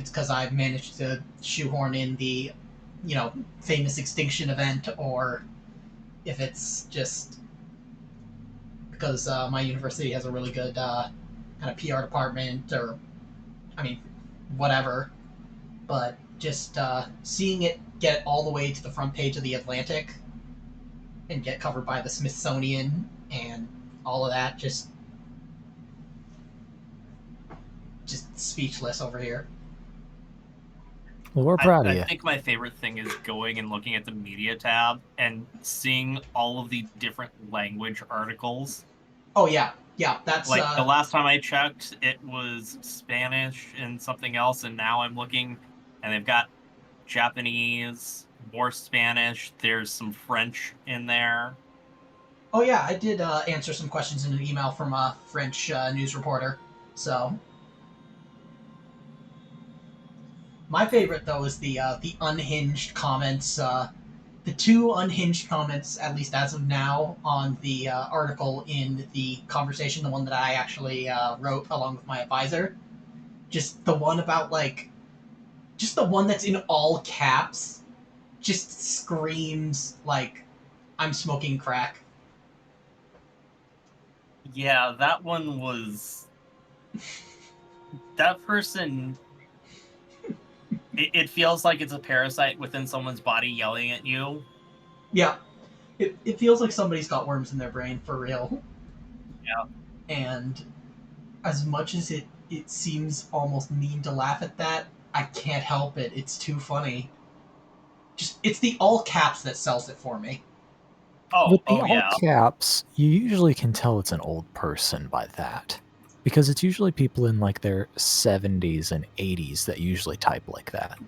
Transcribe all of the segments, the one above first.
it's because I've managed to shoehorn in the, famous extinction event, or if it's just because my university has a really good kind of PR department, or, I mean, whatever. But just seeing it get all the way to the front page of the Atlantic and get covered by the Smithsonian and all of that, just speechless over here. Well, we're proud of I you. think my favorite thing is going and looking at the media tab and seeing all of the different language articles. Oh yeah, that's Like the last time I checked, it was Spanish and something else, and now I'm looking, and they've got Japanese, more Spanish. There's some French in there. Oh yeah, I did answer some questions in an email from a French news reporter. So my favorite though is the unhinged comments. The two unhinged comments, at least as of now, on the article in the conversation, the one that I actually wrote along with my advisor. Just the one about just the one that's in all caps, just screams like, "I'm smoking crack." Yeah, that one was. That person. It feels like it's a parasite within someone's body yelling at you. Yeah, it feels like somebody's got worms in their brain for real. Yeah. And as much as it seems almost mean to laugh at that, I can't help it. It's too funny. Just it's the all caps that sells it for me. With the Oh all yeah. caps, you usually can tell it's an old person by that. Because it's usually people in like their 70s and 80s that usually type like that.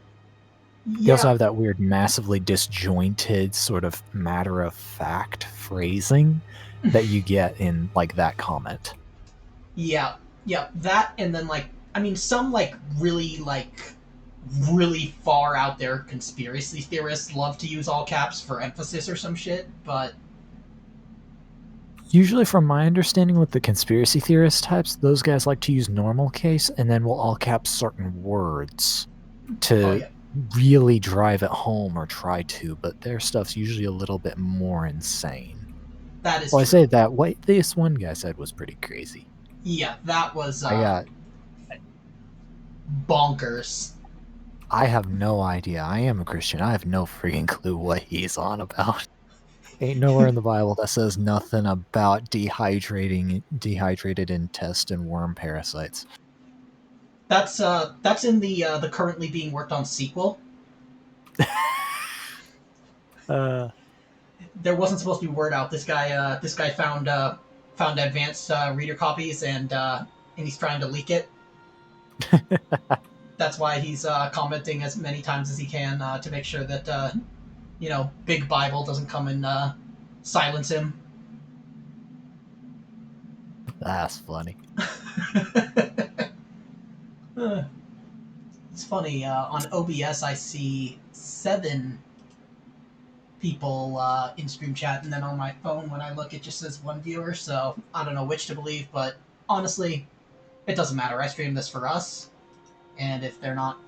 They also Yeah, have that weird, massively disjointed, sort of matter-of-fact phrasing that you get in like that comment. yeah, yeah. That, and then I mean, some really far out there conspiracy theorists love to use all caps for emphasis or some shit, but Usually, from my understanding with the conspiracy theorist types, those guys like to use normal case and then will all cap certain words oh to yeah, really drive it home or try to, but their stuff's usually a little bit more insane. that is Well, I say true. that what this one guy said was pretty crazy. Yeah, that was I got bonkers. I have no idea. I am a Christian. I have no freaking clue what he's on about. Ain't nowhere in the Bible that says nothing about dehydrated intestine worm parasites. That's in the currently being worked on sequel. There wasn't supposed to be word out. This guy found advanced reader copies, and he's trying to leak it. That's why he's commenting as many times as he can to make sure that Big Bible doesn't come and silence him. That's funny. It's funny. On OBS, I see 7 people in stream chat, and then on my phone, when I look, it just says 1 viewer. So I don't know which to believe, but honestly, it doesn't matter. I stream this for us, and if they're not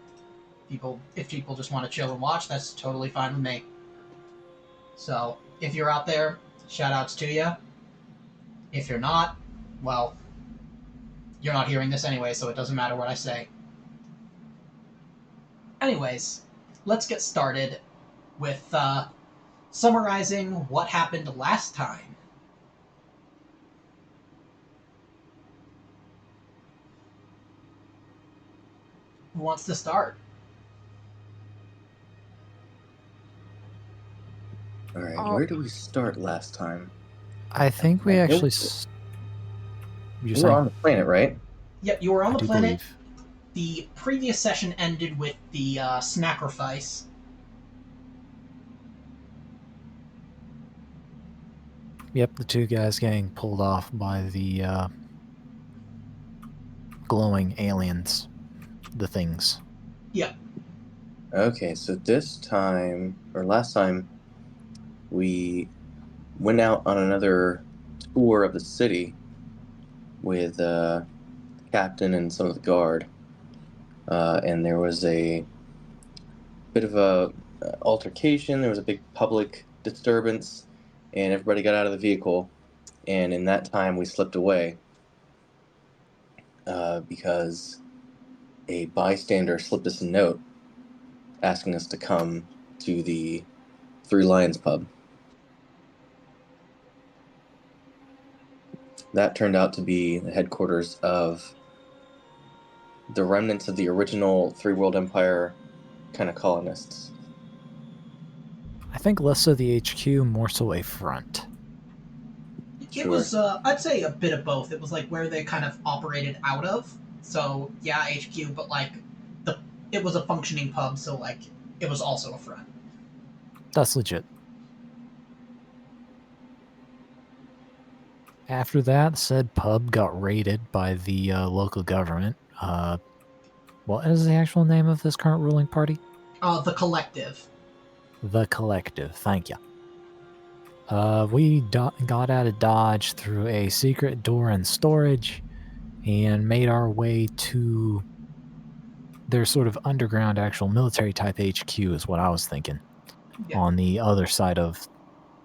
if people just want to chill and watch, that's totally fine with me. So if you're out there, shout outs to you. If you're not, well, you're not hearing this anyway, so it doesn't matter what I say. Anyways, let's get started with summarizing what happened last time. Who wants to start? All right, where did we start last time? I think we actually. We were on the planet, right? Yep, you were on the planet. Believe. The previous session ended with the sacrifice. Yep, the 2 guys getting pulled off by the glowing aliens, the things. Yep. Okay, so this time, or last time, we went out on another tour of the city with the captain and some of the guard. and there was a bit of a altercation. There was a big public disturbance, and everybody got out of the vehicle. And in that time, we slipped away because a bystander slipped us a note asking us to come to the Three Lions pub. That turned out to be the headquarters of the remnants of the original Three World Empire kind of colonists. I think less so the HQ, more so a front. It Sure. was, I'd say a bit of both. It was like where they kind of operated out of. So yeah, HQ, but like it was a functioning pub, so like it was also a front. That's legit. After that, said pub got raided by the local government. What is the actual name of this current ruling party? The Collective. The Collective. Thank you. We got out of Dodge through a secret door in storage and made our way to their sort of underground actual military type HQ is what I was thinking. Yeah. On the other side of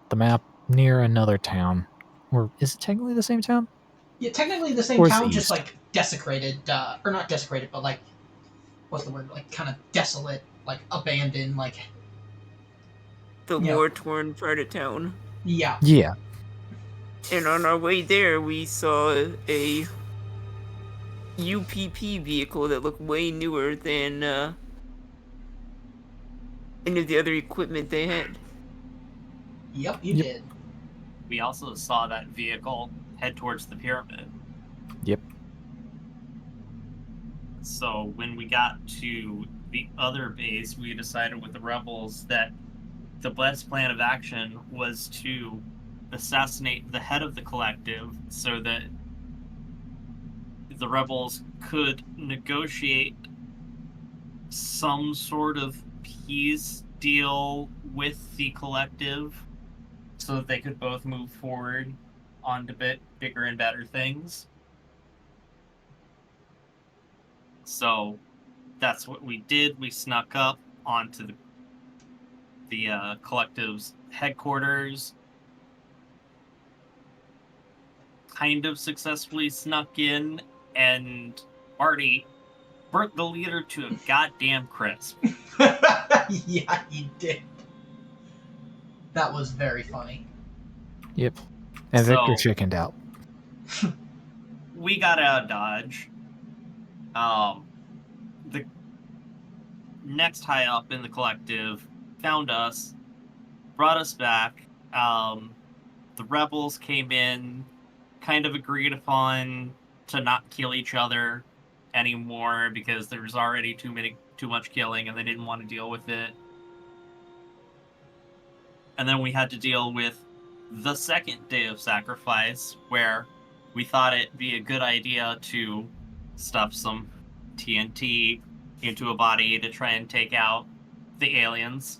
the map near another town. Or is it technically the same town? Yeah, technically the same Towards town, the just east. like desecrated, or not desecrated, but like, what's the word? Like kind of desolate, like abandoned, like. The Yeah. war-torn part of town. Yeah. Yeah. And on our way there, we saw a UPP vehicle that looked way newer than any of the other equipment they had. Yep, you Yep. did. We also saw that vehicle head towards the pyramid. Yep. So when we got to the other base, we decided with the rebels that the best plan of action was to assassinate the head of the collective so that the rebels could negotiate some sort of peace deal with the collective so that they could both move forward on to bigger and better things. So that's what we did. We snuck up onto the collective's headquarters, kind of successfully snuck in, and Marty burnt the leader to a goddamn crisp. Yeah, he did. That was very funny. Yep. And So- Victor chickened out. We got out of Dodge. The next high up in the collective found us, brought us back. The rebels came in, kind of agreed upon to not kill each other anymore because there was already too much killing and they didn't want to deal with it. And then we had to deal with the second day of sacrifice, where we thought it'd be a good idea to stuff some TNT into a body to try and take out the aliens.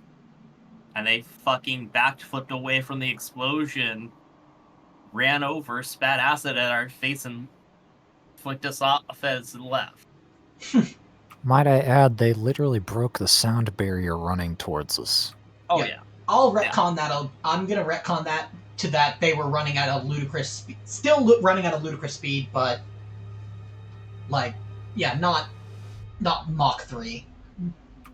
And they fucking backflipped away from the explosion, ran over, spat acid at our face, and flicked us off as and left. Might I add, they literally broke the sound barrier running towards us. Oh, Yeah. yeah. I'll retcon that. I'm gonna retcon that to that they were running at a ludicrous speed. Still running at a ludicrous speed, but like, yeah, not Mach 3.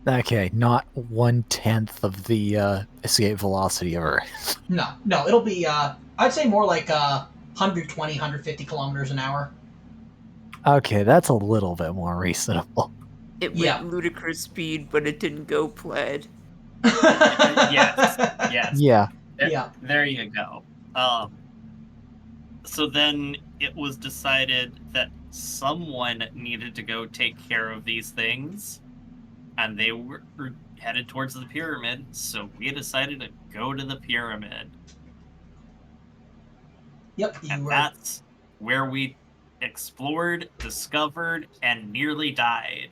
Okay, not 1/10 of the escape velocity of Earth. No, it'll be I'd say more like 120, 150 kilometers an hour. Okay, that's a little bit more reasonable. It Yeah. went ludicrous speed, but it didn't go plaid. Yes. Yeah. Yeah. There you go. So then it was decided that someone needed to go take care of these things, and they were headed towards the pyramid, so we decided to go to the pyramid. Yep, And that's where we explored, discovered, and nearly died.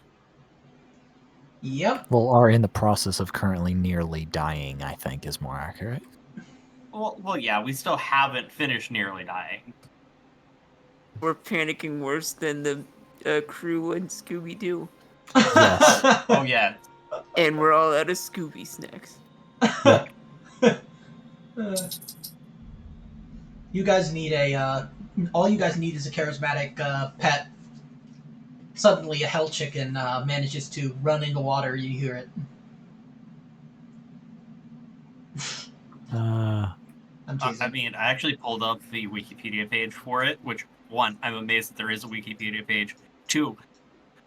Yep. Well, are in the process of currently nearly dying, I think, is more accurate. Well, yeah, we still haven't finished nearly dying. We're panicking worse than the crew in Scooby-Doo. Yes. Oh yeah. And we're all out of Scooby snacks. Yep. You guys need all you guys need is a charismatic pet. Suddenly, a hell chicken manages to run in the water. You hear it. I'm teasing. I mean, I actually pulled up the Wikipedia page for it, which, one, I'm amazed that there is a Wikipedia page. Two,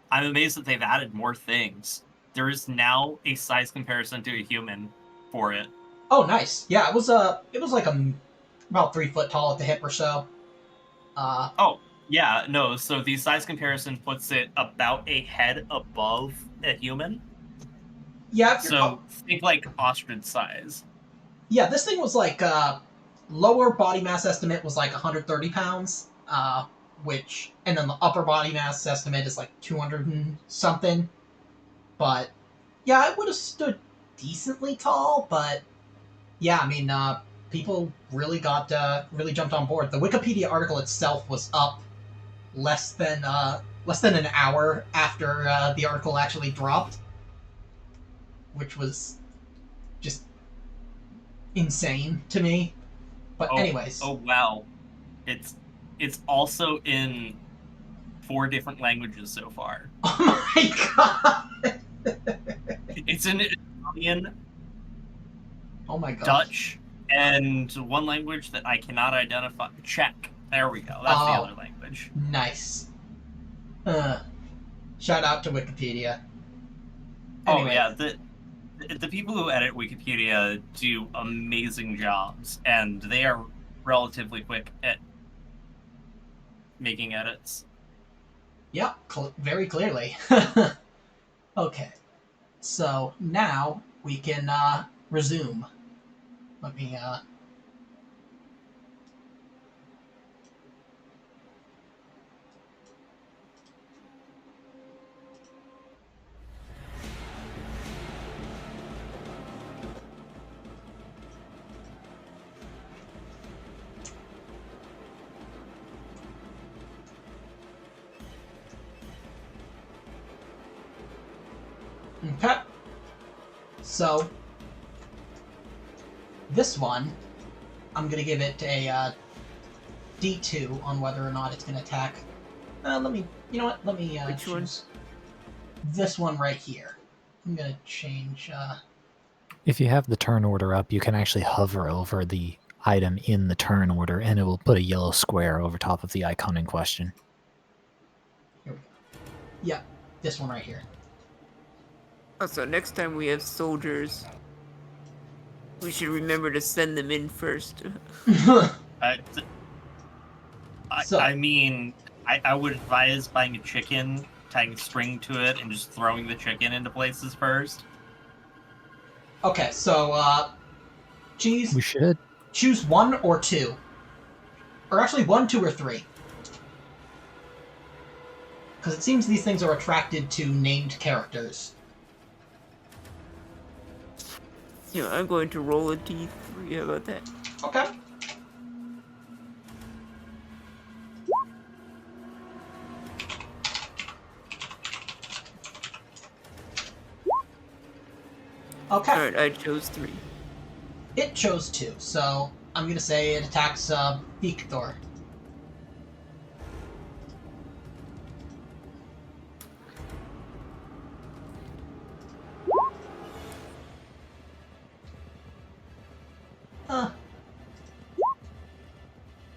I'm amazed that they've added more things. There is now a size comparison to a human for it. Oh, nice. Yeah, it was like about 3 foot tall at the hip or so. Oh, yeah, no, so the size comparison puts it about a head above a human. Yeah, So think like ostrich size. yeah, this thing was like lower body mass estimate was like 130 pounds, and then the upper body mass estimate is like 200 and something. But yeah, it would have stood decently tall. But yeah, I mean, people really jumped on board. The Wikipedia article itself was up less than an hour after the article actually dropped, which was just insane to me. But anyways. Oh wow. It's also in 4 different languages so far. Oh my god! It's in Italian, Oh my god. Dutch, and one language that I cannot identify. Czech. There we go. That's the other language. Nice. Shout out to Wikipedia. Anyway. Oh yeah, the people who edit Wikipedia do amazing jobs, and they are relatively quick at making edits. Yep, very clearly. Okay, so now we can resume. Let me Okay. So, this one, I'm going to give it a D2 on whether or not it's going to attack. Let me Which choose this one right here. I'm going to change... If you have the turn order up, you can actually hover over the item in the turn order, and it will put a yellow square over top of the icon in question. Here we go. Yeah, this one right here. Also, next time we have soldiers, we should remember to send them in first. I mean, I would advise buying a chicken, tying string to it, and just throwing the chicken into places first. Okay, so, We should. choose 1 or 2. Or actually 1, 2, or 3. Because it seems these things are attracted to named characters. Yeah, I'm going to roll a D3. How about that? Okay. Okay. Alright, I chose 3. It chose 2, so I'm going to say it attacks Victor.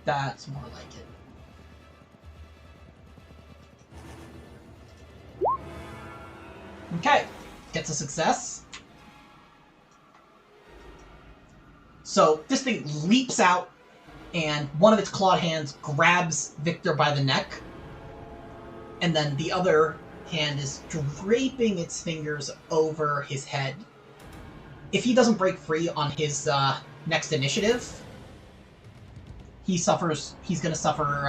That's more like it. Okay, gets a success. So this thing leaps out, and one of its clawed hands grabs Victor by the neck, and then the other hand is draping its fingers over his head. If he doesn't break free on his next initiative, he's going to suffer,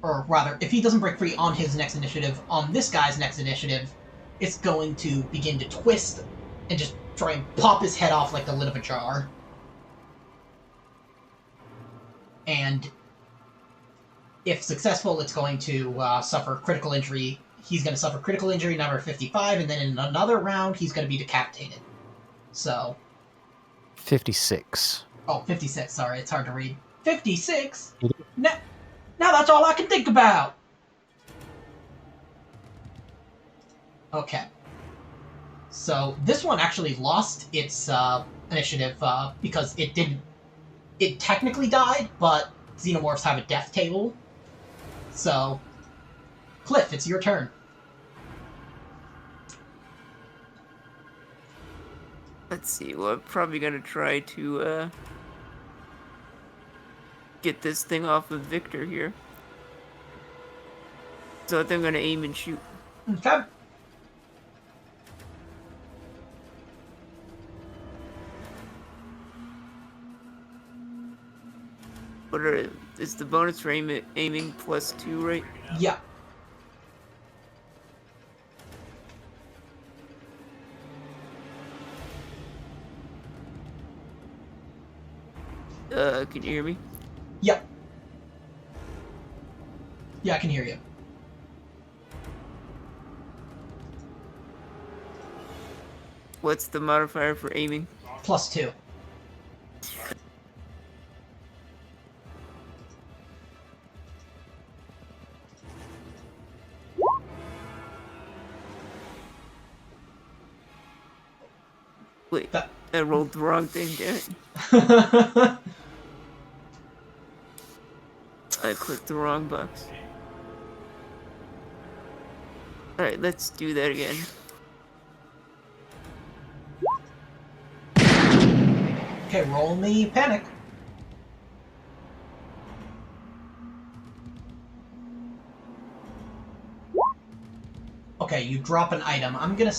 or rather, if he doesn't break free on his next initiative, on this guy's next initiative, it's going to begin to twist and just try and pop his head off like the lid of a jar. And If successful, it's going to suffer critical injury. He's going to suffer critical injury number 55, and then in another round, he's going to be decapitated. So... 56. Oh, 56, sorry, it's hard to read. 56? Now that's all I can think about! Okay. So, this one actually lost its initiative because it didn't... It technically died, but xenomorphs have a death table. So, Cliff, it's your turn. Let's see. Well, I'm probably gonna try to get this thing off of Victor here. So I think I'm gonna aim and shoot. Okay. Is the bonus for aiming +2, right? Yeah. Can you hear me? Yep. Yeah, I can hear you. What's the modifier for aiming? +2. Wait, I rolled the wrong thing, damn it. I clicked the wrong box. Alright, let's do that again. Okay, roll me panic. Okay, you drop an item. I'm gonna...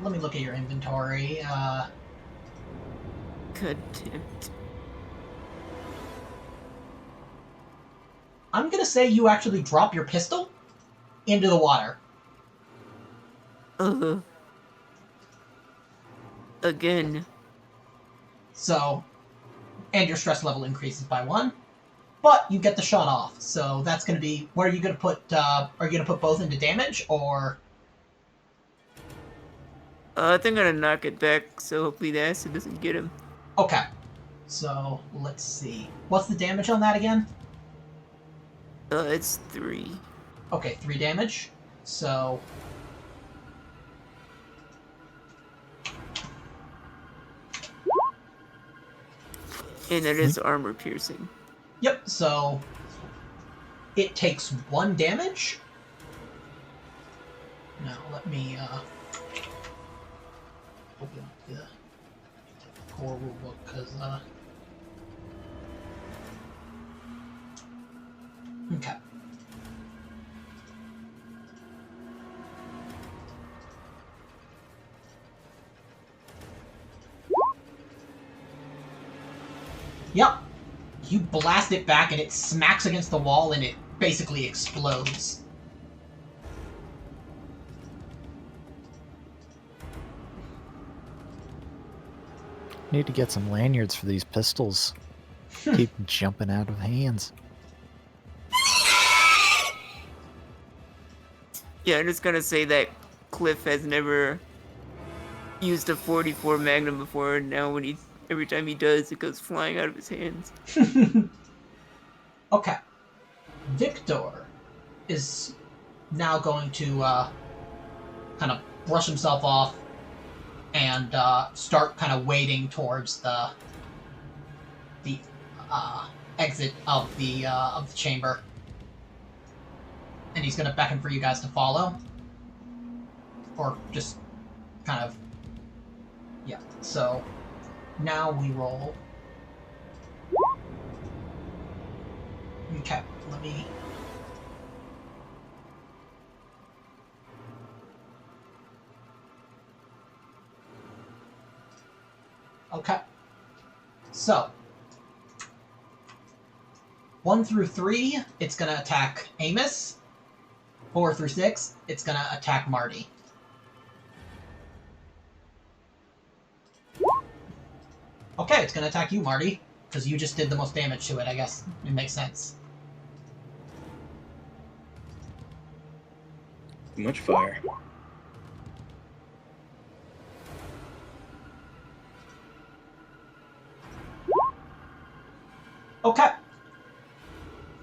Let me look at your inventory. God damn it. I'm gonna say you actually drop your pistol into the water. Again. So, and your stress level increases by 1. But you get the shot off, so that's gonna be... Where are you gonna put... are you gonna put both into damage, or... I think I'm gonna knock it back, so hopefully the acid doesn't get him. Okay. So, let's see. What's the damage on that again? It's 3. Okay, 3 damage. So... And it is armor piercing. Yep, so... It takes 1 damage. Now, let me, open up the core rulebook, because, Okay. Yep. You blast it back and it smacks against the wall and it basically explodes. Need to get some lanyards for these pistols. Keep jumping out of hands. Yeah, I'm just gonna say that Cliff has never used a 44 Magnum before, and now every time he does, it goes flying out of his hands. Okay. Victor is now going to kind of brush himself off and start kind of wading towards the exit of the chamber. And he's going to beckon for you guys to follow. Or just kind of... Yeah, so now we roll. Okay, let me... Okay. So, 1 through 3, it's going to attack Amos. 4 through 6, it's going to attack Marty. Okay, it's going to attack you, Marty, because you just did the most damage to it, I guess. It makes sense. Too much fire. Okay.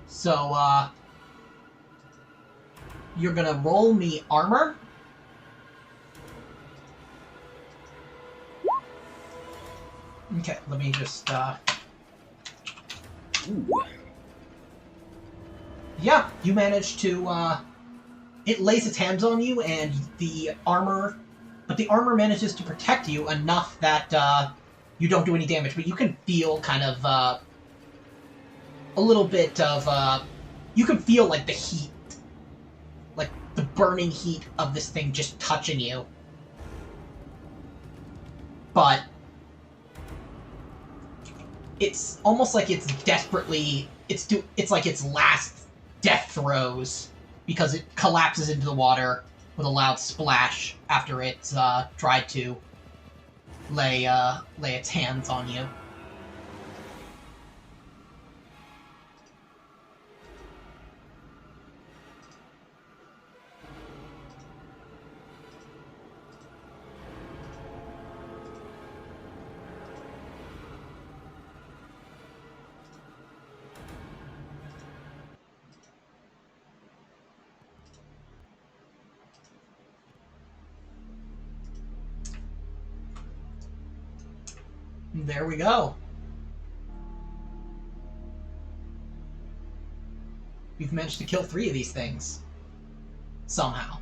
So, you're gonna roll me armor. Okay, let me just, Ooh. Yeah, you manage to, it lays its hands on you, and the armor manages to protect you enough that, you don't do any damage, but you can feel kind of, a little bit of, you can feel, like, the heat, like, the burning heat of this thing just touching you. But it's almost like it's desperately, it's like its last death throes, because it collapses into the water with a loud splash after it's tried to lay its hands on you. There we go. You've managed to kill 3 of these things. Somehow.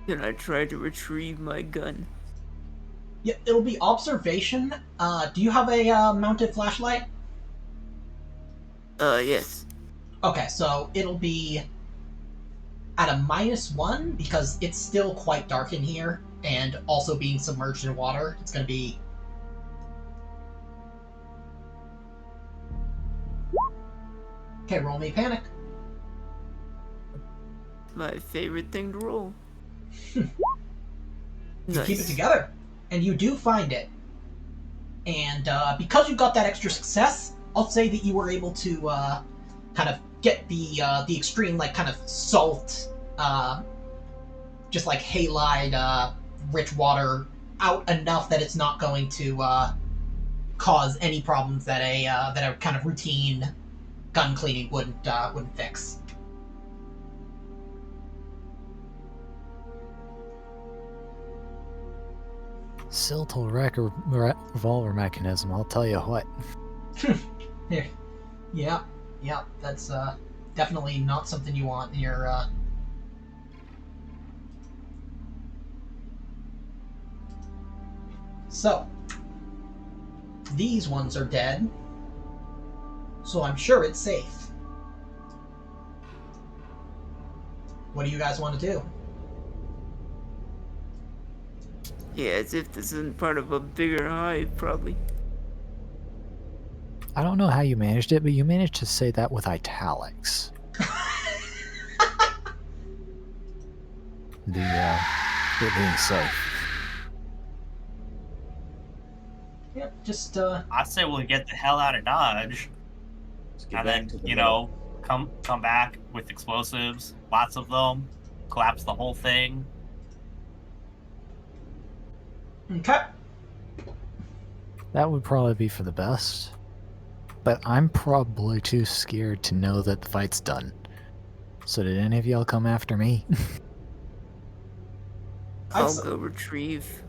Then I tried to retrieve my gun. Yeah, it'll be observation. Do you have a mounted flashlight? Yes. Okay, so it'll be at a -1 because it's still quite dark in here, and also being submerged in water, it's going to be... Okay, roll me panic. My favorite thing to roll. You Nice. keep it together, and you do find it. And because you got that extra success, I'll say that you were able to kind of get the extreme, like, kind of salt, just like halide, rich water out enough that it's not going to cause any problems that a kind of routine gun cleaning wouldn't fix. Siltal revolver mechanism, I'll tell you what. Yeah, that's definitely not something you want in your... So, these ones are dead, so I'm sure it's safe. What do you guys want to do? Yeah, as if this isn't part of a bigger hive, probably. I don't know how you managed it, but you managed to say that with italics. It being safe. Yep, just I say we'll get the hell out of Dodge, Let's get and back then to the you know come back with explosives, lots of them, collapse the whole thing. okay. That would probably be for the best. But I'm probably too scared to know that the fight's done. So did any of y'all come after me? I'll go retrieve.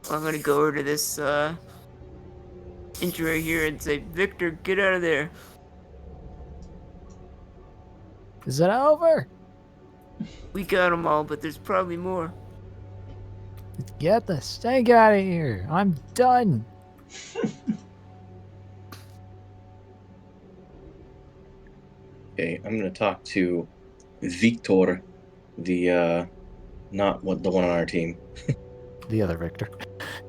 I'm gonna go over to this entry right here and say, Victor, get out of there. Is it over? We got them all, but there's probably more. Get the stank out of here. I'm done. Okay, I'm gonna talk to Victor, the not the one on our team. The other Victor.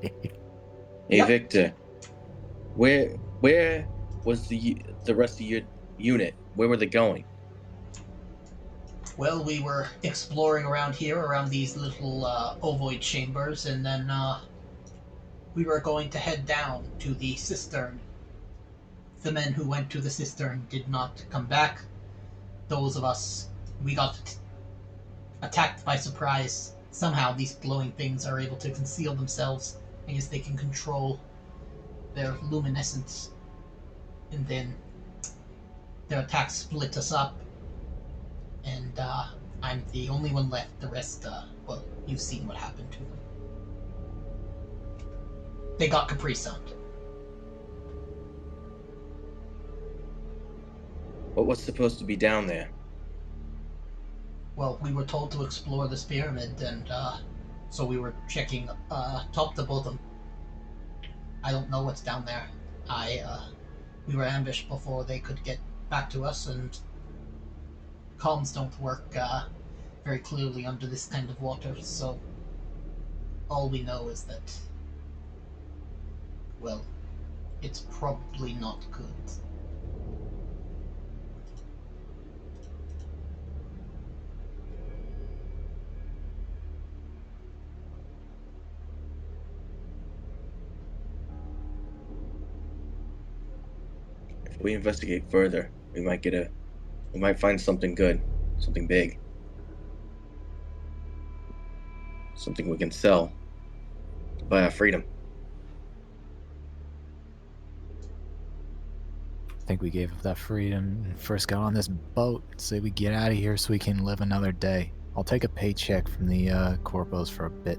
Hey Yep. Victor, where was the rest of your unit? Where were they going? Well, we were exploring around here, around these little ovoid chambers, and then we were going to head down to the cistern. The men who went to the cistern did not come back. Those of us, we got attacked by surprise. Somehow these glowing things are able to conceal themselves. I guess they can control their luminescence. And then their attack split us up. And I'm the only one left. The rest, well, you've seen what happened to them. They got Capri Sunned. What was supposed to be down there? Well, we were told to explore this pyramid, and so we were checking top to bottom. I don't know what's down there. We were ambushed before they could get back to us, and comms don't work very clearly under this kind of water, so all we know is that, well, it's probably not good. If we investigate further, we might find something good, something big. Something we can sell to buy our freedom. I think we gave up that freedom and first got on this boat. Say we get out of here so we can live another day. I'll take a paycheck from the corpos for a bit.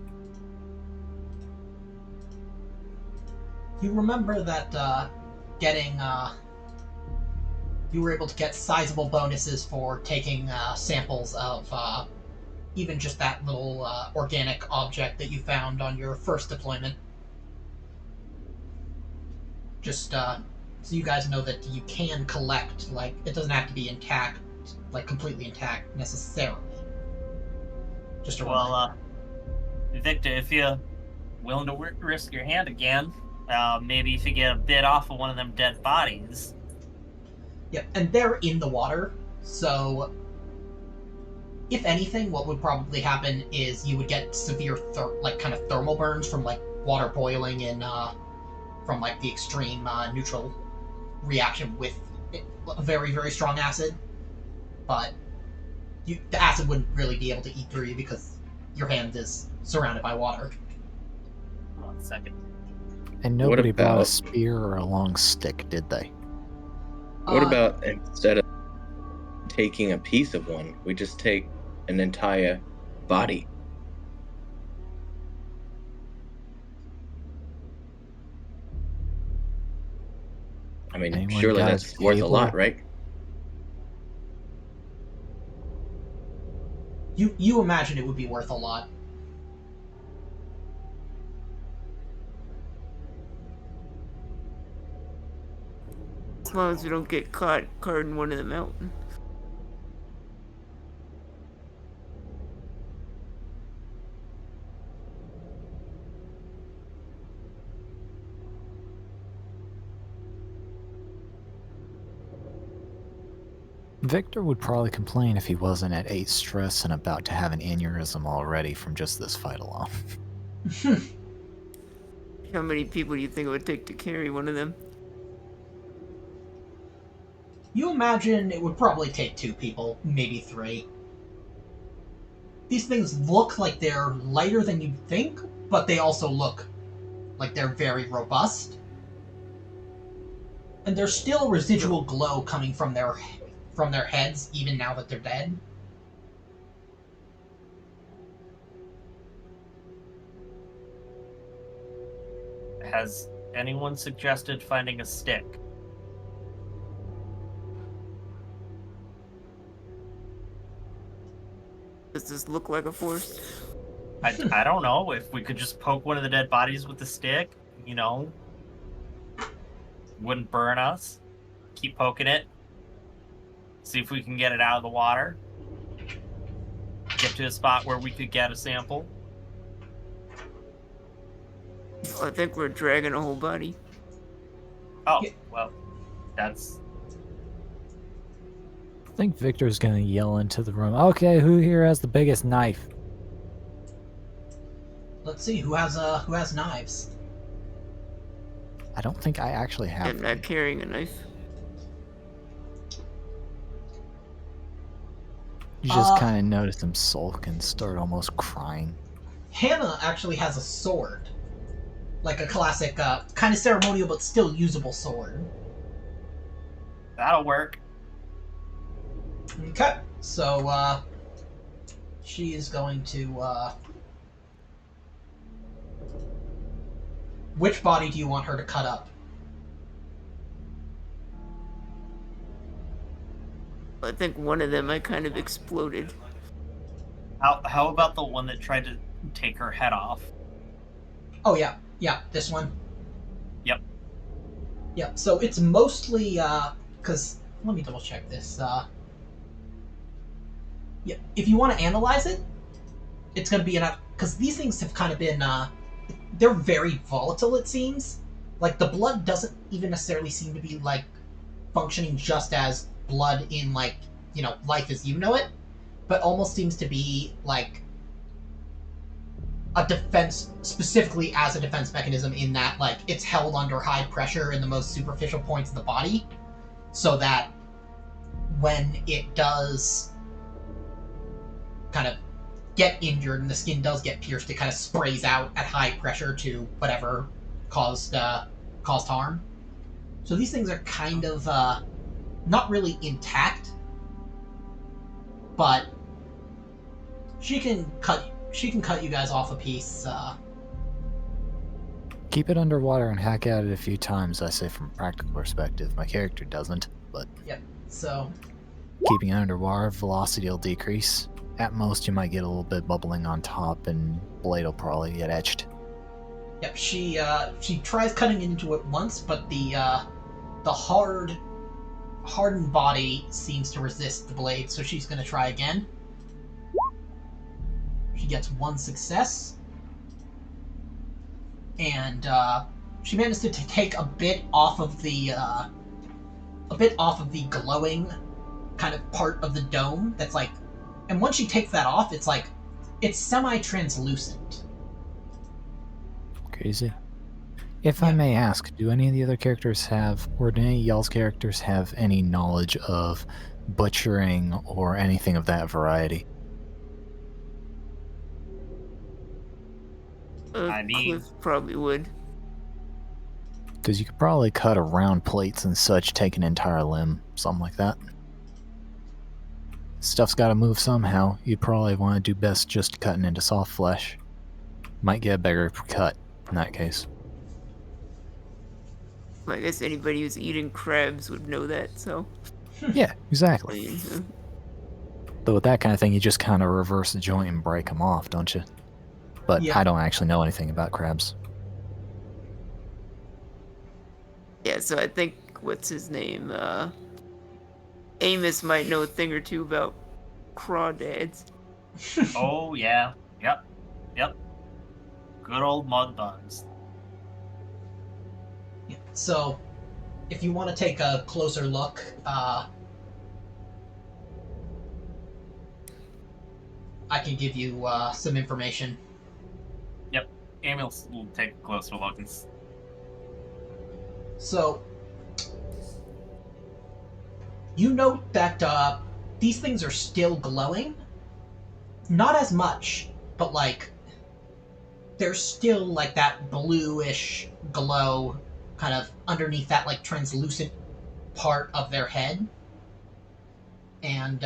You remember that you were able to get sizable bonuses for taking samples of even just that little organic object that you found on your first deployment. Just so you guys know that you can collect, like, it doesn't have to be intact, like completely intact necessarily. Just a reminder. Victor, if you're willing to risk your hand again, maybe if you get a bit off of one of them dead bodies. Yeah, and they're in the water, so if anything, what would probably happen is you would get severe, kind of thermal burns from like water boiling and from like the extreme neutral reaction with a very, very strong acid. But the acid wouldn't really be able to eat through you because your hand is surrounded by water. Hold on a second. And nobody brought a spear or a long stick, did they? What about instead of taking a piece of one, we just take an entire body? I mean, Anyone surely got that's a worth a table? lot, right? You imagine it would be worth a lot. As long as we don't get caught in one of the mountains. Victor would probably complain if he wasn't at 8 stress and about to have an aneurysm already from just this fight alone. How many people do you think it would take to carry one of them? You imagine it would probably take 2 people, maybe 3. These things look like they're lighter than you'd think, but they also look like they're very robust. And there's still residual glow coming from their heads, even now that they're dead. Has anyone suggested finding a stick? Does this look like a forest? I don't know. If we could just poke one of the dead bodies with the stick, wouldn't burn us. Keep poking it. See if we can get it out of the water. Get to a spot where we could get a sample. I think we're dragging a whole body. Oh, well, that's... think Victor's gonna yell into the room, okay, who here has the biggest knife? Let's see who has knives. I don't think I actually have I'm one. not carrying a knife. You just kind of notice him sulk and start almost crying. Hannah actually has a sword. Like a classic, kind of ceremonial but still usable sword. That'll work. Okay, so, she is going to, which body do you want her to cut up? I think one of them I kind of exploded. How about the one that tried to take her head off? Oh, yeah, this one. Yep. Yep, so it's mostly, because, let me double check this, yeah, if you want to analyze it, it's going to be enough, because these things have kind of been, they're very volatile, it seems. Like, the blood doesn't even necessarily seem to be, like, functioning just as blood in, like, life as you know it, but almost seems to be, like, a defense, specifically as a defense mechanism, in that, like, it's held under high pressure in the most superficial points of the body, so that when it does kind of get injured and the skin does get pierced, it kind of sprays out at high pressure to whatever caused harm. So these things are kind of not really intact, but she can cut you guys off a piece. Keep it underwater and hack at it a few times, I say from a practical perspective. My character doesn't, but Yep. So keeping it underwater, velocity will decrease. At most, you might get a little bit bubbling on top, and blade will probably get etched. yep, she tries cutting into it once, but the hardened body seems to resist the blade, so she's going to try again. She gets one success, and she manages to take a bit off of the glowing kind of part of the dome. That's like, and once she takes that off, it's like it's semi-translucent. Crazy. If I may ask, do any of the other characters have, or do any of y'all's characters have any knowledge of butchering or anything of that variety? I mean- Cliff probably would. Because you could probably cut around plates and such, take an entire limb, something like that. Stuff's gotta move somehow. You'd probably want to do best just cutting into soft flesh. Might get a bigger cut in that case. I guess anybody who's eating crabs would know that, so. Yeah, exactly. But with that kind of thing, you just kind of reverse the joint and break them off, don't you? But Yeah. I don't actually know anything about crabs. Yeah, so I think, what's his name? Amos might know a thing or two about crawdads. Oh yeah. Yep. Good old mud bugs. So, if you want to take a closer look, I can give you some information. Yep. Emil will take a closer look and So, you note that these things are still glowing. Not as much, but like, there's still like that bluish glow kind of underneath that like translucent part of their head. And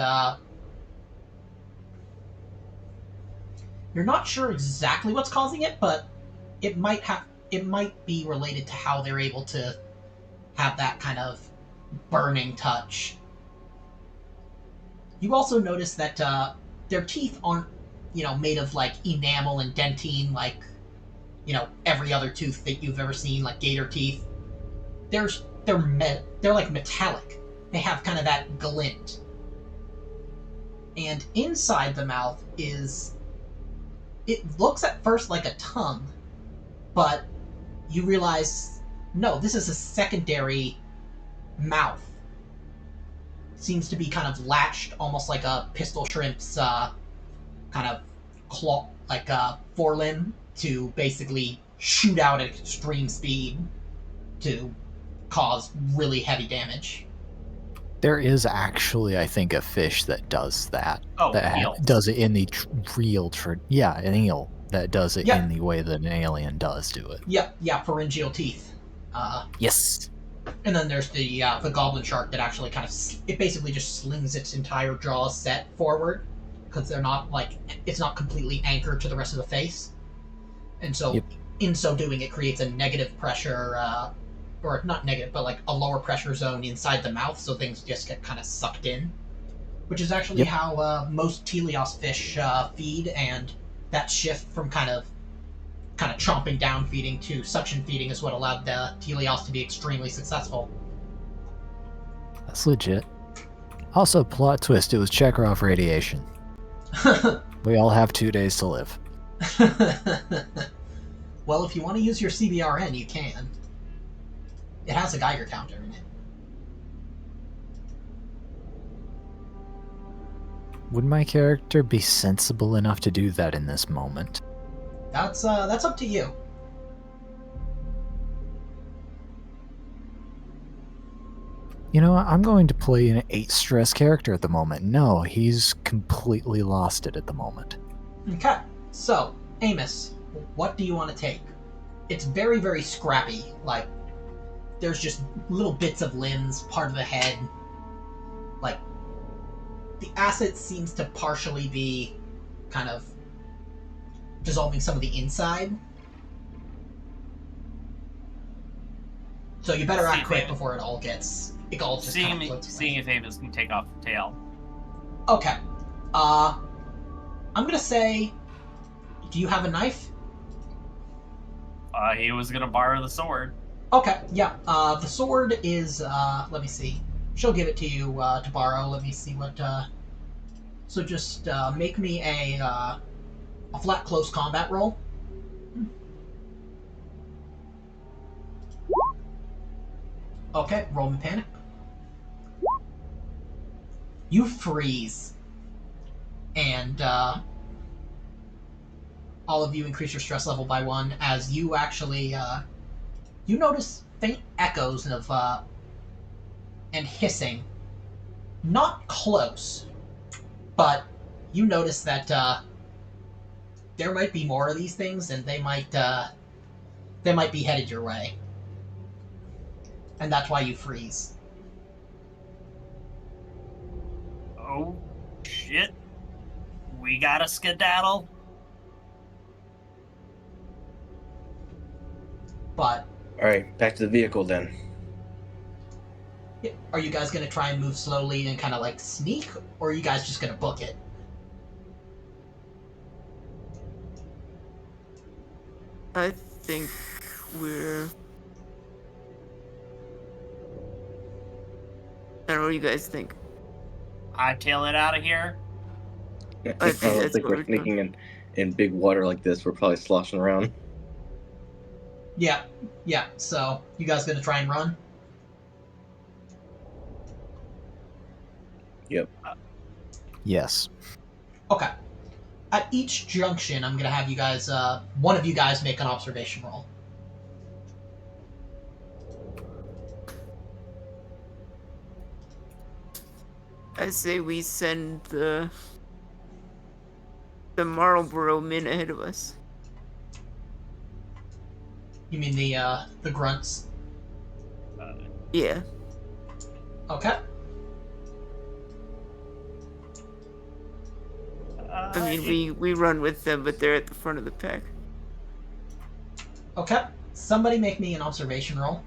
you're not sure exactly what's causing it, but it might be related to how they're able to have that kind of burning touch. You also notice that their teeth aren't, made of like enamel and dentine like, every other tooth that you've ever seen, like gator teeth. They're like metallic. They have kind of that glint. And inside the mouth it looks at first like a tongue, but you realize, no, this is a secondary mouth. seems to be kind of latched, almost like a pistol shrimp's kind of claw, like a forelimb, to basically shoot out at extreme speed to cause really heavy damage. There is actually, I think, a fish that does that. Oh, that eels. does it in the yeah, an eel that does it Yep. in the way that an alien does do it. Yep, yeah, pharyngeal teeth. Yes. And then there's the goblin shark that actually kind of it basically just slings its entire jaw set forward because they're not like it's not completely anchored to the rest of the face, and so Yep. in so doing it creates a negative pressure, or not negative, but like a lower pressure zone inside the mouth, so things just get kind of sucked in, which is actually Yep. how most teleos fish feed, and that shift from kind of chomping down feeding to suction feeding is what allowed the teleos to be extremely successful. That's legit. Also, plot twist, it was Chekhov radiation. We all have 2 days to live. Well, if you want to use your CBRN, you can. It has a Geiger counter in it. Would my character be sensible enough to do that in this moment? That's up to you. You know what? I'm going to play an 8 stress character at the moment. No, he's completely lost it at the moment. Okay, so, Amos, what do you want to take? It's very, very scrappy. Like, there's just little bits of limbs, part of the head. Like, the acid seems to partially be kind of dissolving some of the inside. So you better act quick before it all just kind of floats away. Seeing if Amos can take off the tail. Okay. I'm gonna say, do you have a knife? He was gonna borrow the sword. Okay, yeah. The sword is, let me see. She'll give it to you to borrow. Let me see what. So just make me a flat close combat roll. Okay, roll mechanic. You freeze, and all of you increase your stress level by 1 as you actually you notice faint echoes of and hissing. Not close, but you notice that there might be more of these things, and they might be headed your way, and that's why you freeze. Oh, shit. We gotta skedaddle. But Alright, back to the vehicle then. are you guys gonna try and move slowly and kind of like sneak, or are you guys just gonna book it? I think we're... I don't know what you guys think. I tail it out of here. I think don't that's think what we're we're doing. sneaking in big water like this. We're probably sloshing around. Yeah. So you guys gonna try and run? Yep. Yes. Okay. At each junction, I'm gonna have you guys, one of you guys, make an observation roll. I say we send the Marlboro men ahead of us. You mean the grunts? Yeah. Okay. I mean, we run with them, but they're at the front of the pack. Okay. Somebody make me an observation roll.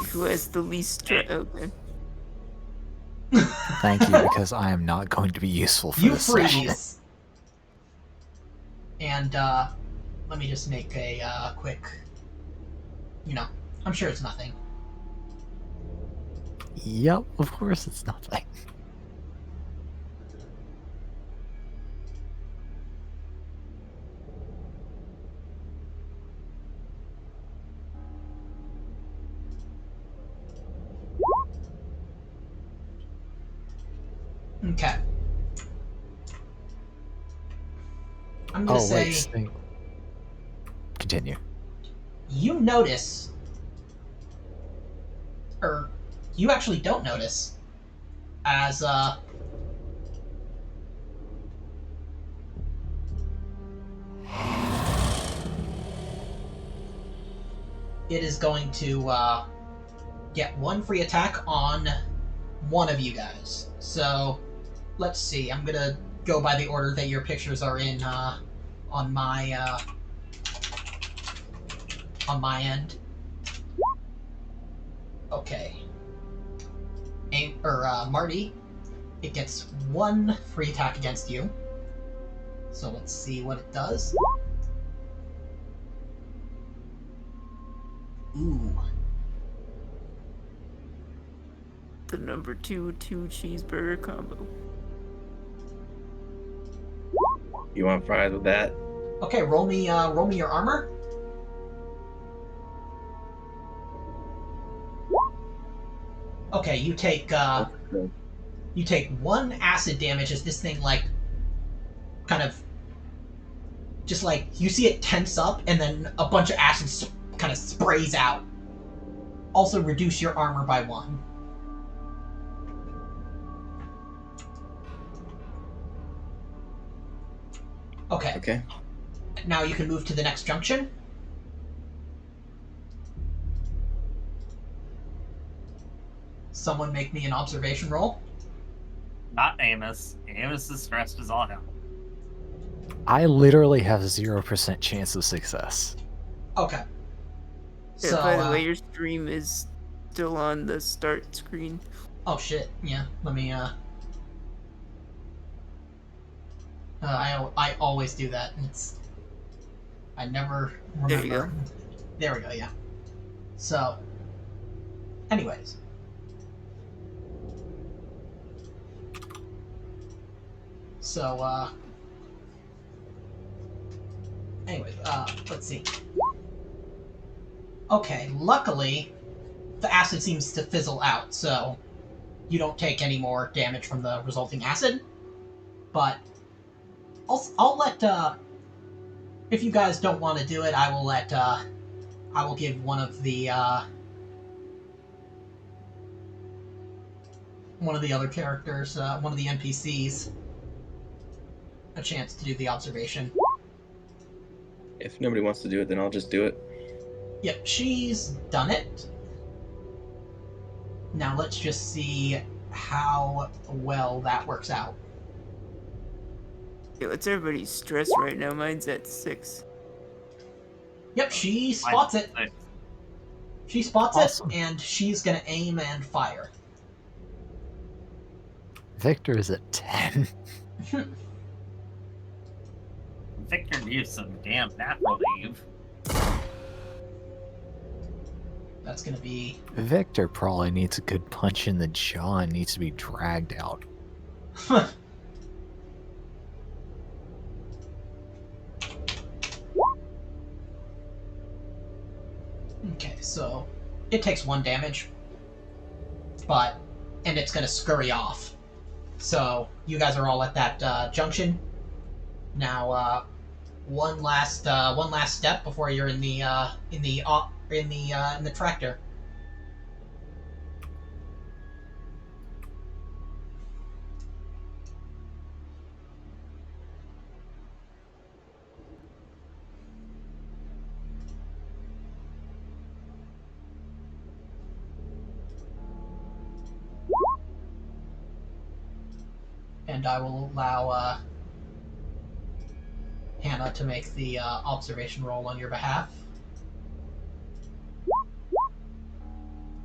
Who has the least... Okay. Thank you, because I am not going to be useful for You this session. freeze. And let me just make a quick. I'm sure it's nothing. Yep, of course it's nothing. Okay. I'm gonna Oh, wait, say continue. you notice, or you actually don't notice, as it is going to get one free attack on one of you guys. So let's see. I'm gonna go by the order that your pictures are in on my end. Okay. Marty, it gets one free attack against you. So let's see what it does. Ooh. The number 2 cheeseburger combo. You want fries with that? Okay, roll me your armor. Okay, you take one acid damage as this thing like kind of just like you see it tense up and then a bunch of acid kind of sprays out. Also reduce your armor by 1. Okay. Okay. Now you can move to the next junction. Someone make me an observation roll. Not Amos. Amos is stressed as all hell. I literally have 0% chance of success. Okay. Yeah, So, by the way, your stream is still on the start screen. oh shit, yeah, let me, I always do that. I never remember. There you go. There we go, yeah. So, anyways. So, let's see. Okay, luckily, the acid seems to fizzle out, so you don't take any more damage from the resulting acid. But I'll let, if you guys don't want to do it, I will give one of the other characters, one of the NPCs, a chance to do the observation. If nobody wants to do it, then I'll just do it. Yep, she's done it. Now let's just see how well that works out. Yeah, what's everybody's stress right now? Mine's at 6. Yep, she spots it. Like, She spots Awesome. it, and she's gonna aim and fire. Victor is at 10. Victor needs some damn natural leave. That's gonna be... Victor probably needs a good punch in the jaw and needs to be dragged out. Okay, so it takes 1 damage, and it's gonna scurry off. So you guys are all at that junction. Now, one last step before you're in the tractor. And I will allow Hannah to make the observation roll on your behalf.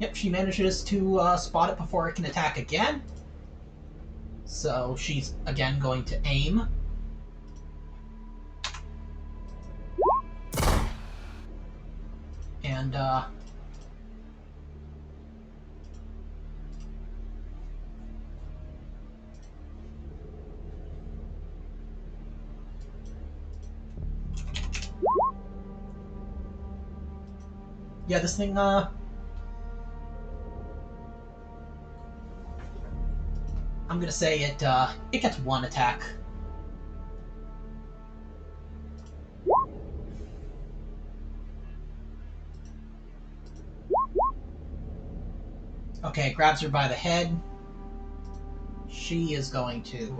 Yep, she manages to spot it before it can attack again. So she's again going to aim. And yeah, this thing, I'm I'm gonna say it gets one attack. Okay, grabs her by the head. She is going to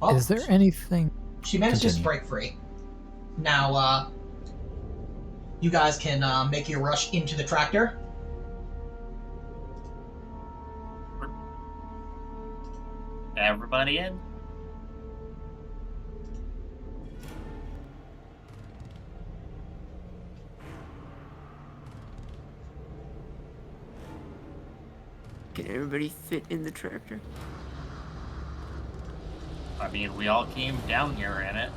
oh, Is there anything? she manages to Continue. break free. Now, you guys can make your rush into the tractor. Everybody in? Can everybody fit in the tractor? I mean, we all came down here in it.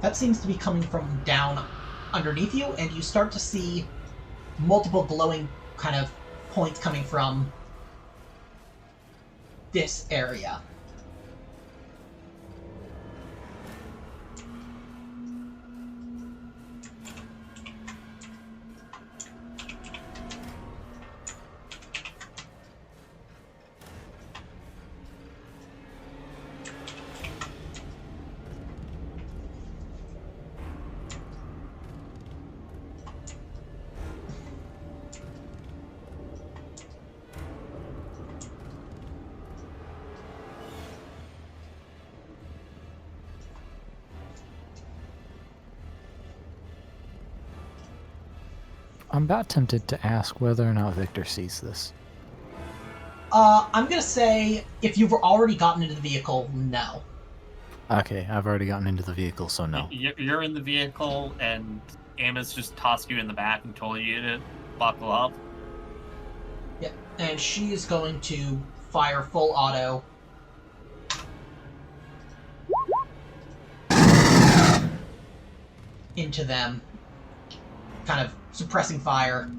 That seems to be coming from down underneath you, and you start to see multiple glowing kind of points coming from this area. I'm about tempted to ask whether or not Victor sees this. I'm gonna say if you've already gotten into the vehicle, no. Okay, I've already gotten into the vehicle, so no. You're in the vehicle, and Amos just tossed you in the back and told you to buckle up. Yep, and she is going to fire full auto. Into them, kind of suppressing fire.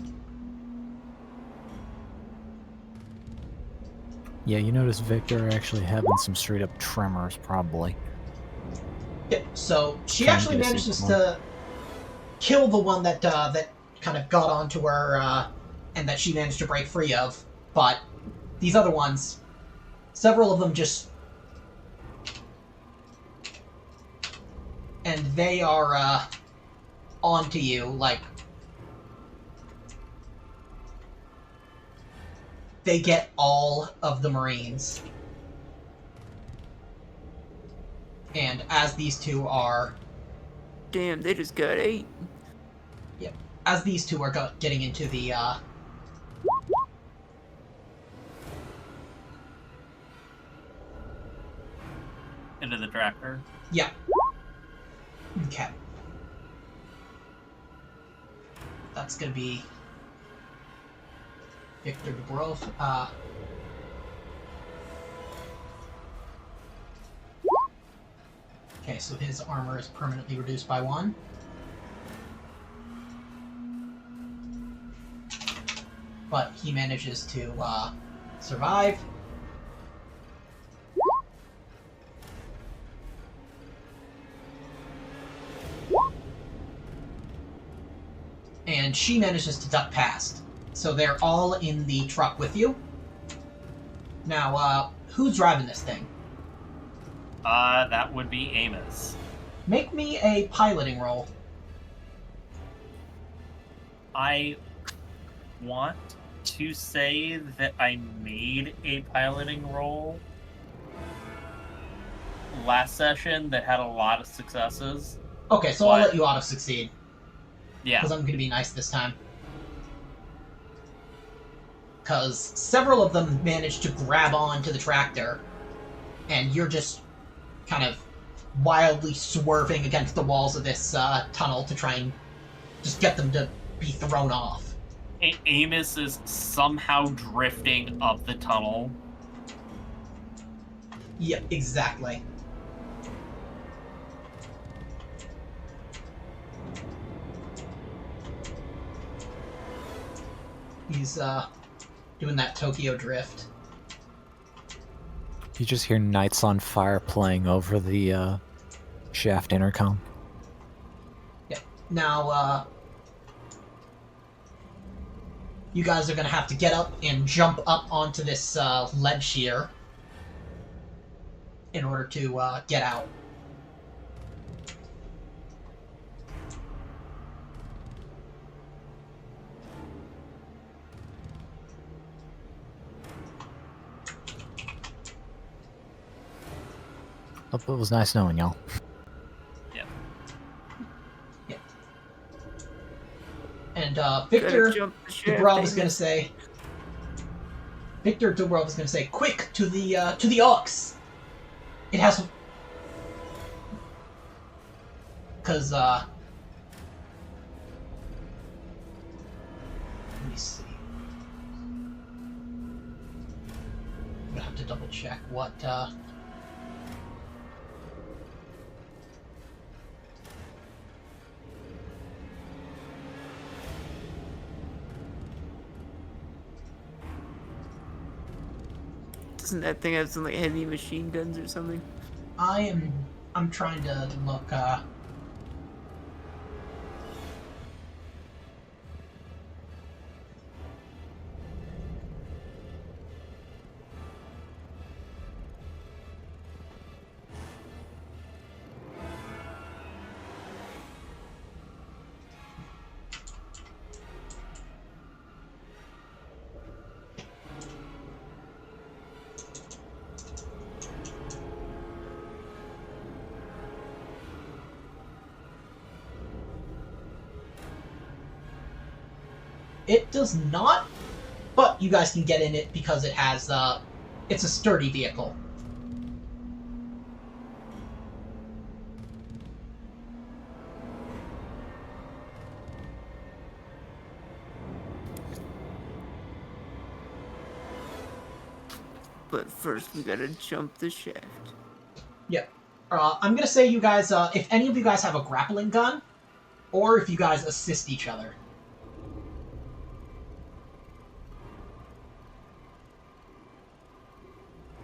Yeah, you notice Victor actually having some straight up tremors, probably. Yep, so she Trying to actually get a manages sequel. to kill the one that that kind of got onto her, and that she managed to break free of. But these other ones, several of them just, and they are onto you like they get all of the Marines. And as these two are, Damn, they just got 8. yep, as these two are getting into the Into the tractor. yeah. Okay. That's gonna be Victor DeBrov. Okay, so his armor is permanently reduced by 1. But he manages to survive. And she manages to duck past. So they're all in the truck with you. Now, who's driving this thing? That would be Amos. Make me a piloting roll. I want to say that I made a piloting roll last session that had a lot of successes. Okay, so I'll let you auto-succeed. Yeah. Because I'm going to be nice this time. Because several of them managed to grab on to the tractor, and you're just kind of wildly swerving against the walls of this tunnel to try and just get them to be thrown off. Amos is somehow drifting up the tunnel. Yep, exactly. He's doing that Tokyo drift. You just hear Nights on Fire playing over the shaft intercom. Yeah. Now, you guys are gonna have to get up and jump up onto this ledge here in order to get out. Hope it was nice knowing y'all. Yeah. Yeah. And Victor Dubrov is gonna say. Victor Dubrov is gonna say, "Quick to the ox! It has." Because let me see. I'm gonna have to double check what. Doesn't that thing have some like heavy machine guns or something? I'm trying to look. It does not, but you guys can get in it because it has. It's a sturdy vehicle. But first, we gotta jump the shaft. Yep. I'm gonna say you guys. If any of you guys have a grappling gun, or if you guys assist each other.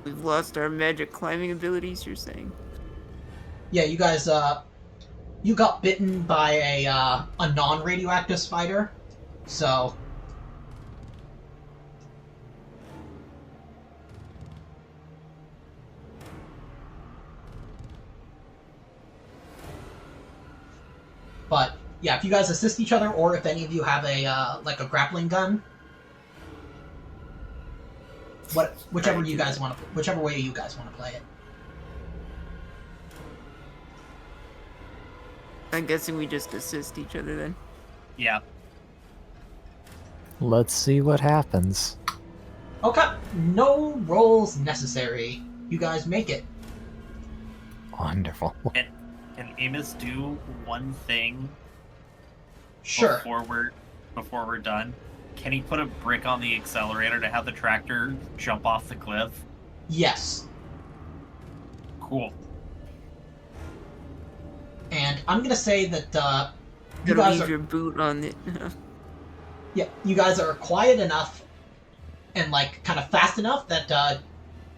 We've lost our magic climbing abilities, you're saying? Yeah, you guys. You got bitten by a non-radioactive spider, so. But yeah, if you guys assist each other, or if any of you have a like a grappling gun, whichever way you guys want to play it. I'm guessing we just assist each other then. Yeah. Let's see what happens. Okay, no rolls necessary. You guys make it. Wonderful. Can Amos do one thing Sure. before we're done? Can he put a brick on the accelerator to have the tractor jump off the cliff? Yes. Cool. And I'm gonna say that you Gotta guys leave are. your boot on it. Yeah, you guys are quiet enough and like kind of fast enough that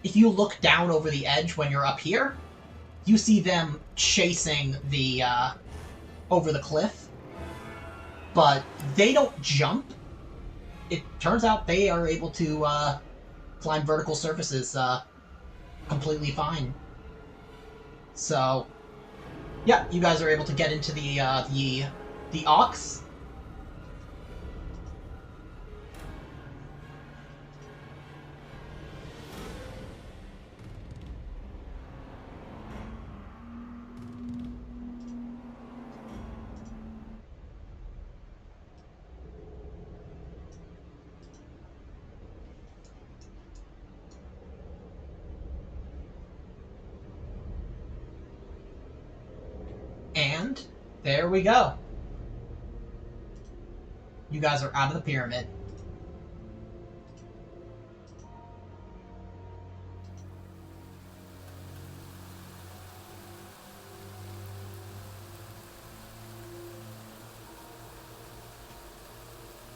if you look down over the edge when you're up here, you see them chasing the over the cliff, but they don't jump. It turns out they are able to climb vertical surfaces completely fine. So, yeah, you guys are able to get into the ox. And there we go. You guys are out of the pyramid.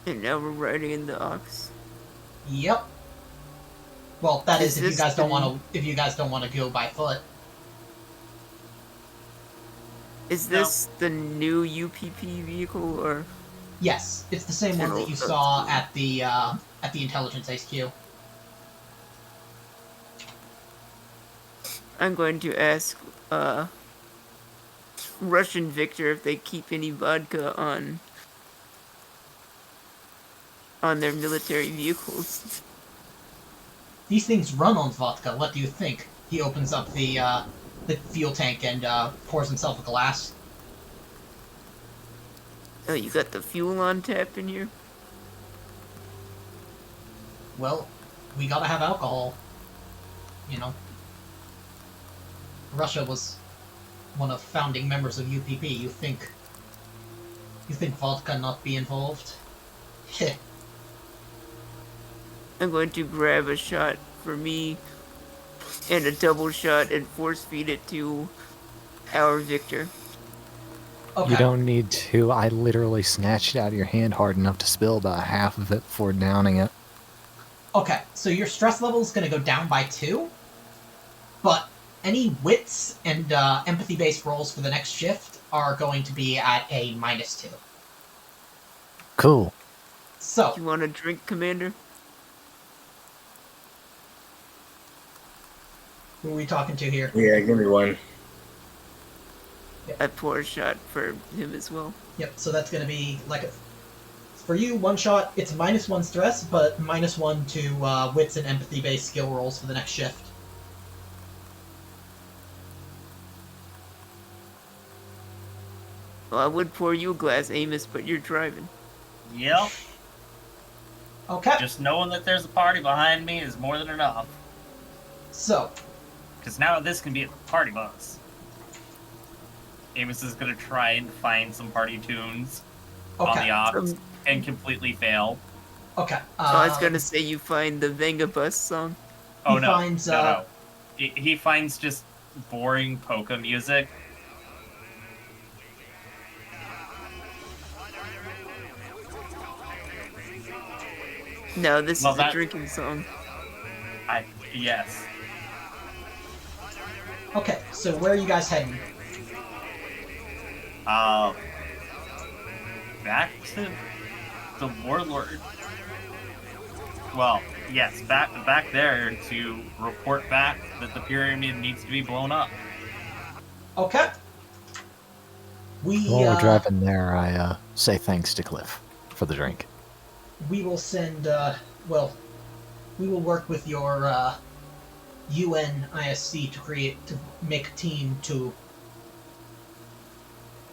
And now we're riding in the ox. Yep. Well, that is if you this guys don't the- want to. If you guys don't want to go by foot. Is No. this the new UPP vehicle, or Yes, it's the same one that you saw at the intelligence HQ. I'm going to ask Russian Victor if they keep any vodka on their military vehicles. These things run on vodka. What do you think? He opens up the fuel tank and pours himself a glass. Oh, you got the fuel on tap in here? Well, we gotta have alcohol. You know. Russia was one of founding members of UPP. You think vodka not be involved? Heh. I'm going to grab a shot for me and a double shot and force feed it to our Victor. Okay. You don't need to. I literally snatched it out of your hand hard enough to spill about half of it before downing it. Okay, so your stress level is going to go down by 2, but any wits and empathy-based rolls for the next shift are going to be at a -2. Cool. So, You want a drink, Commander? who are we talking to here? Yeah, give me one. I pour a shot for him as well. Yep, so that's going to be for you, one shot, it's -1 stress, but -1 to wits and empathy-based skill rolls for the next shift. Well, I would pour you a glass, Amos, but you're driving. Yep. Okay, Just knowing that there's a party behind me is more than enough. so, Because now this can be a party bus. Amos is going to try and find some party tunes on okay, the ops and completely fail. okay. I was gonna say you find the Venga Bus song. Oh, He no. finds, No. He finds just boring polka music. No, this Well, is that- a drinking song. Yes. Okay, so where are you guys heading? Back to the Warlord. Well, yes, back there to report back that the pyramid needs to be blown up. Okay. While we're driving there, I say thanks to Cliff for the drink. We will send, we will work with your UN ISC to make a team to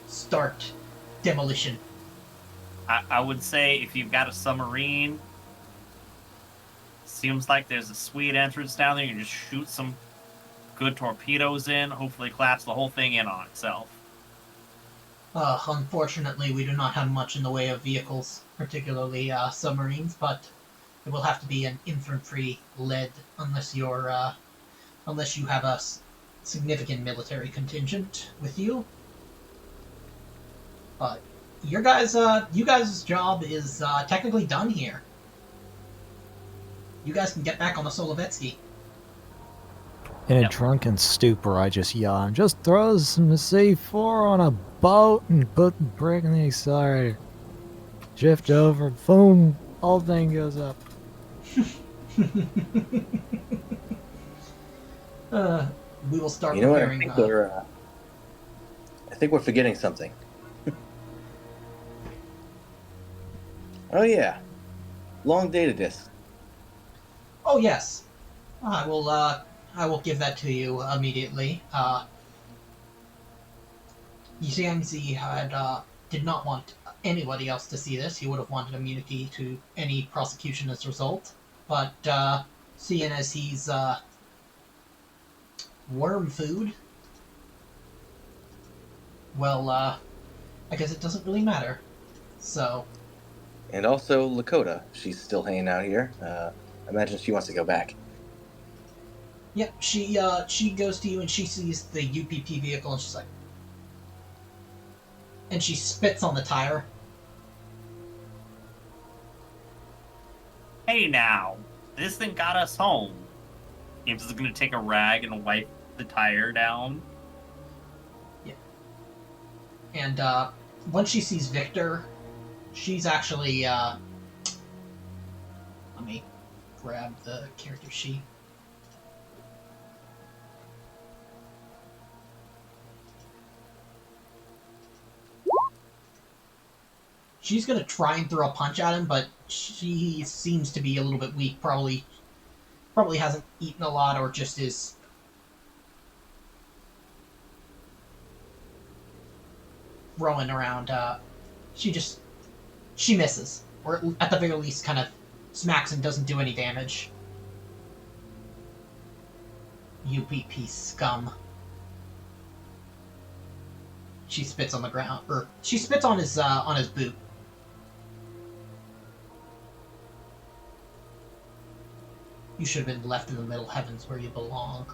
start demolition. I would say if you've got a submarine, seems like there's a sweet entrance down there. You can just shoot some good torpedoes in, hopefully collapse the whole thing in on itself. Unfortunately, we do not have much in the way of vehicles, particularly submarines, but it will have to be an infantry-led unless you have a significant military contingent with you. But you guys' job is technically done here. You guys can get back on the Solovetsky. In a Yep. drunken stupor, I just yawn. Just throw some C4 on a boat and put the brake on the accelerator. Shift over, boom, whole thing goes up. We will start You know what? preparing. I think we're forgetting something. Oh yeah, long data disk. Oh yes, I will give that to you immediately. Yizhangzi did not want anybody else to see this. He would have wanted immunity to any prosecution as a result. But seeing as he's worm food, well, I guess it doesn't really matter. So, And also Lakota. She's still hanging out here. I imagine she wants to go back. yeah, she goes to you and she sees the UPP vehicle and she's like, and she spits on the tire. Hey now, this thing got us home. James is going to take a rag and wipe the tire down. Yeah. And once she sees Victor, she's actually... let me grab the character sheet. She's going to try and throw a punch at him, but she seems to be a little bit weak. Probably hasn't eaten a lot, or just is throwing around. She misses, or at the very least, kind of smacks and doesn't do any damage. You BP scum. She spits on the ground, or she spits on his boot. You should have been left in the middle heavens where you belong.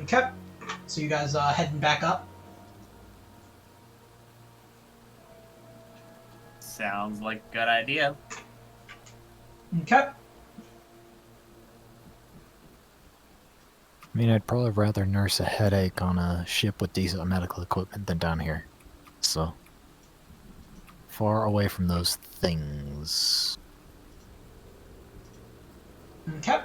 Okay, so you guys heading back up? Sounds like a good idea. Okay. I mean, I'd probably rather nurse a headache on a ship with decent medical equipment than down here. So, far away from those things. Okay.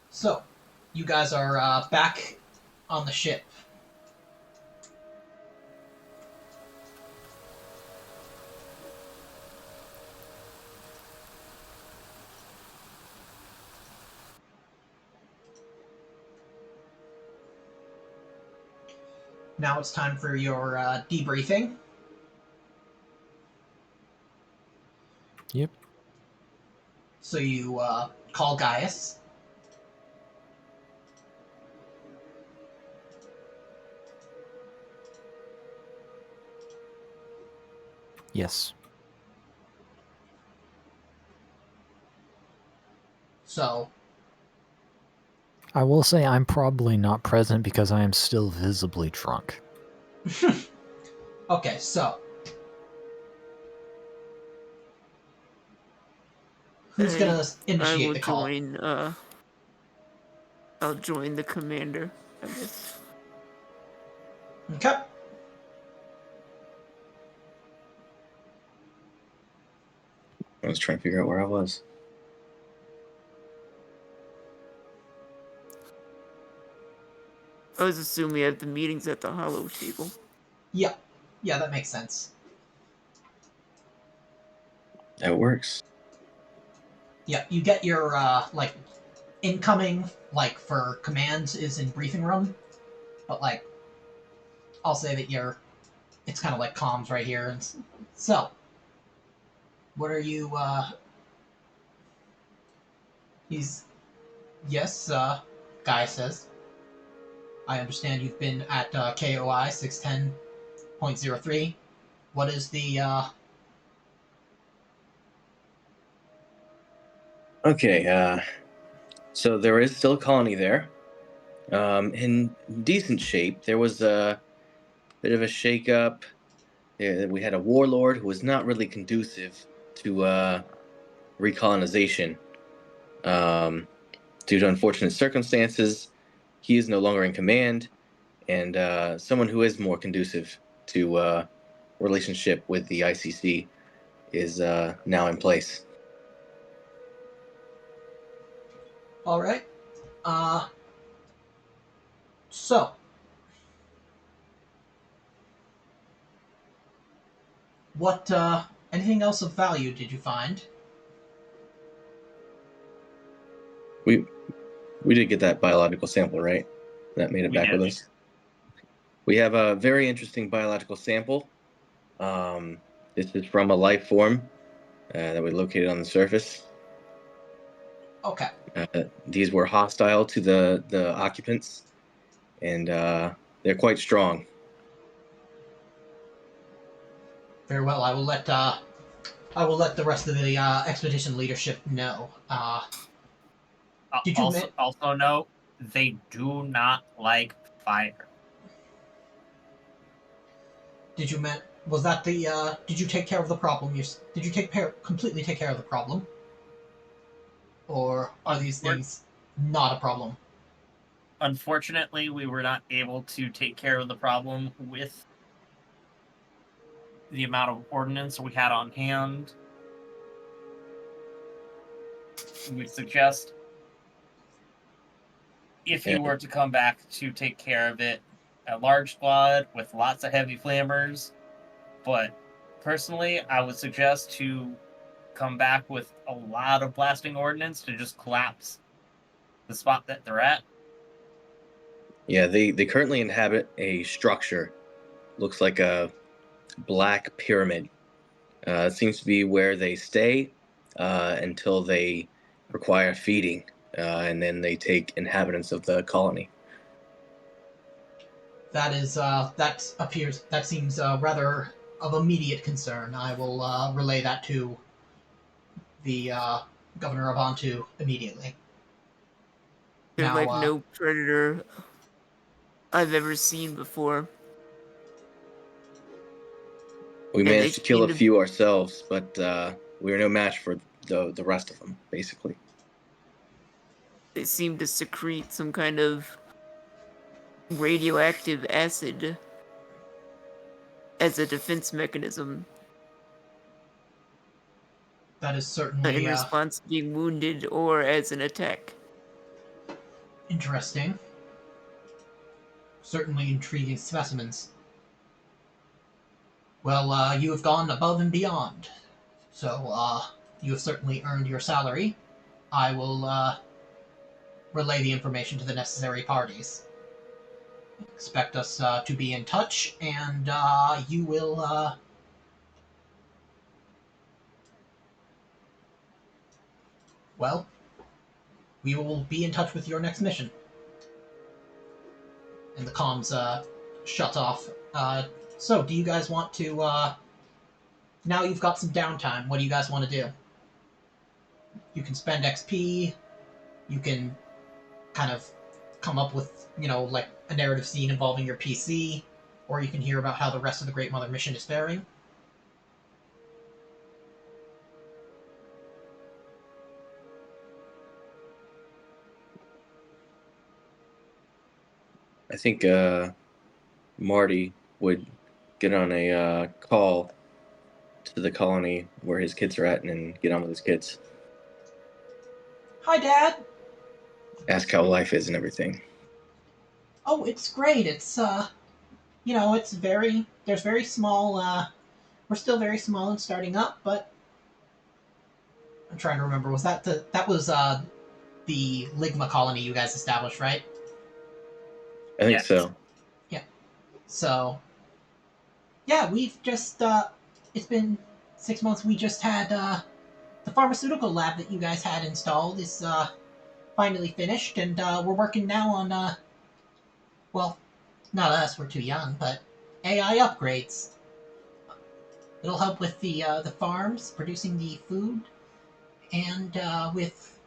So, you guys are back on the ship. Now it's time for your debriefing. Yep. So you call Gaius. Yes. So I will say I'm probably not present because I am still visibly drunk. okay, so who's gonna initiate the call? I'll join the commander, I guess. Okay. I was trying to figure out where I was. I was assuming at the meetings at the Hollow table. Yeah. Yeah, that makes sense. That works. Yeah, you get your like incoming like for commands is in briefing room, but like I'll say that it's kind of like comms right here. And so, what are you? He's yes. Guy says, I understand you've been at KOI 610.03. What is the? Okay. So there is still a colony there. In decent shape. There was a bit of a shake-up. We had a warlord who was not really conducive to recolonization. Due to unfortunate circumstances, he is no longer in command, and someone who is more conducive to relationship with the ICC is now in place. All right. So, what? Anything else of value did you find? We did get that biological sample, right? That made it back with us. We have a very interesting biological sample. This is from a life form that we located on the surface. Okay. These were hostile to the occupants, and They're quite strong. Very well. I will let the rest of the expedition leadership know. Did you Also note, they do not like fire. Did you was that the did you take care of the problem? Did you completely take care of the problem, or are these things not a problem? Unfortunately, we were not able to take care of the problem with the amount of ordnance we had on hand. We suggest if you were to come back to take care of it, a large squad with lots of heavy flammers. But personally, I would suggest to come back with a lot of blasting ordnance to just collapse the spot that they're at. Yeah, they currently inhabit a structure. Looks like a black pyramid. It seems to be where they stay until they require feeding, and then they take inhabitants of the colony. That seems rather of immediate concern. I will relay that to the governor of Antu immediately. They're Now, like no predator I've ever seen before. We managed to kill a few ourselves, but we were no match for the rest of them, basically. They seem to secrete some kind of radioactive acid as a defense mechanism. That is certainly in response to being wounded or as an attack. Interesting. Certainly intriguing specimens. Well, you have gone above and beyond. So, you have certainly earned your salary. I will relay the information to the necessary parties. Expect us to be in touch, and you will well, we will be in touch with your next mission. And the comms shut off. So, do you guys want to now you've got some downtime, what do you guys want to do? You can spend XP, you can kind of come up with, like a narrative scene involving your PC, or you can hear about how the rest of the Great Mother mission is faring. I think Marty would get on a call to the colony where his kids are at and get on with his kids. Hi, Dad! Ask how life is and everything. Oh, it's great. It's, there's very small, we're still very small and starting up, but I'm trying to remember, that was the Ligma colony you guys established, right? I think so. Yeah. So, yeah, we've just, it's been 6 months. We just had, the pharmaceutical lab that you guys had installed is, finally finished, and, we're working now on, well, not us, we're too young, but AI upgrades. It'll help with the farms, producing the food, and, with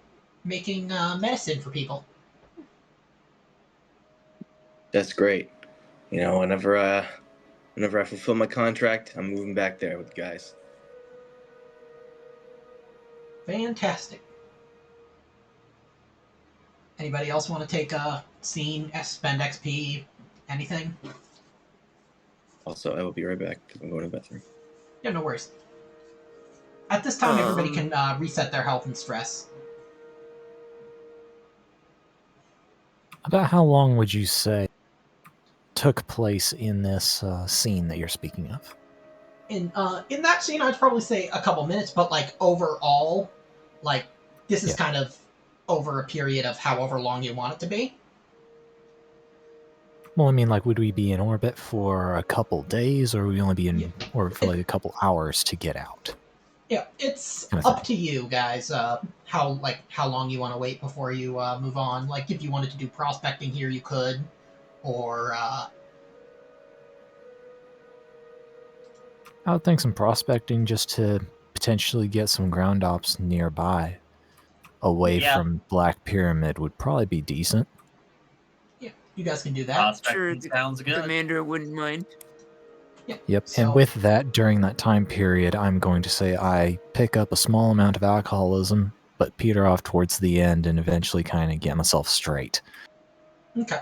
making, medicine for people. That's great. Whenever I fulfill my contract, I'm moving back there with the guys. Fantastic. Anybody else want to take a scene, spend XP, anything? Also, I will be right back because I'm going to the bathroom. Yeah, no worries. At this time, everybody can reset their health and stress. About how long would you say took place in this scene that you're speaking of? In that scene, I'd probably say a couple minutes, but like overall, like this is kind of over a period of however long you want it to be. Well, I mean, like, would we be in orbit for a couple days, or would we only be in orbit for like a couple hours to get out? Yeah, it's up to you guys. How long you want to wait before you move on. Like, if you wanted to do prospecting here, you could, or I would think some prospecting just to potentially get some ground ops nearby, away Yeah. from Black Pyramid, would probably be decent. Yeah, you guys can do that. Prospecting Sure, the sounds good. commander wouldn't mind. Yeah. Yep, So, and with that, during that time period, I'm going to say I pick up a small amount of alcoholism, but peter off towards the end and eventually kind of get myself straight. Okay.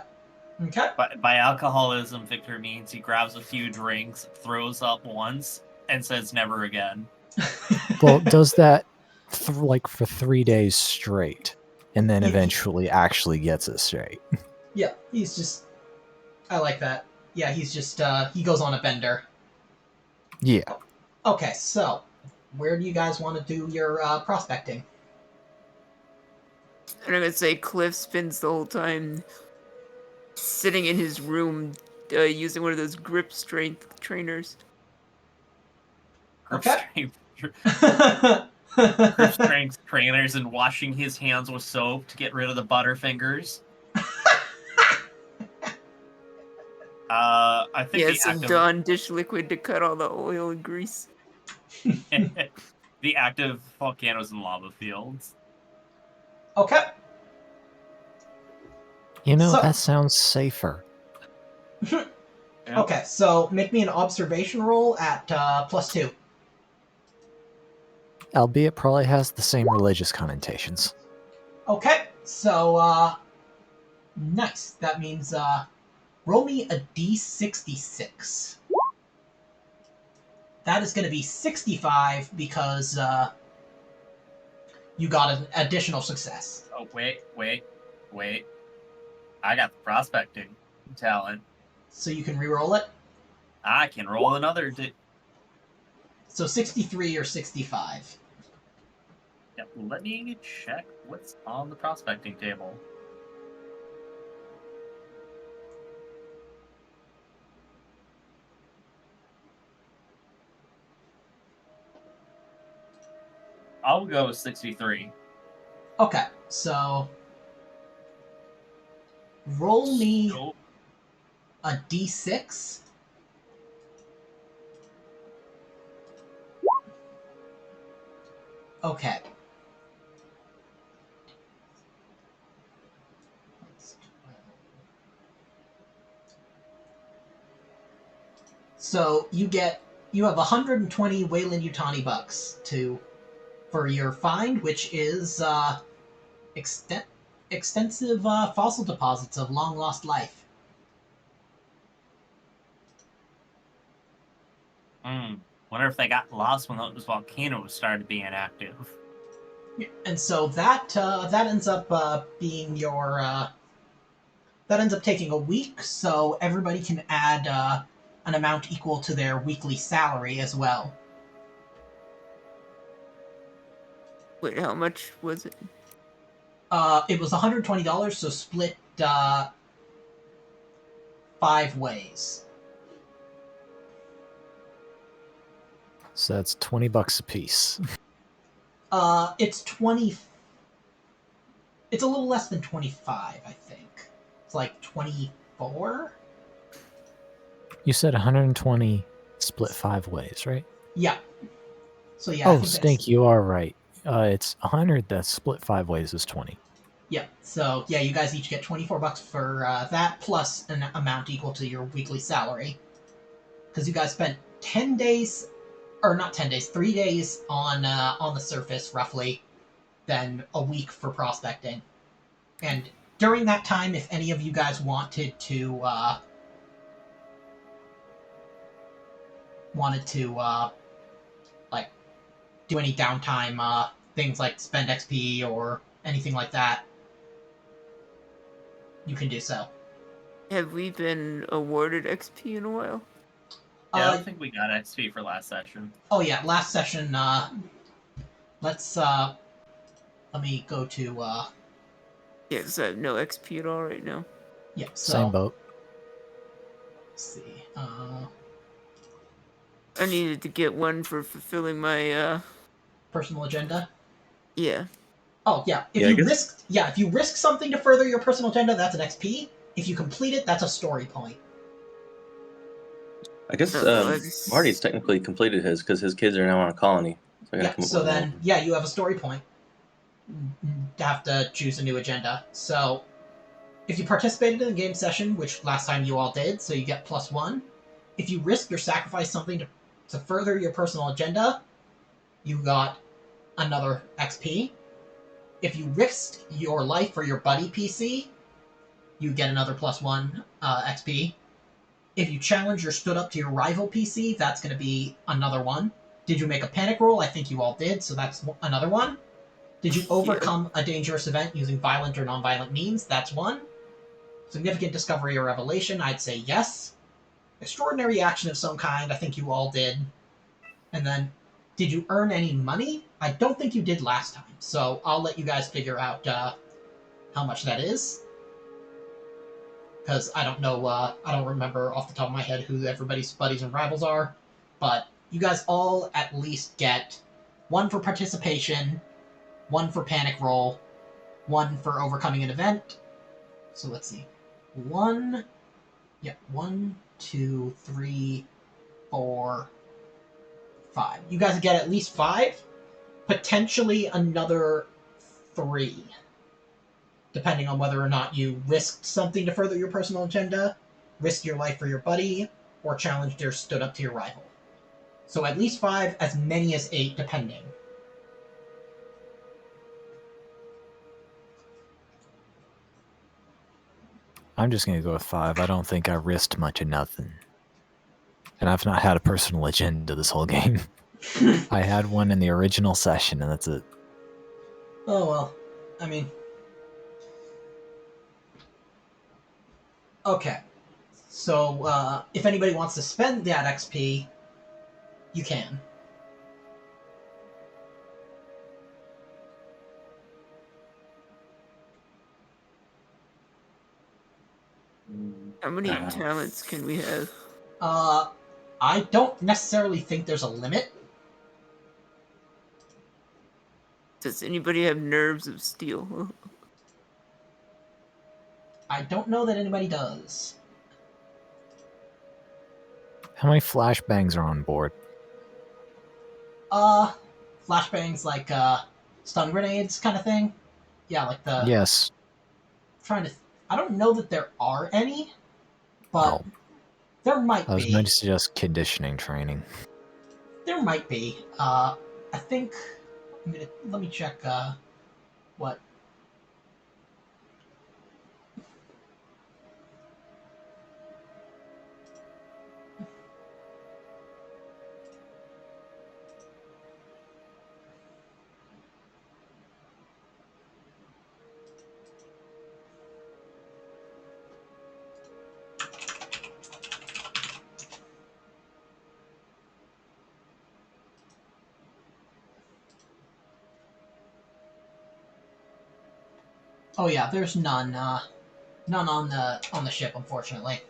Okay. By alcoholism, Victor means he grabs a few drinks, throws up once, and says never again. Well, does that like for 3 days straight, and then Yeah. eventually actually gets it straight. Yeah, he's just. I like that. Yeah, he's just. He goes on a bender. Yeah. Okay, so where do you guys want to do your prospecting? And I'm gonna say Cliff spends the whole time sitting in his room using one of those grip strength trainers. Grip Okay. strength trainers and washing his hands with soap to get rid of the butterfingers. I think Yeah, some Dawn dish liquid to cut all the oil and grease. the active volcanoes and lava fields. Okay. You know, So- that sounds safer. Yep. Okay, so make me an observation roll at +2. Albeit probably has the same religious connotations. Okay, so nice. That means roll me a d66. That is going to be 65 because you got an additional success. Oh, wait. I got the prospecting talent. So you can re-roll it. I can roll another. So 63 or 65. Yep, let me check what's on the prospecting table. I'll go with 63. Okay, so roll me So, a d6. Okay. So you have 120 Wayland Yutani bucks for your find, which is extensive fossil deposits of long lost life. wonder if they got lost when those volcanoes started being active. And so that ends up being your that ends up taking a week. So everybody can add an amount equal to their weekly salary as well. Wait, how much was it? It was $120, so split 5 ways. So that's $20 a piece. It's 20. It's a little less than 25, I think. It's like 24. You said 120 split 5 ways, right? Yeah. So yeah. I Oh, think stink! You are right. It's 100. That split 5 ways is 20. Yeah. So yeah, you guys each get $24 for that plus an amount equal to your weekly salary, because you guys spent 10 days, or not 10 days, 3 days on the surface roughly, then a week for prospecting, and during that time, if any of you guys wanted to like do any downtime things like spend XP or anything like that, you can do so. Have we been awarded XP in a while? Yeah, I don't think we got XP for last session. Oh yeah, last session. Let's let me go to. Yeah, because I have no XP at all right now. Yeah. So, Same boat. let's see. I needed to get one for fulfilling my Personal agenda. yeah. Oh yeah. If you risk something to further your personal agenda, that's an XP. If you complete it, that's a story point. I guess let's- Marty's technically completed his because his kids are now on a colony. So I gotta Yeah, come up so with then, yeah, you have a story point. You have to choose a new agenda. So, if you participated in a game session, which last time you all did, so you get +1. If you risk or sacrifice something to further your personal agenda, you got another XP. If you risked your life for your buddy PC, you get another +1 XP. If you challenged or stood up to your rival PC, that's going to be another one. Did you make a panic roll? I think you all did, so that's another one. Did you overcome a dangerous event using violent or non-violent means? That's one. Significant discovery or revelation? I'd say yes. Extraordinary action of some kind? I think you all did. And then, did you earn any money? I don't think you did last time, so I'll let you guys figure out how much that is. Because I don't know, I don't remember off the top of my head who everybody's buddies and rivals are. But you guys all at least get 1 for participation, 1 for panic roll, 1 for overcoming an event. So let's see. 1, 2, 3, 4, 5. You guys get at least 5, potentially another 3, depending on whether or not you risked something to further your personal agenda, risked your life for your buddy, or challenged or stood up to your rival. So at least 5, as many as 8, depending. I'm just going to go with 5. I don't think I risked much of nothing. And I've not had a personal agenda this whole game. I had one in the original session, and that's it. Oh, well. I mean... Okay. So, if anybody wants to spend that XP, you can. How many talents can we have? I don't necessarily think there's a limit. Does anybody have nerves of steel? I don't know that anybody does. How many flashbangs are on board? Flashbangs like, stun grenades kind of thing? Yeah, like the... Yes. Trying to... I don't know that there are any, but there might I was be. going to suggest conditioning training. There might be. I think... let me check, what... Oh yeah, there's none. None on the ship, unfortunately.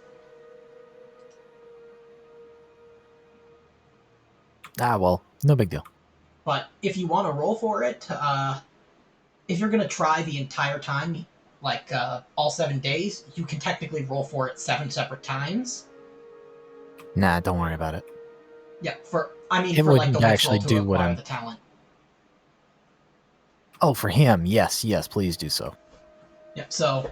Ah, well, no big deal. But if you want to roll for it, if you're gonna try the entire time, like all 7 days, you can technically roll for it 7 separate times. Nah, don't worry about it. Yeah, for It like the wouldn't witch actually roll to do what acquire I'm... the talent. Oh, for him, yes, please do so. Yep. So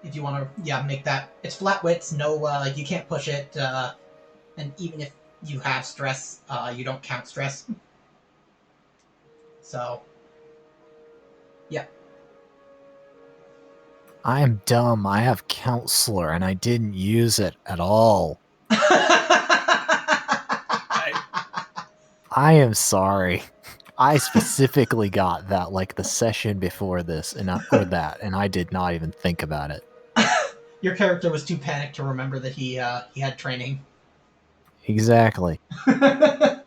if you want to, make that, it's flat wits. No, you can't push it. And even if you have stress, you don't count stress. So, yeah. I am dumb. I have counselor, and I didn't use it at all. I am sorry. I specifically got that like the session before this, and I did not even think about it. Your character was too panicked to remember that he had training. Exactly. Yeah,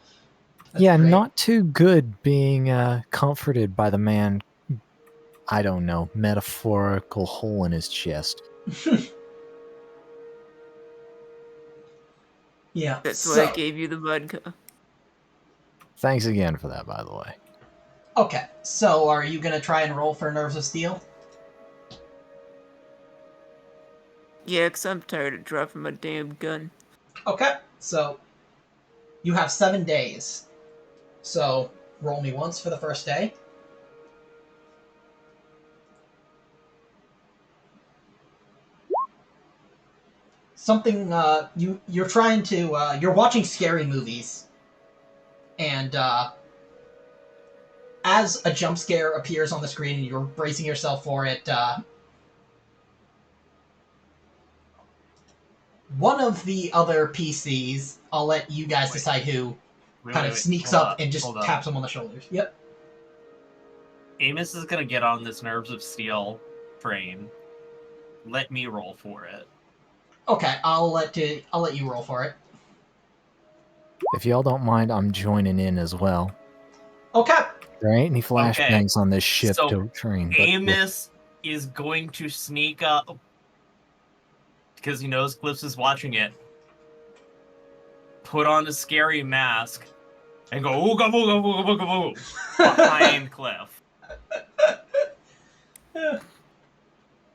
great. Not too good being comforted by the man, I don't know, metaphorical hole in his chest. Yeah. That's why I gave you the vodka. Thanks again for that, by the way. Okay, so are you going to try and roll for Nerves of Steel? Yeah, because I'm tired of dropping my damn gun. Okay. So you have 7 days. So roll me once for the first day. Something you're trying to you're watching scary movies, and as a jump scare appears on the screen and you're bracing yourself for it, one of the other PCs, I'll let you guys decide who, kind of sneaks Hold up up, and just hold up. taps him on the shoulders. Yep. Amos is gonna get on this Nerves of Steel train. Let me roll for it. Okay, I'll let you roll for it. If y'all don't mind, I'm joining in as well. Okay. There ain't any flashbangs on this ship So to train. But Amos is going to sneak up because he knows Clips is watching it. Put on a scary mask and go ooga booga booga booga boo behind Cliff.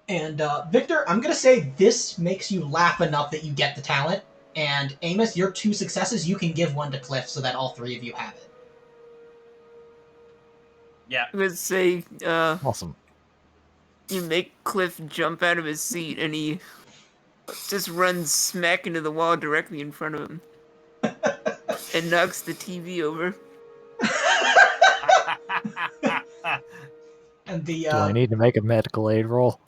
And Victor, I'm gonna say this makes you laugh enough that you get the talent. And Amos, your 2 successes, you can give one to Cliff so that all 3 of you have it. Yeah. I'm gonna say, awesome. you make Cliff jump out of his seat and he just runs smack into the wall directly in front of him and knocks the TV over. And the Do I need to make a medical aid roll?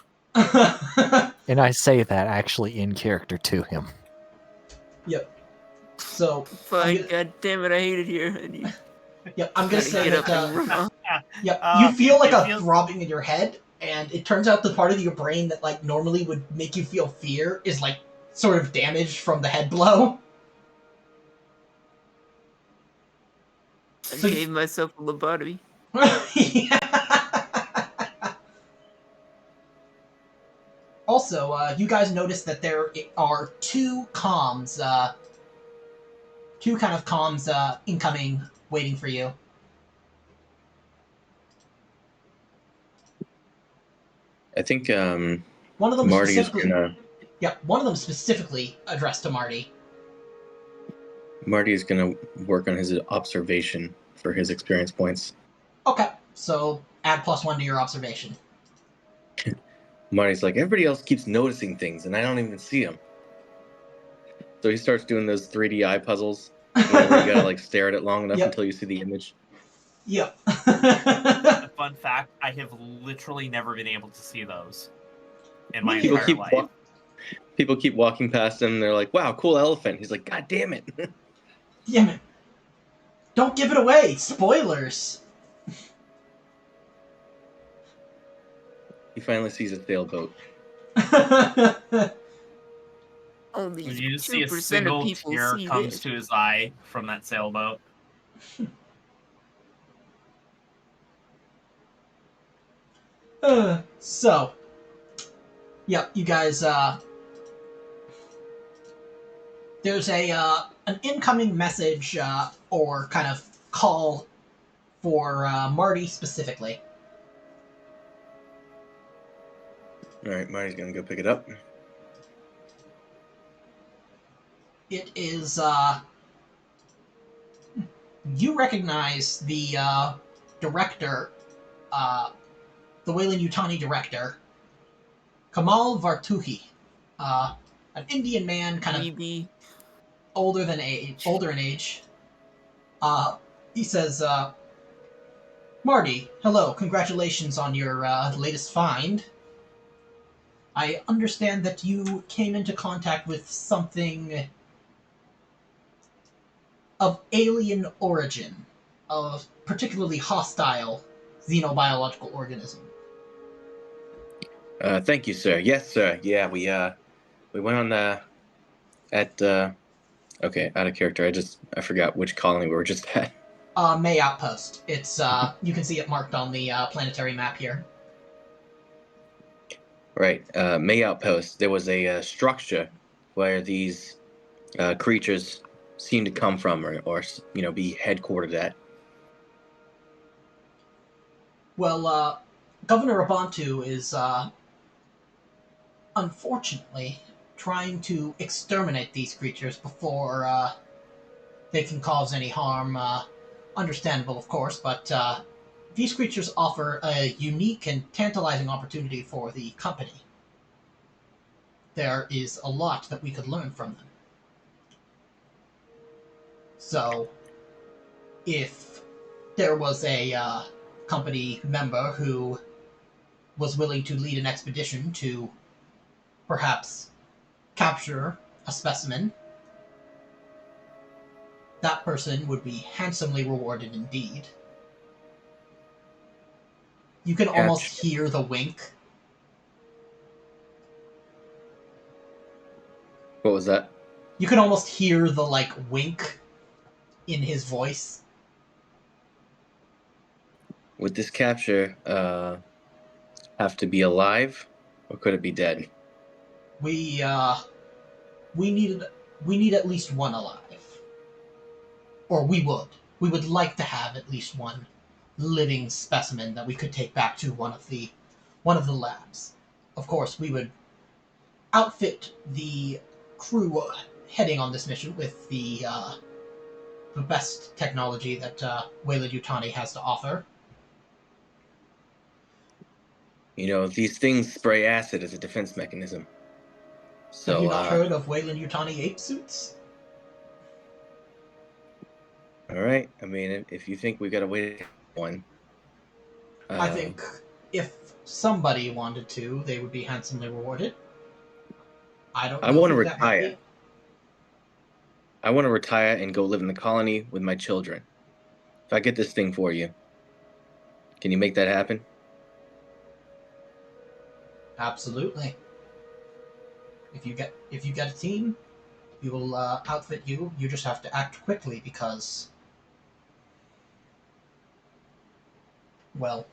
And I say that actually in character to him. Yep. So Fine, god damn it, I hate it here. And you yep, I'm gonna say get that. up and run off. Yep, you feel like it a feels- throbbing in your head, and it turns out the part of your brain that like normally would make you feel fear is like sort of damaged from the head blow. I So- gave myself a lobotomy. Also, you guys notice that there are 2 comms, 2 kind of comms incoming, waiting for you. I think One of them Marty is specifically, gonna one of them specifically addressed to Marty. work on his observation for his experience points. Okay, so add +1 to your observation. Marty's like, everybody else keeps noticing things, and I don't even see them. So he starts doing those 3D eye puzzles, where you gotta like stare at it long enough Yep. until you see the image. Yep. Fun fact, I have literally never been able to see those in my People entire life. People keep walking past him. And they're like, "Wow, cool elephant." He's like, "God damn it!" Damn it. Don't give it away. Spoilers. He finally sees a sailboat. Only You just see a 2% of single people tear see comes this. to his eye from that sailboat. So, yep, you guys, there's an incoming message, or kind of call for, Marty specifically. All right, Marty's gonna go pick it up. It is, you recognize the, director, the Weyland-Yutani director, Kamal Vartuhi, an Indian man, kind of Maybe. older in age. He says, Marty, hello, congratulations on your latest find. I understand that you came into contact with something of alien origin, of particularly hostile xenobiological organism. Thank you, sir. Yes, sir. Yeah, we went on okay, out of character. I forgot which colony we were just at. May Outpost. It's you can see it marked on the planetary map here. Right, May Outpost. There was a structure where these creatures seem to come from, or be headquartered at. Well, Governor Abantu is unfortunately trying to exterminate these creatures before they can cause any harm. Understandable, of course, but these creatures offer a unique and tantalizing opportunity for the company. There is a lot that we could learn from them. So, if there was a company member who was willing to lead an expedition to perhaps capture a specimen, that person would be handsomely rewarded indeed. You can almost hear the wink. What was that? You can almost hear the, like, wink in his voice. Would this capture have to be alive, or could it be dead? We need at least one alive. Or we would. We would like to have at least one living specimen that we could take back to one of the labs. Of course, we would outfit the crew heading on this mission with the best technology that Weyland-Yutani has to offer. You know, these things spray acid as a defense mechanism. So, have you not heard of Weyland-Yutani ape suits? All right. I mean, if you think we got to wait one, I think if somebody wanted to, they would be handsomely rewarded. I don't know. I want to who that might retire. be. I want to retire and go live in the colony with my children. If I get this thing for you, can you make that happen? Absolutely. If you get a team, we will outfit you. You just have to act quickly because, well,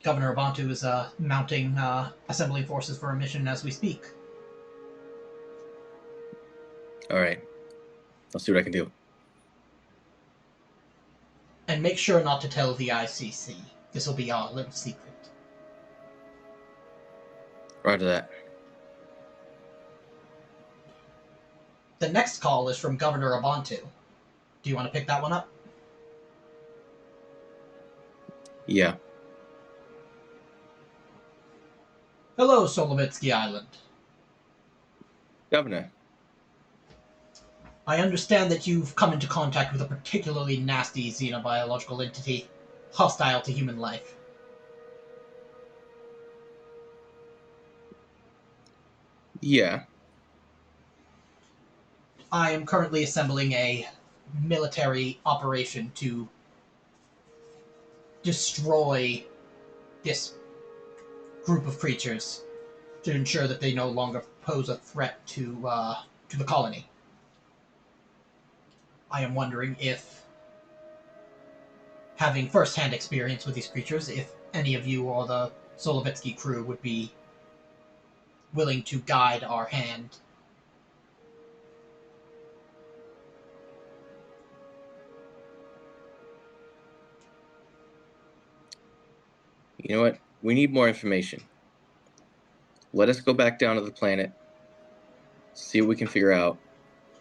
Governor Abantu is mounting assembling forces for a mission as we speak. All right. I'll see what I can do. And make sure not to tell the ICC. This will be our little secret. Roger that. The next call is from Governor Abantu. Do you want to pick that one up? Yeah. Hello, Solovetsky Island. Governor. I understand that you've come into contact with a particularly nasty xenobiological entity, hostile to human life. Yeah. I am currently assembling a military operation to destroy this group of creatures to ensure that they no longer pose a threat to the colony. I am wondering if, having first-hand experience with these creatures, if any of you or the Solovetsky crew would be willing to guide our hand. You know what? We need more information. Let us go back down to the planet, see what we can figure out,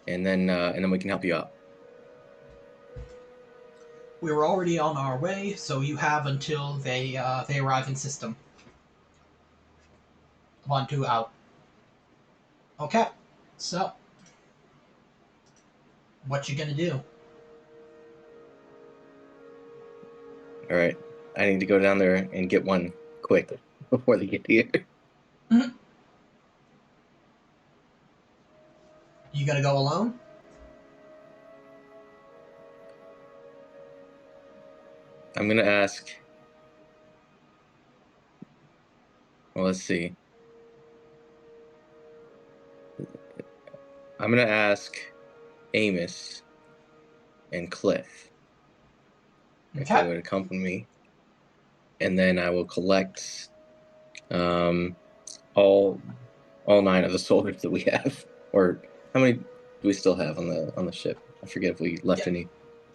and then we can help you out. We were already on our way, so you have until they arrive in system. 1, 2 out. Okay, so what you gonna do? All right. I need to go down there and get one quick before they get here. Mm-hmm. You gonna go alone? I'm going to ask. Well, let's see. I'm going to ask Amos and Cliff if they would accompany me. And then I will collect all 9 of the soldiers that we have. Or how many do we still have on the ship? I forget if we left any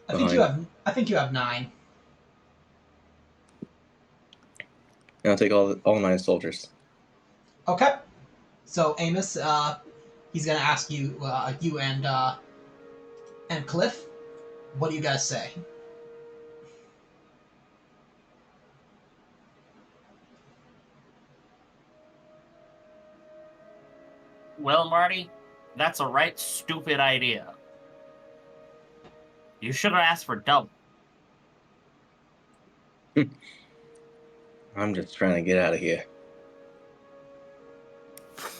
behind. I think you have 9. And I'll take all 9 soldiers. Okay. So Amos, he's gonna ask you, you and Cliff, what do you guys say? Well, Marty, that's a right stupid idea. You should have asked for double. I'm just trying to get out of here.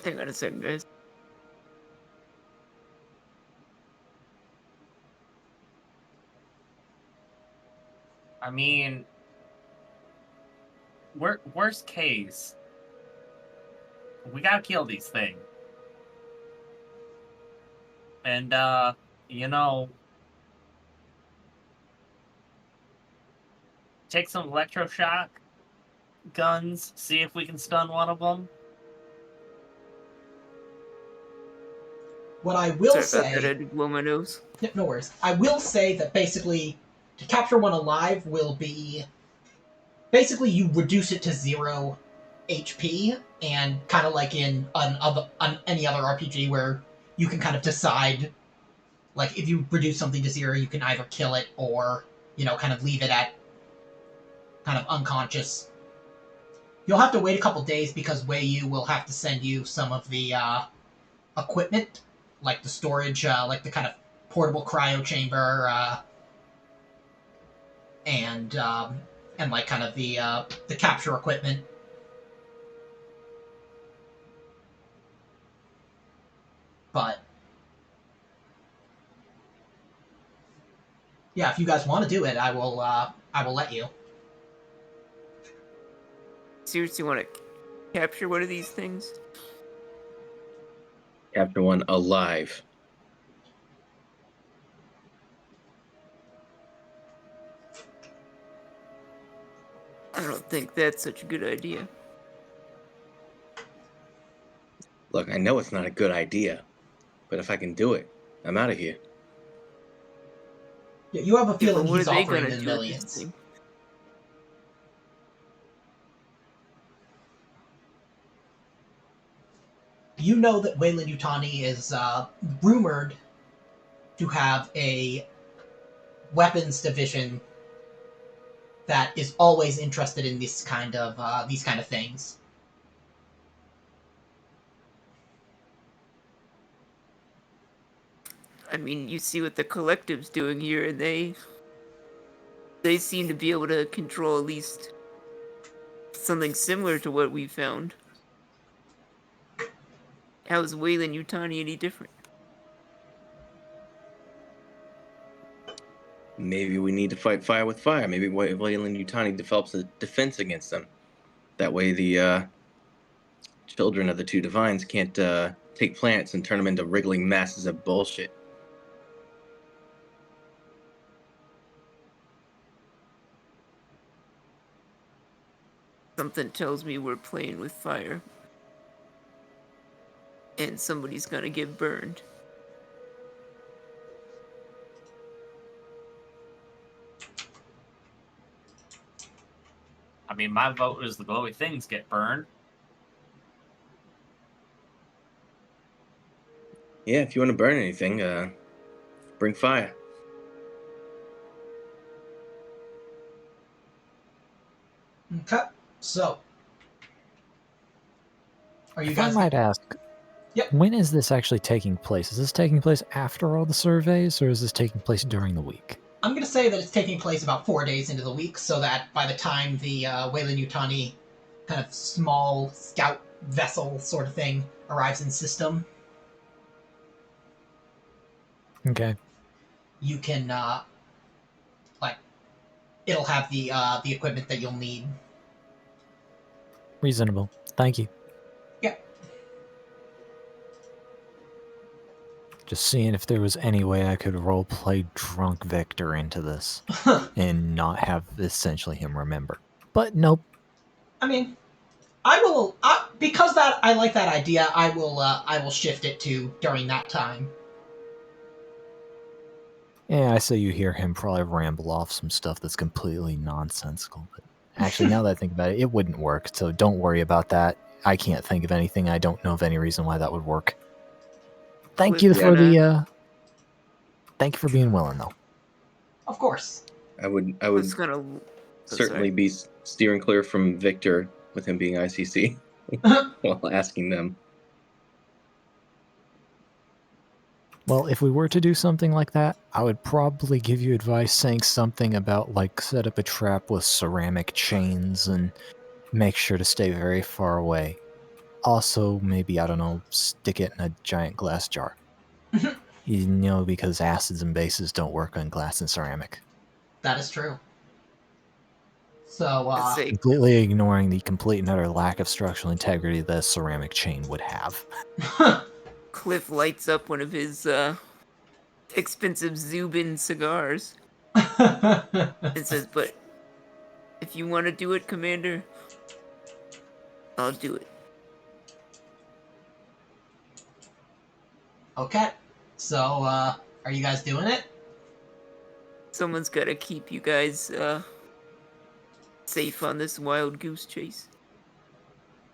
Hang on a second, guys. I mean, worst case, we gotta kill these things. And, you know, take some electroshock guns, see if we can stun one of them. What I will Sorry about that, I say, had to blow my nose. no worries. I will say that basically, to capture one alive will be basically you reduce it to 0 HP, and kind of like in on any other RPG where you can kind of decide, like if you reduce something to 0, you can either kill it or kind of leave it at kind of unconscious. You'll have to wait a couple days because Weiyu will have to send you some of the equipment, like the storage, like the kind of portable cryo chamber, and like kind of the capture equipment. But yeah, if you guys want to do it, I will let you. Seriously want to capture one of these things? Capture one alive. I don't think that's such a good idea. Look, I know it's not a good idea, but if I can do it, I'm out of here. Yeah, you have a Yeah, feeling but what he's are they offering gonna the do with this millions. thing? You know that Weyland Yutani is rumored to have a weapons division that is always interested in these kind of things. I mean, you see what the collective's doing here, and they seem to be able to control at least something similar to what we found. How is Weyland Yutani any different? Maybe we need to fight fire with fire. Maybe Wayland Yutani develops a defense against them. That way the children of the two divines can't take planets and turn them into wriggling masses of bullshit. Something tells me we're playing with fire. And somebody's gonna get burned. I mean, my vote is the glowy things get burned. Yeah, if you want to burn anything, bring fire. Okay, so are you If I guys? might ask, Yep. when is this actually taking place? Is this taking place after all the surveys, or is this taking place during the week? I'm going to say that it's taking place about 4 days into the week, so that by the time the Weyland Yutani kind of small scout vessel sort of thing arrives in system, Okay. you can like it'll have the equipment that you'll need. Reasonable. Thank you. Yeah. Just seeing if there was any way I could roleplay drunk Victor into this and not have essentially him remember. But nope. I mean, I will because that I like that idea. I will shift it to during that time. Yeah, I say you hear him probably ramble off some stuff that's completely nonsensical. But actually, now that I think about it, it wouldn't work. So don't worry about that. I can't think of anything. I don't know of any reason why that would work. Thank Cliff you for gonna- thank you for being willing, though. Of course. I would Cliff's gonna. certainly be steering clear from Victor with him being ICC while asking them. Well, if we were to do something like that, I would probably give you advice saying something about, like, set up a trap with ceramic chains and make sure to stay very far away. Also, maybe, I don't know, stick it in a giant glass jar. You know, because acids and bases don't work on glass and ceramic. That is true. So, Say Completely ignoring the complete and utter lack of structural integrity that a ceramic chain would have. Cliff lights up one of his expensive Zubin cigars and says, "But if you want to do it, Commander, I'll do it." okay. So, are you guys doing it? Someone's gotta keep you guys safe on this wild goose chase.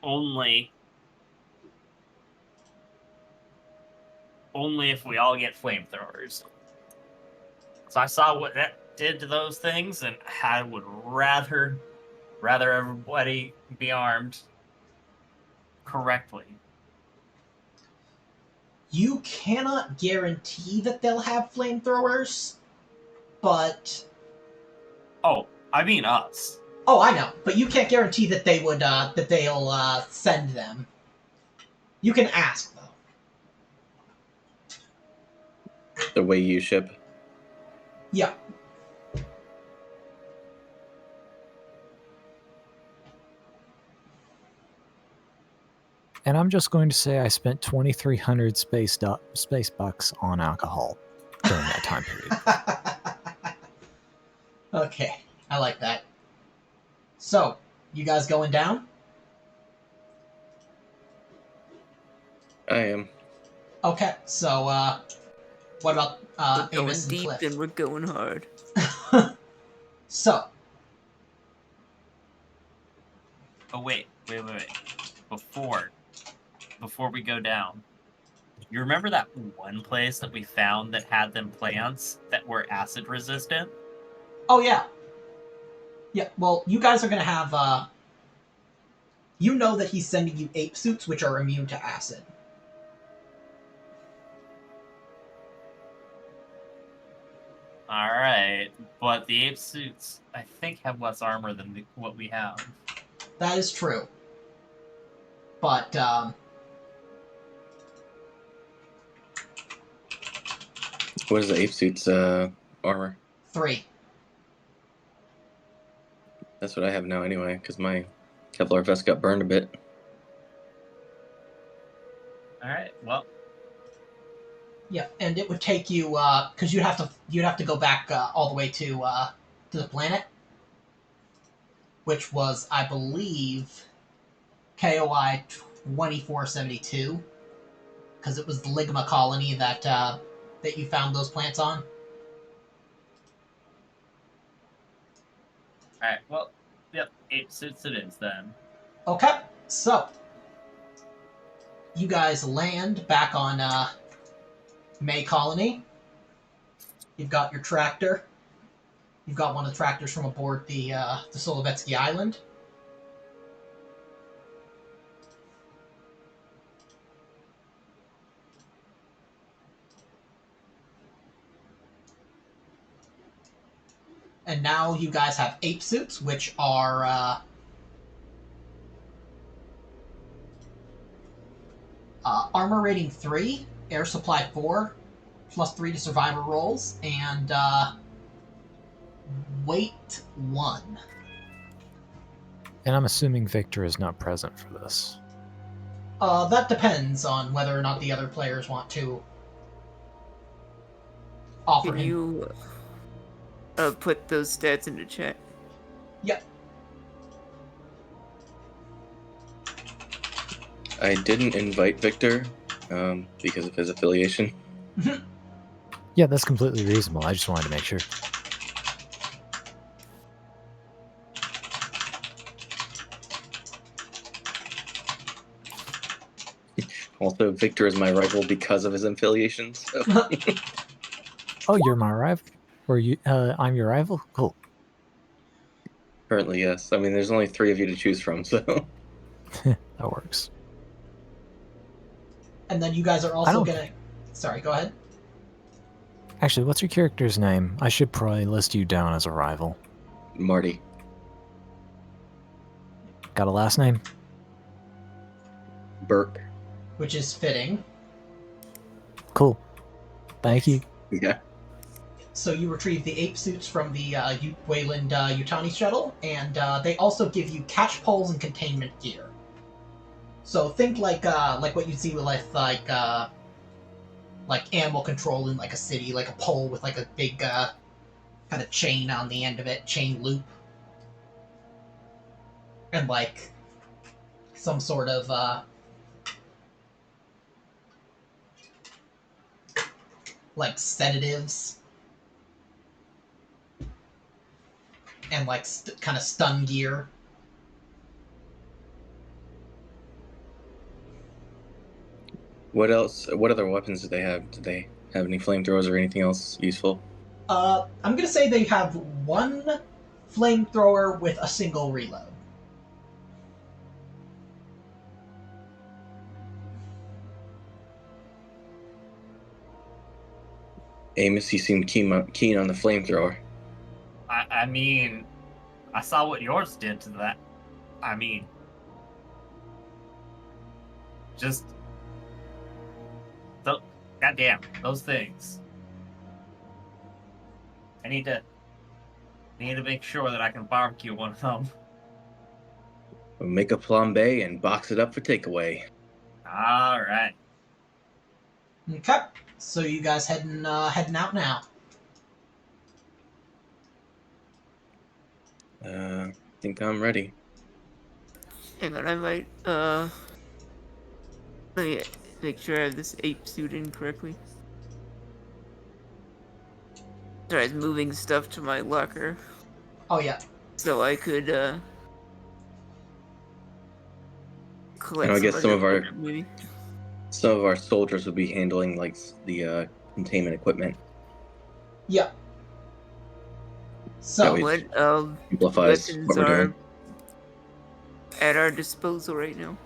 Only if we all get flamethrowers. So I saw what that did to those things, and I would rather everybody be armed correctly. You cannot guarantee that they'll have flamethrowers, but... Oh, I mean us. Oh, I know, but you can't guarantee that they would, that they'll, send them. You can ask, though. The way you ship. Yeah. And I'm just going to say I spent 2,300 space bucks on alcohol during that time period. Okay, I like that. So, you guys going down? I am. Okay, so, what about, We're going Amos and deep Cliff? and we're going hard. So, Oh wait. Before we go down, you remember that one place that we found that had them plants that were acid resistant? oh yeah. Yeah, well, you guys are gonna have, you know that he's sending you ape suits, which are immune to acid. Alright, but the ape suits, I think, have less armor than what we have. That is true. But, What is the ape suit's armor? 3. That's what I have now anyway, because my Kevlar vest got burned a bit. Alright, well, Yeah, and it would take you, because you'd have to go back all the way to the planet, which was, I believe, KOI 2472, because it was the Ligma colony that that you found those plants on. alright, well, yep, ape suits it is then. Okay, so you guys land back on May Colony. You've got your tractor. You've got one of the tractors from aboard the Solovetsky Island. And now you guys have ape suits, which are armor rating 3, air supply 4, +3 to survivor rolls, and weight 1. And I'm assuming Victor is not present for this. That depends on whether or not the other players want to offer Can him. you put those stats into chat? Yep. I didn't invite Victor because of his affiliation. Yeah, that's completely reasonable. I just wanted to make sure. Also, Victor is my rival because of his affiliations. So. Oh, you're my rival? Or I'm your rival? Cool. Currently, yes. I mean, there's only 3 of you to choose from, so. That works. And then you guys are also gonna... Sorry, go ahead. Actually, what's your character's name? I should probably list you down as a rival. Marty. Got a last name? Burke. Which is fitting. Cool. Thank you. Yeah. So you retrieve the ape suits from the Wayland Yutani shuttle, and they also give you catch poles and containment gear. So think like what you'd see with like animal control in like a city, like a pole with like a big kind of chain on the end of it, chain loop, and like some sort of like sedatives and like kind of stun gear. What else? What other weapons do they have? Do they have any flamethrowers or anything else useful? I'm gonna say they have one flamethrower with a single reload. Amos, you seem keen on the flamethrower. I mean, I saw what yours did to that. I mean, just goddamn those things. I need to make sure that I can barbecue one of them. We'll make a flambe and box it up for takeaway. All right. Okay, so you guys heading out now. I think I'm ready. Hang on, I might, let me make sure I have this ape suit in correctly. Sorry, I was moving stuff to my locker. Oh yeah. So I could, collect And I guess some of our maybe. soldiers will be handling like the containment equipment. Yeah. So What Simplifies weapons what we're are doing. at our disposal right now?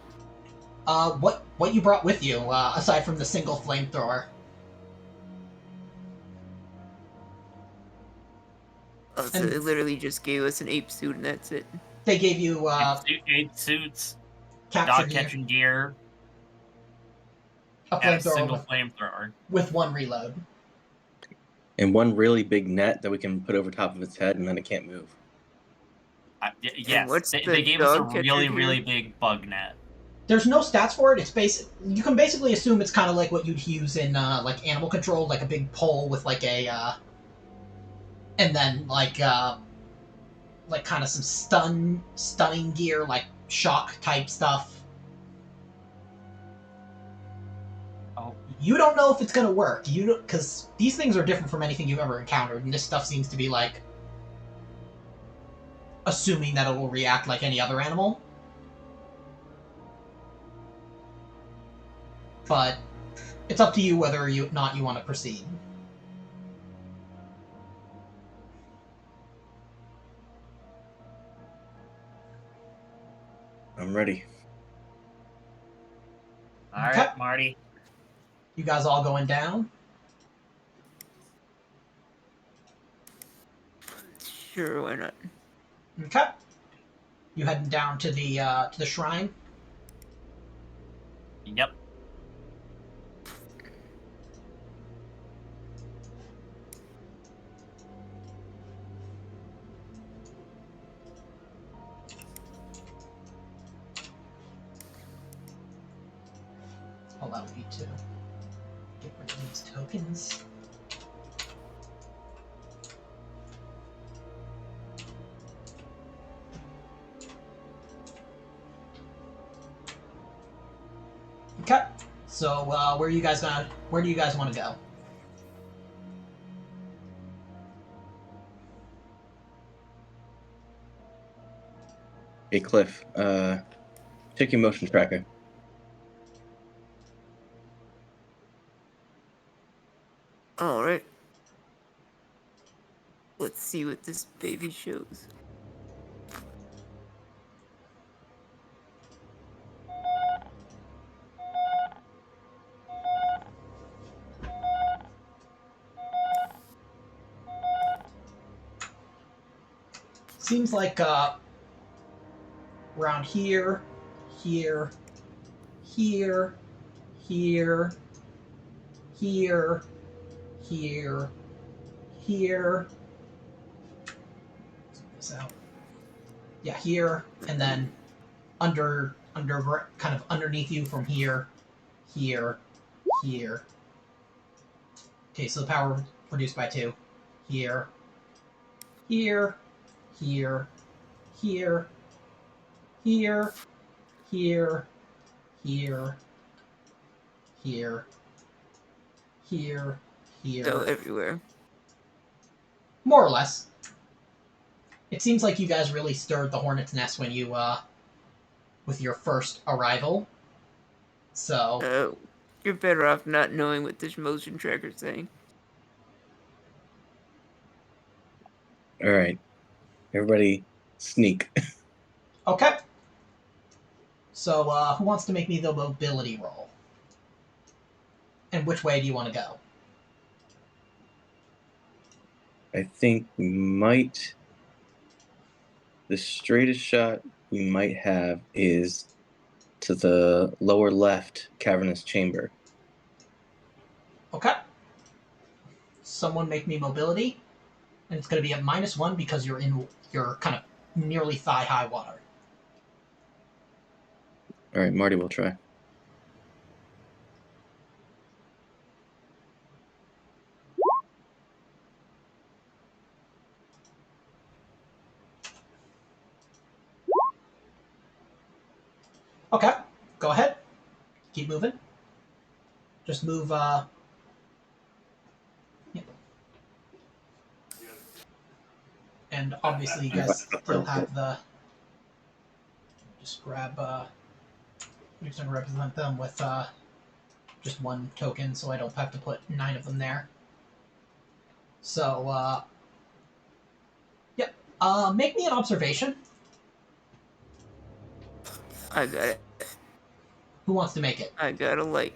what you brought with you aside from the single flamethrower? Oh, so they literally just gave us an ape suit and that's it. They gave you Ape suits, capture dog gear, catching gear, a and a flamethrower single flamethrower. with one reload. And one really big net that we can put over top of its head, and then it can't move. Yes, what's they the gave us a dog catcher really, gear? really big bug net. There's no stats for it. It's you can basically assume it's kind of like what you'd use in like animal control, like a big pole with like a and then like kind of some stunning gear, like shock type stuff. Oh, You don't know if it's gonna work. Because these things are different from anything you've ever encountered, and this stuff seems to be like assuming that it will react like any other animal. But it's up to you whether or not you want to proceed. I'm ready. all Okay. right, Marty. You guys all going down? Sure, why not? Okay. You heading down to the shrine? Yep. Allow me to get rid of these tokens. Okay. So where do you guys want to go? Hey, Cliff. Check your motion tracker. Alright. Let's see what this baby shows. Seems like around here, here, here, here, here, here, here. Zoom this out. Yeah, here, and then under kind of underneath you from here, here, here. Okay, so the power produced by 2. Here, here, here, here, here, here, here, here, here, here. So everywhere. More or less. It seems like you guys really stirred the hornet's nest when you, with your first arrival. So. You're better off not knowing what this motion tracker's saying. All right, everybody, sneak. Okay. So, who wants to make me the mobility roll? And which way do you want to go? I think we might. The straightest shot we might have is to the lower left cavernous chamber. Okay. Someone make me mobility. And it's going to be at -1 because you're kind of nearly thigh-high water. All right, Marty will try. Okay. Go ahead. Keep moving. Just move, yeah. And obviously you guys still have the... Just grab, I'm just going to represent them with, just 1 token, so I don't have to put 9 of them there. So, yep. Make me an observation. I got it. Who wants to make it? I got a light.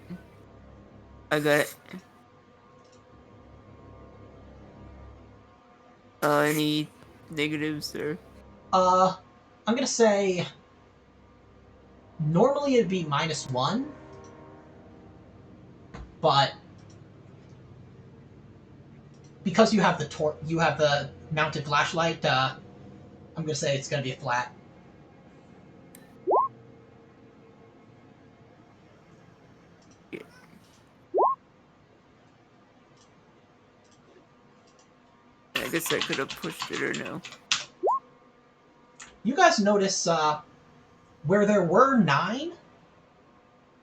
I got it. Any negatives or? I'm gonna say... Normally it'd be -1. But... Because you have the mounted flashlight, I'm gonna say it's gonna be a flat. Yeah. I guess I could have pushed it or no. You guys notice, where there were 9,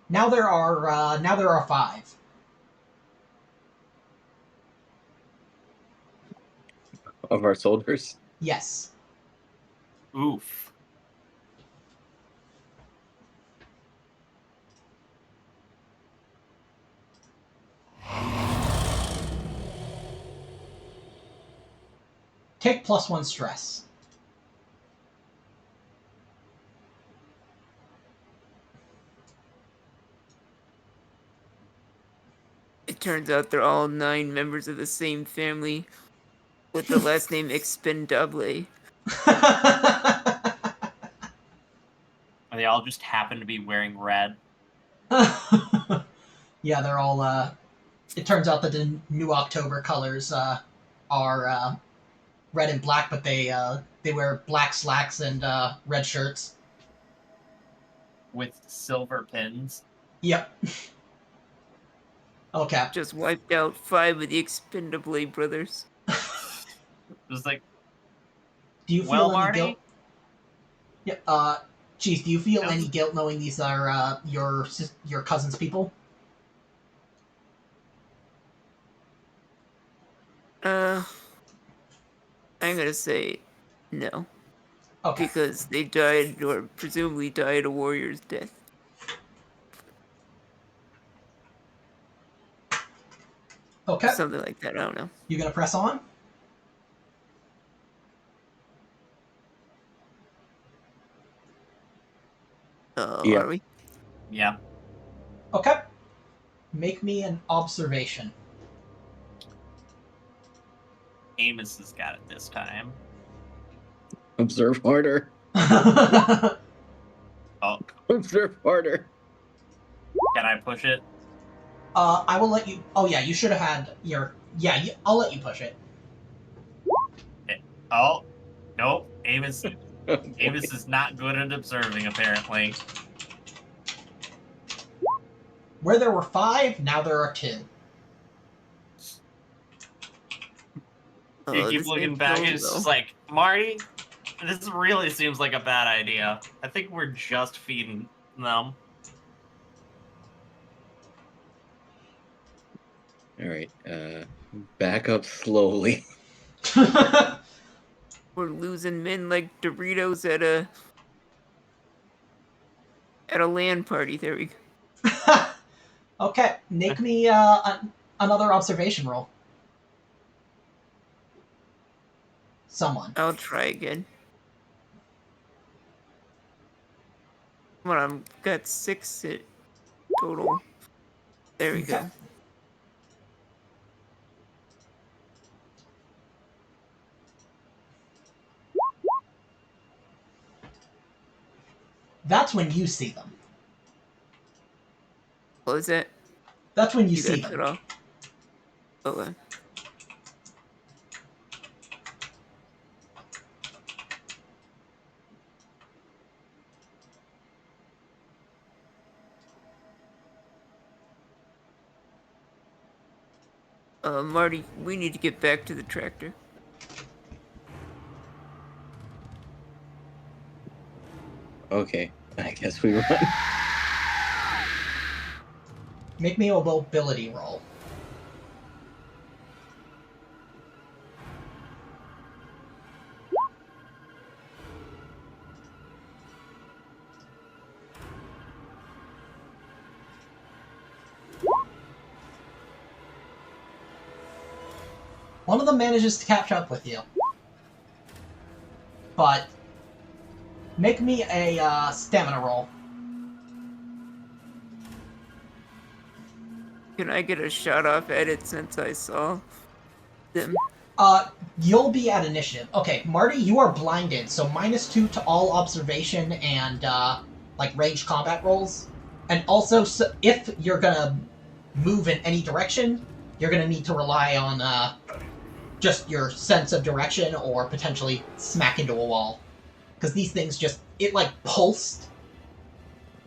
now there are 5. Of our soldiers. Yes. Oof. Take +1 stress. It turns out they're all 9 members of the same family with the last name Expendable. And they all just happen to be wearing red. Yeah, they're all, it turns out that the New October colors, are, red and black, but they wear black slacks and, red shirts. With silver pins. Yep. Okay. Just wiped out 5 of the Expendable brothers. Just like, Do you feel well, any Marty? guilt? Yep. Chief, do you feel any guilt knowing these are your cousin's people? I'm gonna say no. Okay. Because they died, or presumably died a warrior's death. Okay. Something like that. I don't know. You gonna press on? Yeah. Are we? Yeah. Okay. Make me an observation. Amos has got it this time. Observe harder. uh, Oh, Observe harder. can I push it? I will let you. Oh yeah, you should have had your. Yeah, I'll let you push it. Oh, nope. Amos Oh, boy. Amos is not good at observing, apparently. Where there were 5, now there are 2. You keep This looking ain't back, and cool, it's though. just like, Marty, this really seems like a bad idea. I think we're just feeding them. All right. Back up slowly. We're losing men like Doritos at a LAN party. There we go. Okay, make me another observation roll. Someone. I'll try again. Come on, I've got 6 total. There we Okay. go. That's when you see them. What was that? That's when you You see got cut them. off. Okay. Marty, we need to get back to the tractor. Okay. I guess we run. Make me a mobility roll. One of them manages to catch up with you. But make me a stamina roll. Can I get a shot off at it since I saw them? You'll be at initiative. Okay, Marty, you are blinded, so -2 to all observation and like ranged combat rolls. And also, so if you're gonna move in any direction, you're gonna need to rely on just your sense of direction or potentially smack into a wall. Because these things just it like pulsed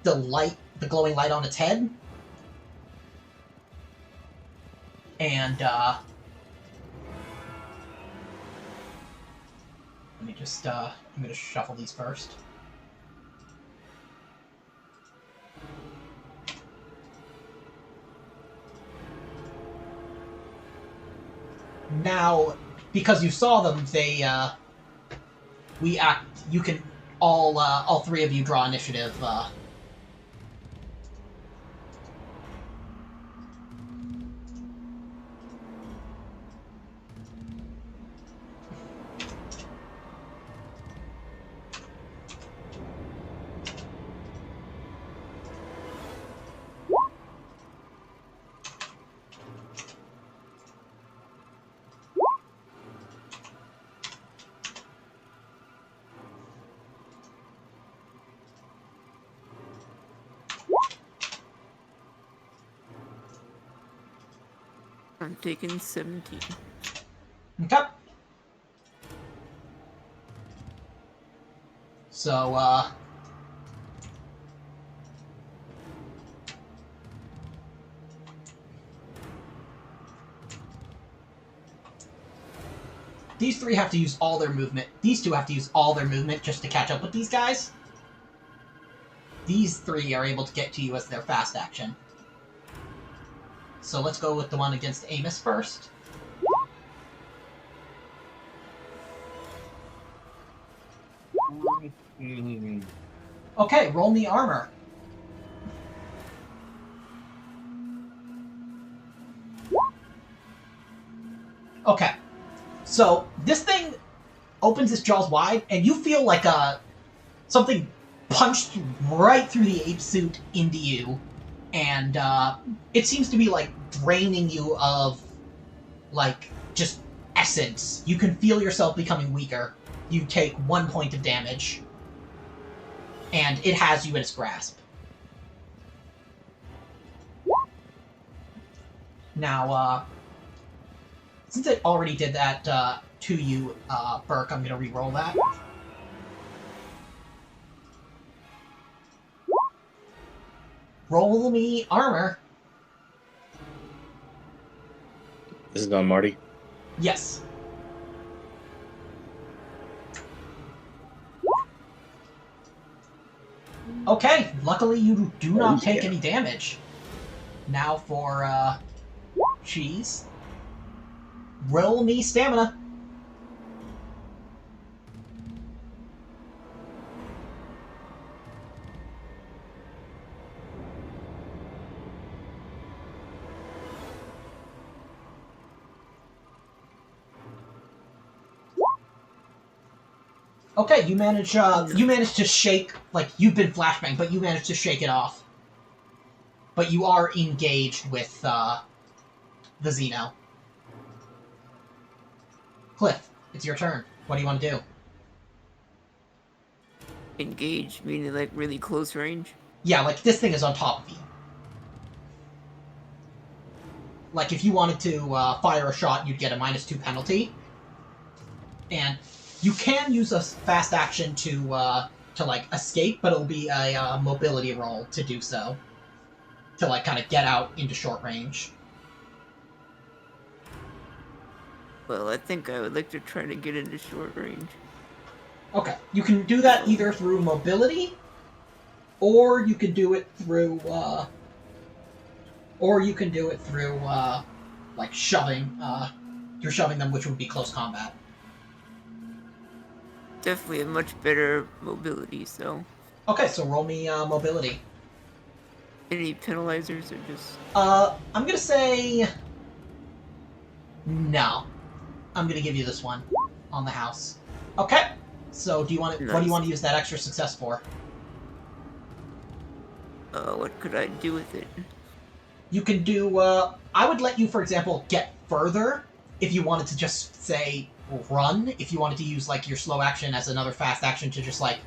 the glowing light on its head. And let me just I'm gonna shuffle these first. Now, because you saw them, we act. You can all 3 of you draw initiative. I'm taking 17. Okay. So, these 3 have to use all their movement. These 2 have to use all their movement just to catch up with these guys. These 3 are able to get to you as their fast action. So let's go with the one against Amos first. Okay, roll me armor. Okay. So this thing opens its jaws wide, and you feel like something punched right through the ape suit into you, and it seems to be like draining you of like just essence. You can feel yourself becoming weaker. You take 1 point of damage, and it has you in its grasp. Now, since it already did that to you, Burke, I'm going to re-roll that. Roll me armor. This is on Marty. Yes. Okay, luckily you do not take any damage. Now for Cheese. Roll me stamina. Okay, you manage to shake, like, you've been flashbang, but you managed to shake it off. But you are engaged with the Xeno. Cliff, it's your turn. What do you want to do? Engage, meaning like really close range. Yeah, like, this thing is on top of you. Like, if you wanted to fire a shot, you'd get a -2 penalty. And you can use a fast action to like, escape, but it'll be a mobility roll to do so. To, like, kind of get out into short range. Well, I think I would like to try to get into short range. Okay, you can do that either through mobility, or you can do it through, like, shoving, you're shoving them, which would be close combat. Definitely a much better mobility, so... Okay, so roll me mobility. Any penalizers or just... I'm gonna say... No. I'm gonna give you this one on the house. Okay, so do you want to, Nice. what do you want to use that extra success for? What could I do with it? You can do, I would let you, for example, get further if you wanted to just, say, run. If you wanted to use, like, your slow action as another fast action to just, like,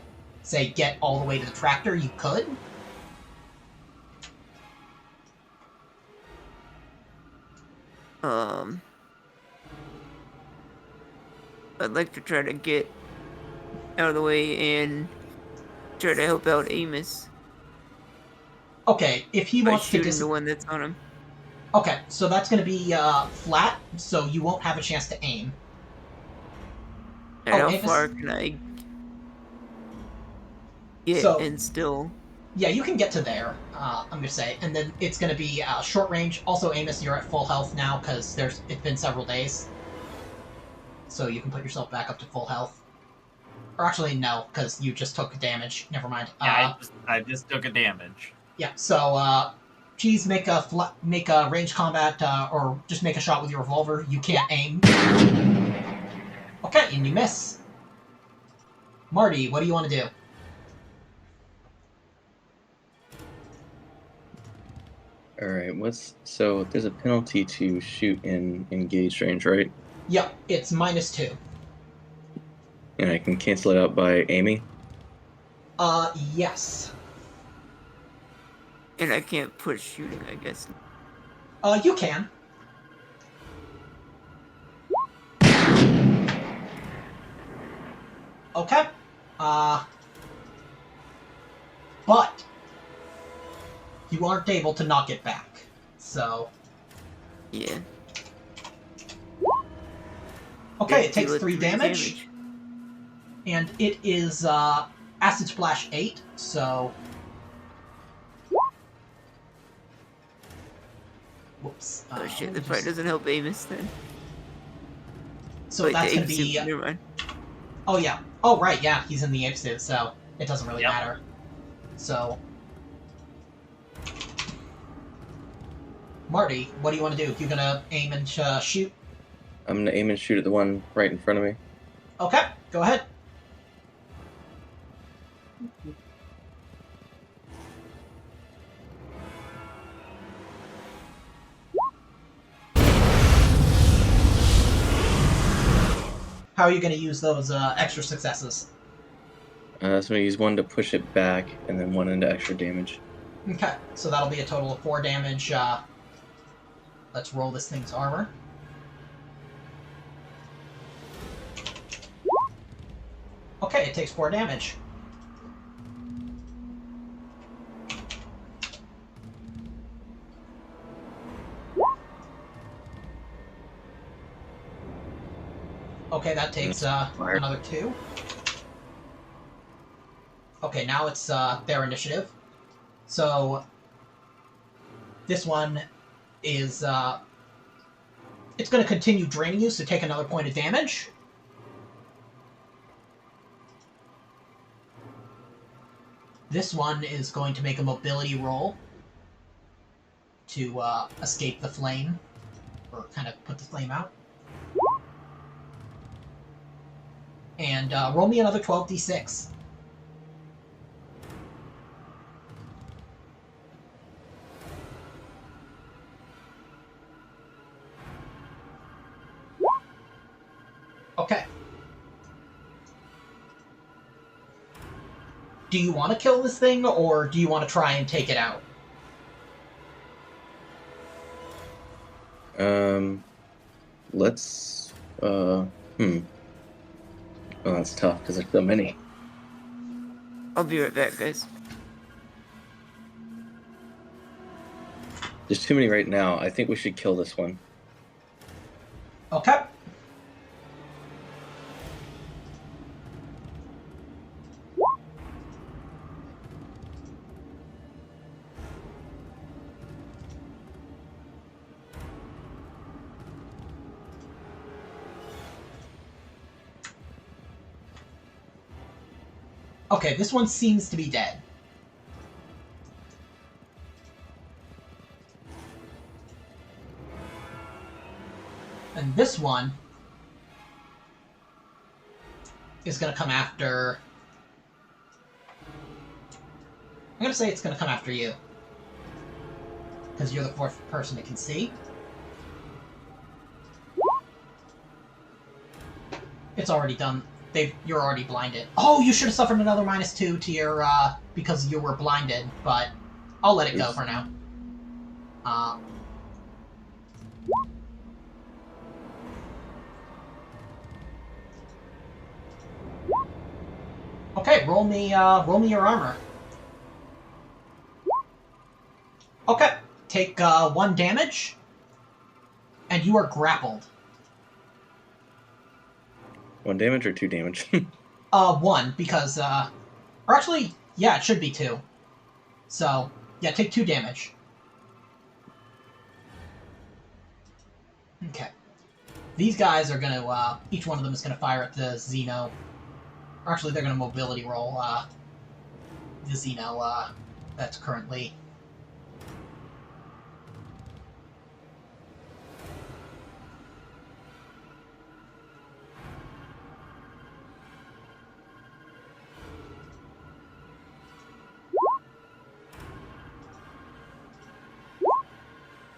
say, get all the way to the tractor, you could. I'd like to try to get out of the way and try to help out Amos Okay, if he by wants to shooting the one that's on him. Okay, so that's going to be flat, so you won't have a chance to aim. And how Amos? far can I get So- and still... Yeah, you can get to there, I'm going to say. And then it's going to be short range. Also, Amos, you're at full health now because it's been several days. So you can put yourself back up to full health. Or actually, no, because you just took damage. Never mind. Yeah, I just took a damage. Yeah, so, Cheese, make a range combat, or just make a shot with your revolver. You can't aim. Okay, and you miss. Marty, what do you want to do? Alright, so there's a penalty to shoot in engaged range, right? Yep, it's -2. And I can cancel it out by aiming? Yes. And I can't push shooting, I guess. You can. Okay. But you aren't able to knock it back. So, Yeah. okay, Yeah, it takes deal 3 3 damage. And it is Acid Splash 8, so... Whoops. Oh shit, let that me probably just- doesn't help Amos then. So Wait, that's the going to ape be... suit, never mind. Oh, yeah. Oh, right, yeah, he's in the ape suit, so it doesn't really Yep. matter. So... Marty, what do you want to do? You gonna aim and shoot? I'm gonna aim and shoot at the one right in front of me. Okay, go ahead. How are you going to use those extra successes? So I'm gonna use one to push it back, and then one into extra damage. Okay, so that'll be a total of 4 damage. Let's roll this thing's armor. Okay, it takes 4 damage. Okay, that takes another 2. Okay, now it's their initiative. So this one is it's going to continue draining you, so take another point of damage. This one is going to make a mobility roll to escape the flame, or kind of put the flame out. And roll me another 12d6. Okay. Do you want to kill this thing, or do you want to try and take it out? Let's. Oh, that's tough because there's so many. I'll be right back, guys. There's too many right now. I think we should kill this one. Okay. Okay, this one seems to be dead. And this one is going to come after... I'm going to say it's going to come after you. Because you're the 4th person it can see. It's already done. You're already blinded. Oh, you should have suffered another -2 to your, because you were blinded, but I'll let it go for now. Okay, roll me your armor. Okay, take 1 damage, and you are grappled. 1 damage or 2 damage? 1, because, or actually, yeah, it should be 2. So, yeah, take 2 damage. Okay. These guys are gonna, each one of them is gonna fire at the Xeno. Or actually, they're gonna mobility roll, the Xeno, that's currently...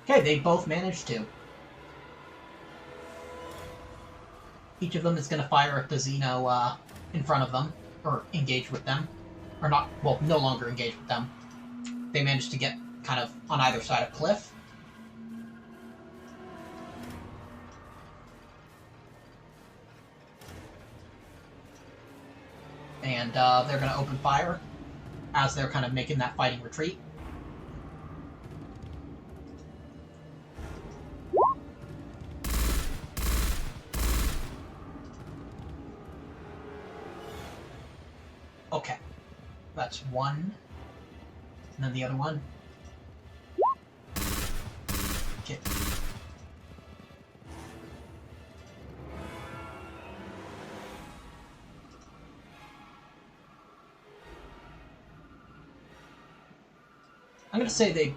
Okay, they both managed to. Each of them is going to fire at the Xeno in front of them, or engage with them. Or not, well, no longer engage with them. They managed to get kind of on either side of Cliff. And they're going to open fire as they're kind of making that fighting retreat. Okay. That's 1. And then the other one. Okay. I'm going to say they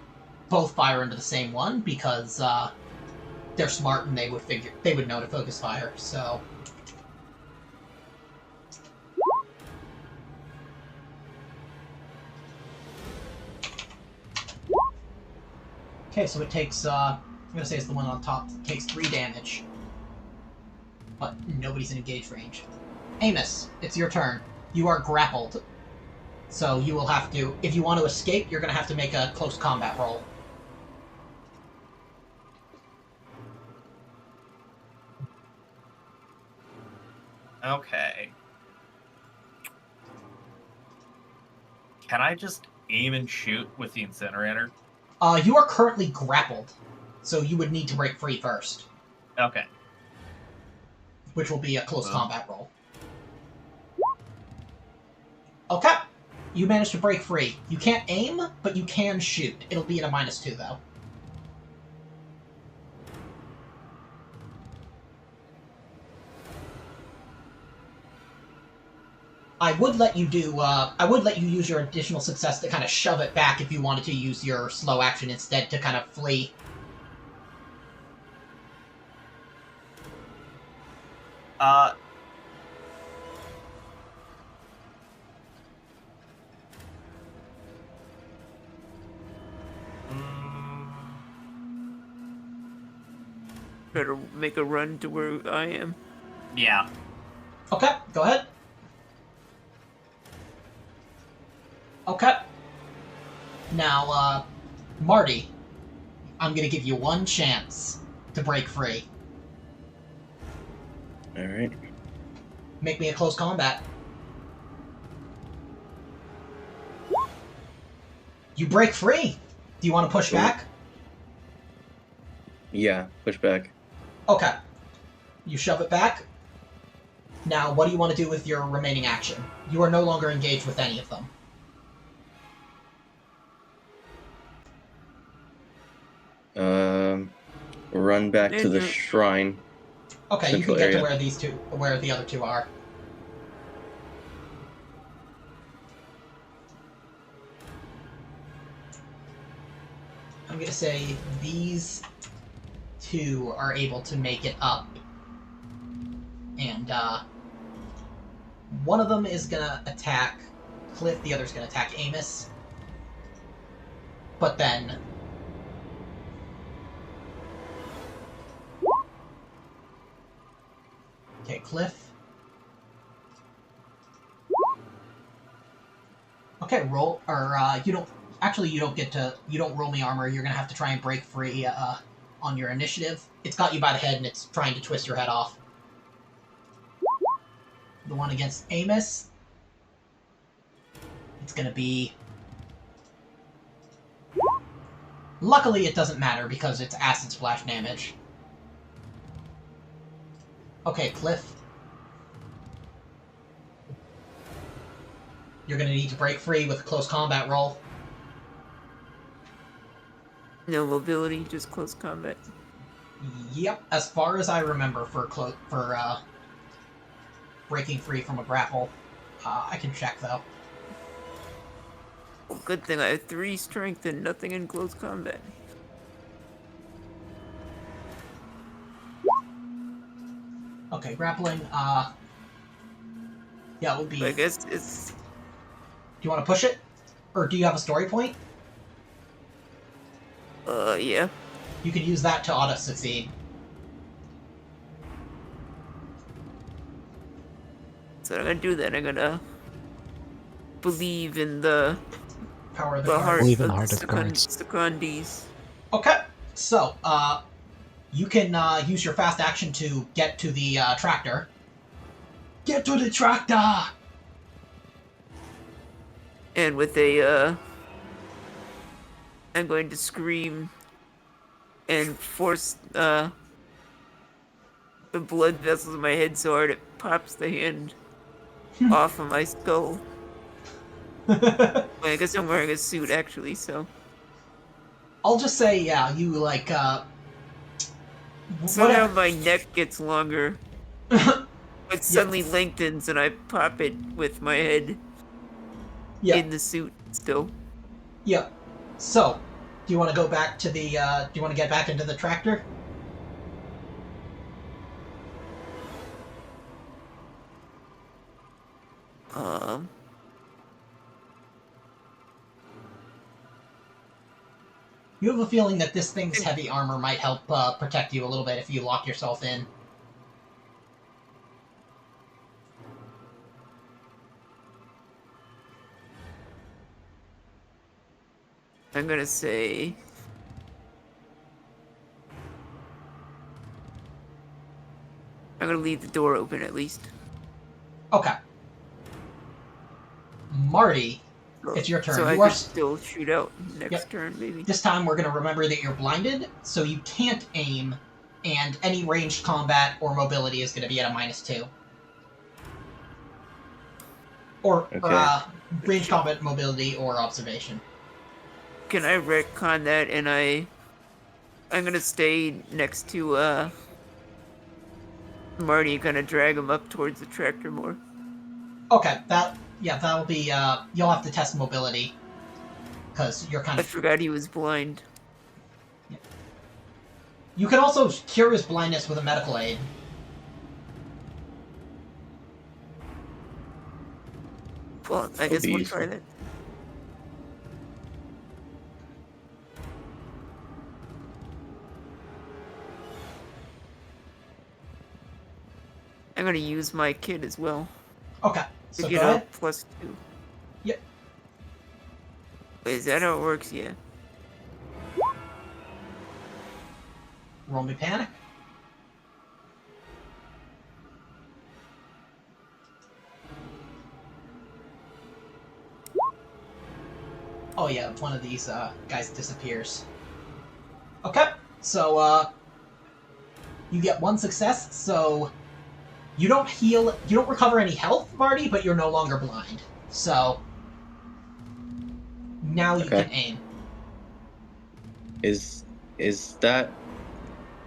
both fire into the same one because they're smart and they would know to focus fire. So. Okay, so it takes, I'm gonna say it's the one on top, it takes 3 damage. But nobody's in engaged range. Amos, it's your turn. You are grappled. So you will have to, if you want to escape, you're gonna have to make a close combat roll. Okay. Can I just aim and shoot with the incinerator? You are currently grappled, so you would need to break free first. Okay. Which will be a close combat roll. Okay. You managed to break free. You can't aim, but you can shoot. It'll be at a -2, though. I would let you use your additional success to kind of shove it back if you wanted to use your slow action instead to kind of flee. Try to make a run to where I am. Yeah. Okay, go ahead. Okay. Now, Marty, I'm gonna give you one chance to break free. Alright. Make me a close combat. You break free! Do you want to push back? Yeah, push back. Okay. You shove it back. Now, what do you want to do with your remaining action? You are no longer engaged with any of them. Run back to the shrine. Okay, you can get area. to where the other two are. I'm gonna say these two are able to make it up. And, one of them is gonna attack Cliff, the other's gonna attack Amos. But then... Okay, Cliff. Okay, roll, or, you don't... Actually, you don't roll me armor, you're gonna have to try and break free, on your initiative. It's got you by the head and it's trying to twist your head off. The one against Amos, it's gonna be... Luckily, it doesn't matter because it's acid splash damage. Okay, Cliff. You're gonna need to break free with a close combat roll. No mobility, just close combat. Yep, as far as I remember for breaking free from a grapple. I can check, though. Well, good thing I have 3 strength and nothing in close combat. Okay, grappling, yeah, it would be... I guess it's... Do you want to push it? Or do you have a story point? Yeah. You could use that to auto-succeed. So I'm gonna do that. I'm gonna believe in the Power of the heart cards. Believe in the of heart of the cards. Secondes. Okay, so, you can, use your fast action to get to the, tractor. Get to the tractor! And with a, I'm going to scream and force, the blood vessels in my head so hard it pops the hand off of my skull. Well, I guess I'm wearing a suit, actually, so... I'll just say, yeah, you, like, Somehow whatever- my neck gets longer. It suddenly lengthens and I pop it with my head in the suit still. Yep. So, do you want to go back to the, do you want to get back into the tractor? Um, You have a feeling that this thing's heavy armor might help protect you a little bit if you lock yourself in. I'm gonna say... I'm gonna leave the door open at least. Okay. Marty, it's your turn. So you I are... could still shoot out next Yep. turn, maybe. This time we're going to remember that you're blinded, so you can't aim, and any ranged combat or mobility is going to be at a -2. Or Okay. ranged combat, mobility, or observation. Can I retcon that and I'm gonna stay next to Marty, gonna drag him up towards the tractor more. Okay, that'll be, you'll have to test mobility, because you're kind I of... forgot he was blind. You can also cure his blindness with a medical aid. Well, I guess be we'll useful. try that. I'm gonna use my kit as well Okay, to so get go a ahead. +2. Yep. Wait, is that how it works? Yeah. Roll me panic. Oh yeah, one of these guys disappears. Okay, so you get one success, so you don't heal, you don't recover any health, Marty, but you're no longer blind. So now you Okay. can aim. Is that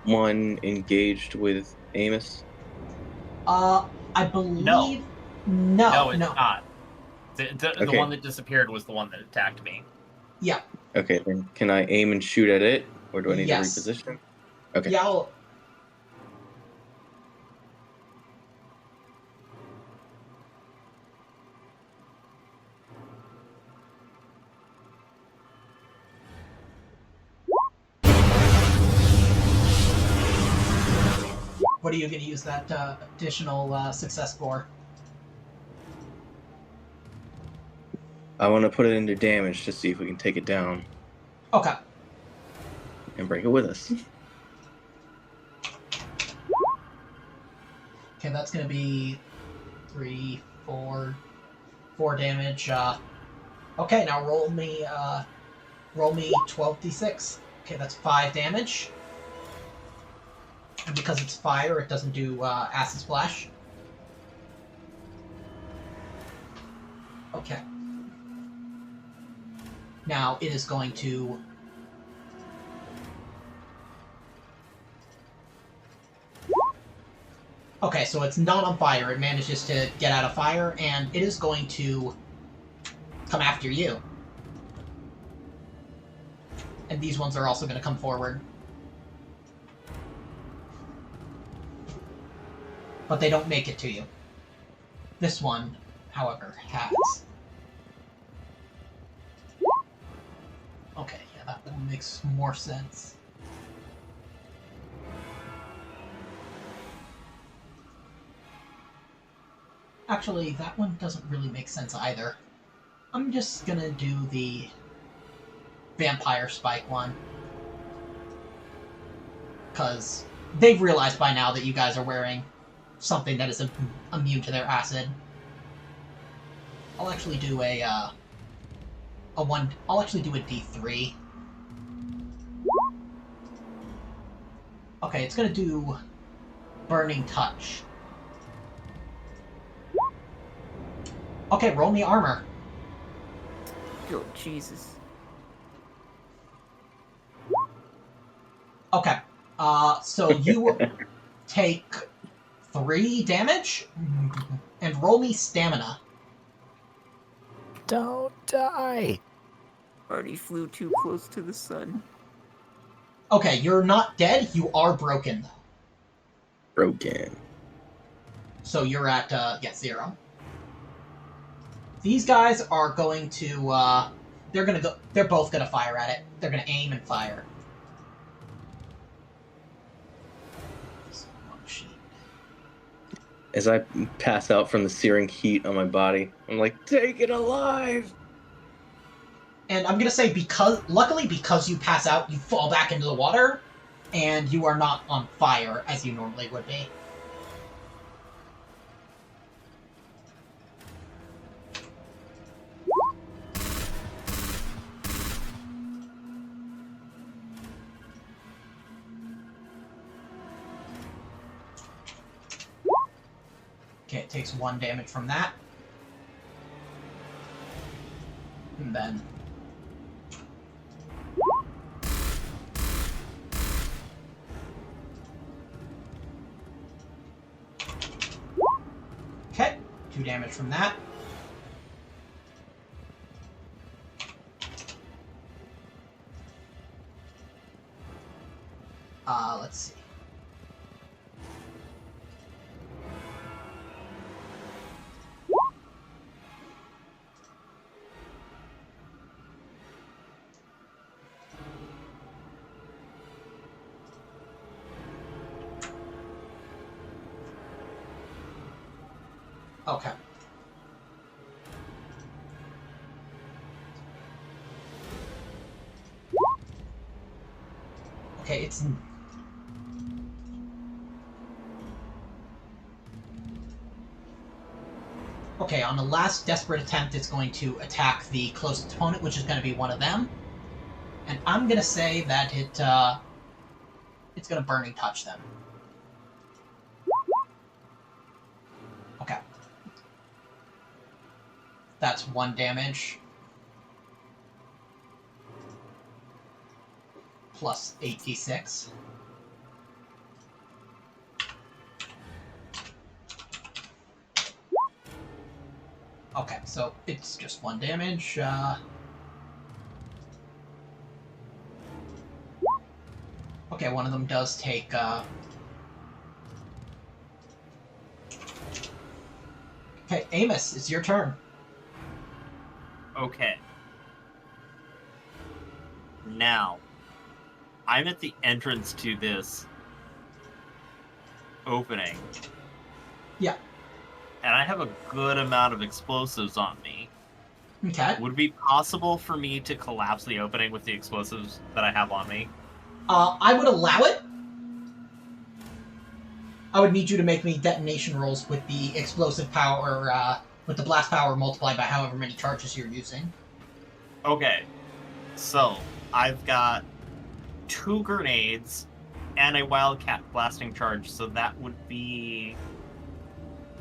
one engaged with Amos? I believe no, No, it's not. The Okay. one that disappeared was the one that attacked me. Yeah. Okay, then can I aim and shoot at it, or do I need Yes. to reposition? Okay. Yeah. What are you going to use that additional success for? I want to put it into damage to see if we can take it down Okay. and bring it with us. Okay, that's going to be 3, 4 damage. Okay, now roll me 12d6. Okay, that's 5 damage. And because it's fire, it doesn't do acid splash. Okay. Now it is going to... Okay, so it's not on fire. It manages to get out of fire, and it is going to come after you. And these ones are also going to come forward. But they don't make it to you. This one, however, has. Okay, yeah, that one makes more sense. Actually, that one doesn't really make sense either. I'm just gonna do the vampire spike one. Because they've realized by now that you guys are wearing something that is immune to their acid. I'll actually do a one. I'll actually do a D3. Okay, it's gonna do burning touch. Okay, roll me armor. Oh, Jesus. Okay, so you take 3 damage, and roll me stamina. Don't die. Already flew too close to the sun. Okay, you're not dead, you are broken, though. Broken. So you're at, 0. These guys are going to, they're both gonna fire at it. They're gonna aim and fire. As I pass out from the searing heat on my body, I'm like, take it alive! And I'm gonna say luckily because you pass out, you fall back into the water, and you are not on fire as you normally would be. Okay, it takes 1 damage from that. And then... Okay, 2 damage from that. Let's see. Okay. Okay, it's... Okay, on the last desperate attempt, it's going to attack the closest opponent, which is going to be one of them. And I'm going to say that it's going to Burning Touch them. Okay. That's 1 damage. Plus 8d6. Okay, so it's just 1 damage. Okay, one of them does take... Okay, Amos, it's your turn. Okay. Now, I'm at the entrance to this opening. Yeah. And I have a good amount of explosives on me. Okay. Would it be possible for me to collapse the opening with the explosives that I have on me? I would allow it. I would need you to make me detonation rolls with the explosive power, with the blast power multiplied by however many charges you're using. Okay. So, I've got 2 grenades and a wildcat blasting charge, so that would be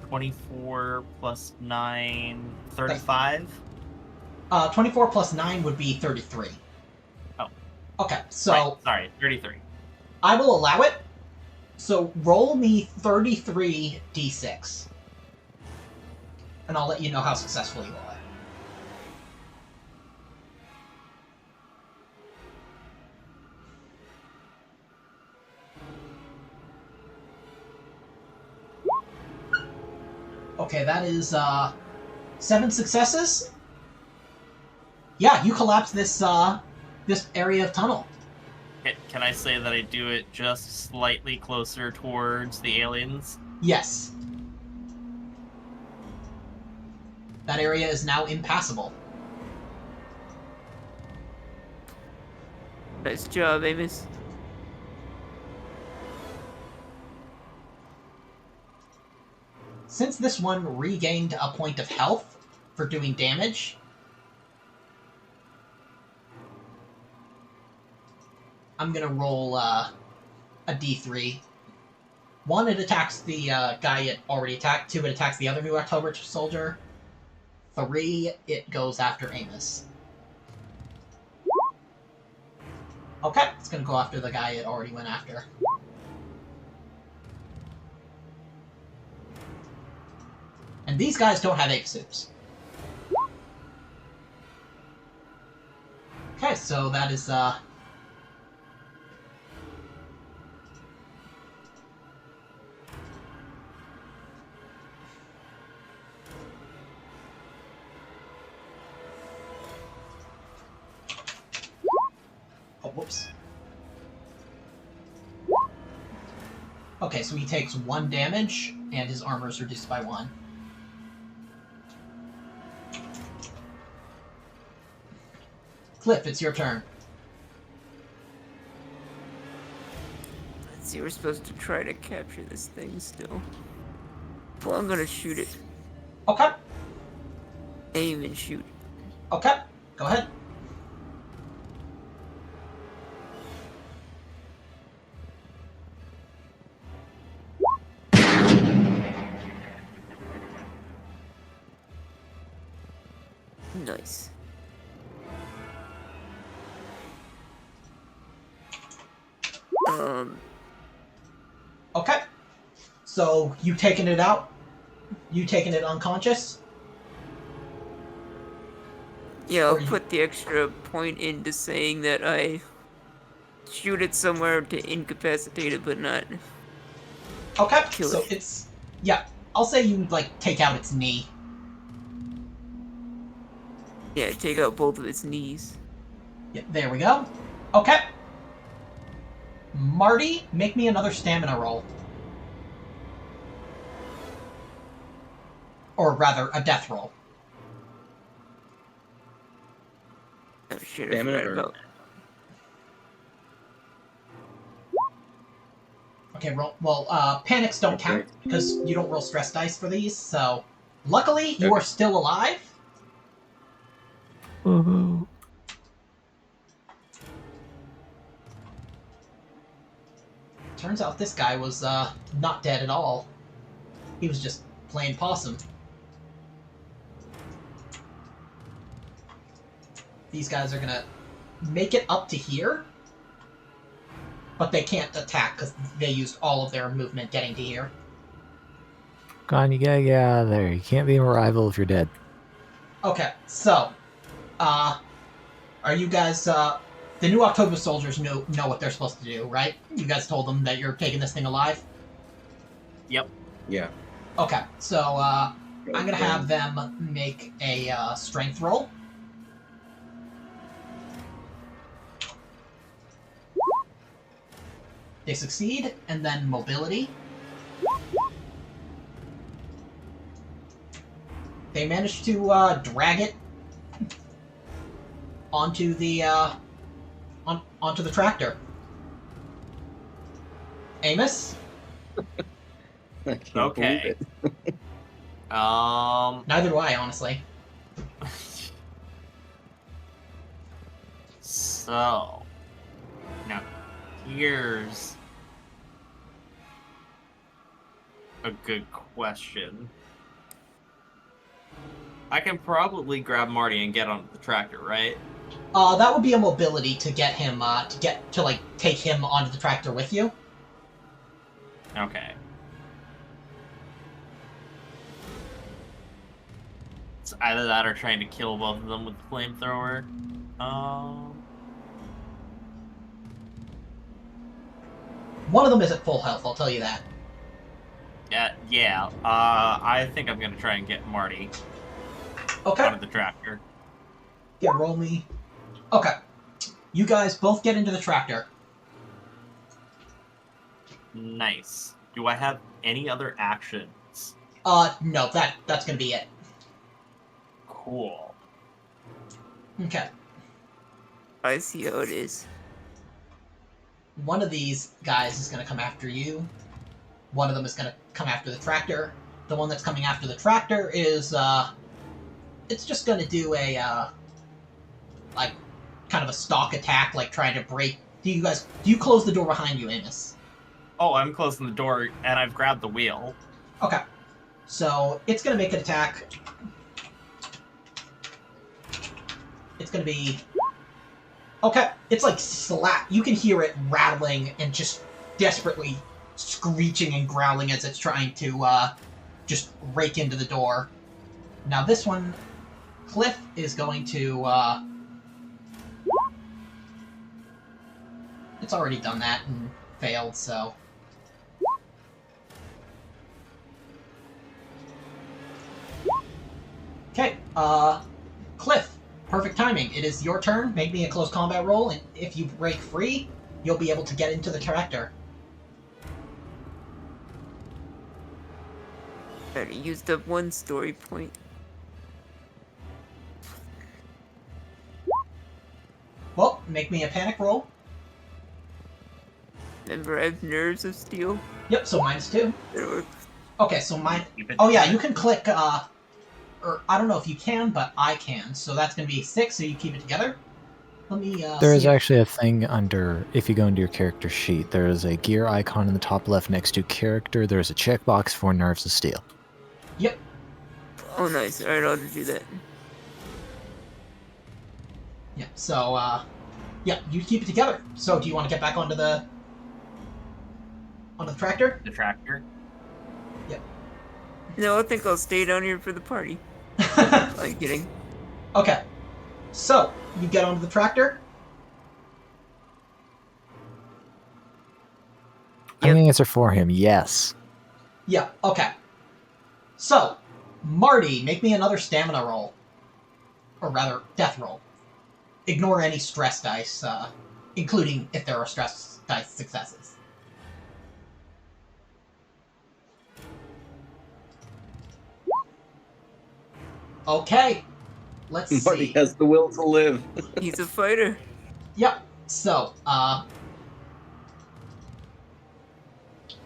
24 plus 9, 35? 24 plus 9 would be 33. Oh. Okay, so... Right, sorry, 33. I will allow it. So roll me 33 d6. And I'll let you know how successful you are. Okay, that is 7 successes. Yeah, you collapse this this area of tunnel. Can I say that I do it just slightly closer towards the aliens? Yes. That area is now impassable. Nice job, Amos. Since this one regained a point of health for doing damage, I'm gonna roll a d3. 1, it attacks the guy it already attacked. 2, it attacks the other New October soldier. 3, it goes after Amos. Okay, it's gonna go after the guy it already went after. And these guys don't have ape suits. Okay, so that is Okay, so he takes 1 damage, and his armor is reduced by 1. Cliff, it's your turn. Let's see, we're supposed to try to capture this thing still. Well, I'm gonna shoot it. Okay. Aim and shoot. Okay. Go ahead. Nice. Okay. So, you taking it out? You taking it unconscious? Yeah, I'll Or you- put the extra point into saying that I shoot it somewhere to incapacitate it, but not. Okay, Kill so it. it's... Yeah, I'll say you, like, take out its knee. Yeah, take out both of its knees. Yeah, there we go. Okay. Marty, make me another stamina roll. Or rather, a death roll. Oh shit, I Stamina forgot or- about. Okay, roll. Well, panics don't Okay. count, because you don't roll stress dice for these, so... Luckily, you Okay. are still alive. Woohoo. Turns out this guy was, not dead at all. He was just playing possum. These guys are gonna make it up to here, but they can't attack because they used all of their movement getting to here. Come on, you gotta get out of there. You can't be a rival if you're dead. Okay, so, are you guys, the new October soldiers know what they're supposed to do, right? You guys told them that you're taking this thing alive? Yep. Yeah. Okay, so, I'm gonna have them make a, strength roll. They succeed, and then mobility. They manage to drag it onto the onto the tractor. Amos, I can't Okay. believe it. neither do I, honestly. So now here's a good question. I can probably grab Marty and get on the tractor, right? That would be a mobility to get him to take him onto the tractor with you. Okay. It's either that or trying to kill both of them with the flamethrower. One of them is at full health, I'll tell you that. Yeah. I think I'm gonna try and get Marty Okay. onto the tractor. Yeah, roll me. Okay. You guys both get into the tractor. Nice. Do I have any other actions? No, that's gonna be it. Cool. Okay. I see how it is. One of these guys is gonna come after you. One of them is gonna come after the tractor. The one that's coming after the tractor is, it's just gonna do a, like, kind of a stalk attack, like trying to break... Do you close the door behind you, Amos? Oh, I'm closing the door and I've grabbed the wheel. Okay. So, it's gonna make an attack. It's gonna be... Okay, it's like slap. You can hear it rattling and just desperately screeching and growling as it's trying to, just rake into the door. Now this one, Cliff is going to, it's already done that and failed, so... Okay, Cliff, perfect timing. It is your turn. Make me a close combat roll, and if you break free, you'll be able to get into the tractor. Already used up one story point. Well, make me a panic roll. Remember, I have nerves of steel. Yep, so -2. That works. Okay, so mine... Keep it Oh yeah, together. you can click, or I don't know if you can, but I can. So that's going to be 6, so you keep it together. Let me, There see is if... actually a thing under, if you go into your character sheet, there is a gear icon in the top left next to character. There is a checkbox for Nerves of Steel. Yep. Oh, nice. Alright, I'll just do that. Yeah, so, yeah, you keep it together. So do you want to get back onto the tractor? The tractor. No, I think I'll stay down here for the party. I'm kidding. Okay. So, you get onto the tractor. I'm going to answer for him, yes. Yeah, okay. So, Marty, make me another stamina roll. Or rather, death roll. Ignore any stress dice, including if there are stress dice successes. Okay. Let's Marty see. has the will to live. He's a fighter. Yep. So,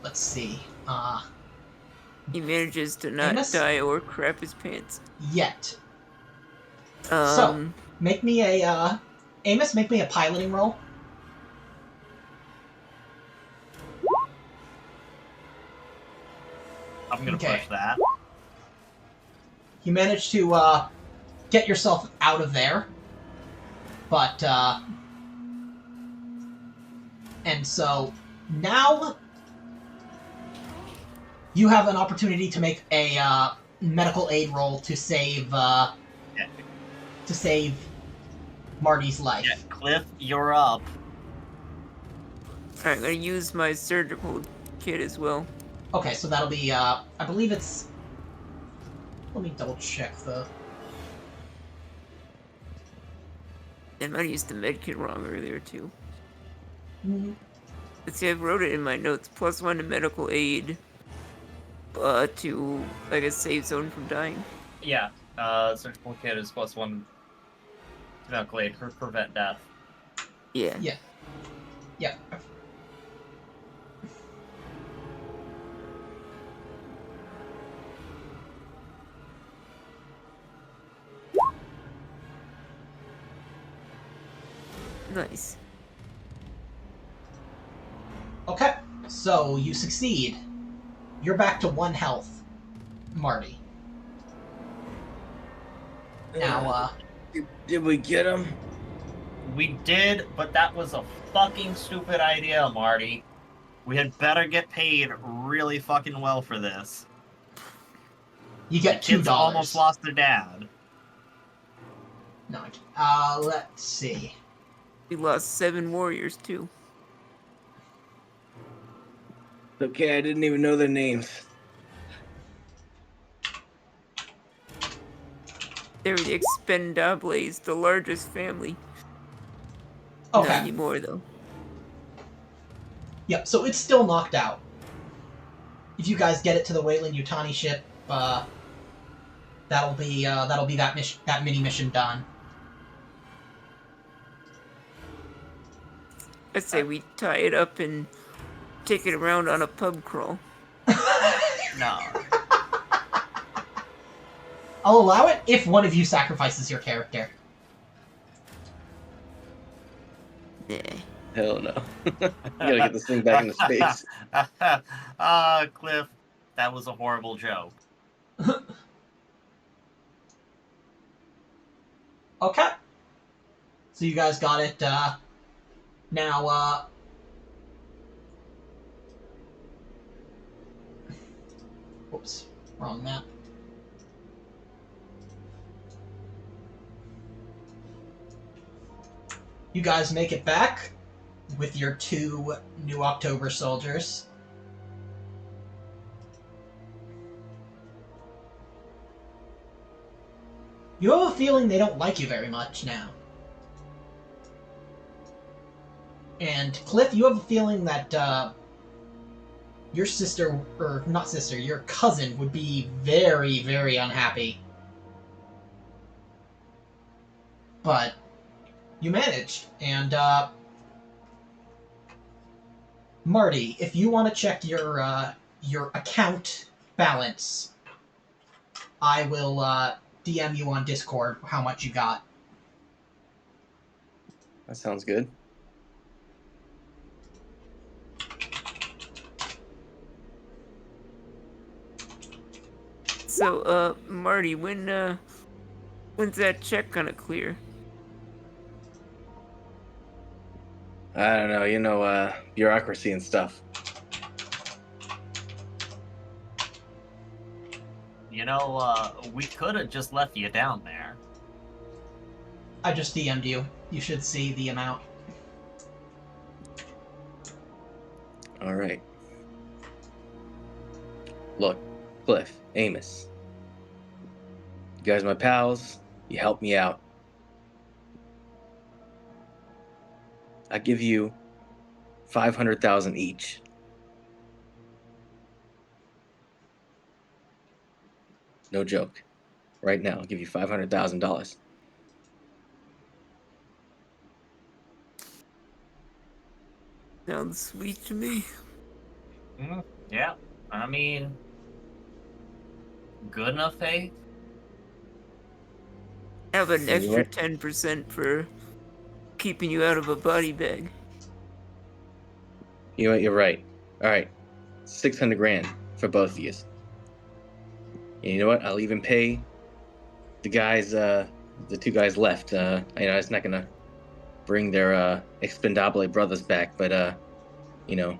let's see. He manages to not Amos? die or crap his pants. Yet. So, make me a, Amos, make me a piloting roll. I'm gonna Okay. push that. You managed to, get yourself out of there. But, and so, now you have an opportunity to make a, medical aid roll to save, Yeah. Marty's life. Yeah, Cliff, you're up. Alright, I'm gonna use my surgical kit as well. Okay, so that'll be, I believe it's... Let me double check the... I might have used the medkit wrong earlier, too. Mhm. Let's see, I wrote it in my notes. +1 to medical aid. To, like, a safe zone from dying. Yeah. Surgical kit is +1 to medical aid for prevent death. Yeah. Yeah. Yeah. Nice. Okay, so you succeed. You're back to 1 health, Marty. Now, Did we get him? We did, but that was a fucking stupid idea, Marty. We had better get paid really fucking well for this. you The get kids $2. almost lost their dad. No, let's see. We lost 7 warriors, too. Okay, I didn't even know their names. They're the Expendables, the largest family. Okay. Not anymore, though. Yep, so it's still knocked out. If you guys get it to the Wayland Yutani ship, that'll be that mini mission done. I'd say we tie it up and take it around on a pub crawl. No. I'll allow it if one of you sacrifices your character. Yeah. Hell no. You gotta get this thing back into space. Cliff, that was a horrible joke. Okay. So you guys got it, now, whoops, wrong map. You guys make it back with your 2 New October soldiers. You have a feeling they don't like you very much now. And Cliff, you have a feeling that your sister, or not sister, your cousin would be very, very unhappy. But you managed, and Marty, if you want to check your account balance, I will DM you on Discord how much you got. That sounds good. So, Marty, when's that check gonna clear? I don't know, bureaucracy and stuff. We could have just left you down there. I just DM'd you. You should see the amount. All right. Look, Cliff, Amos. You guys are my pals. You helped me out. I give you 500,000 each. No joke. Right now, I'll give you $500,000. Sounds sweet to me. Yeah, I mean, good enough, eh? Have an You know extra what? 10% for keeping you out of a body bag. You know what? You're right. All right, 600 grand for both of you. And you know what? I'll even pay the guys, the two guys left. It's not gonna bring their expendable brothers back, but I'll give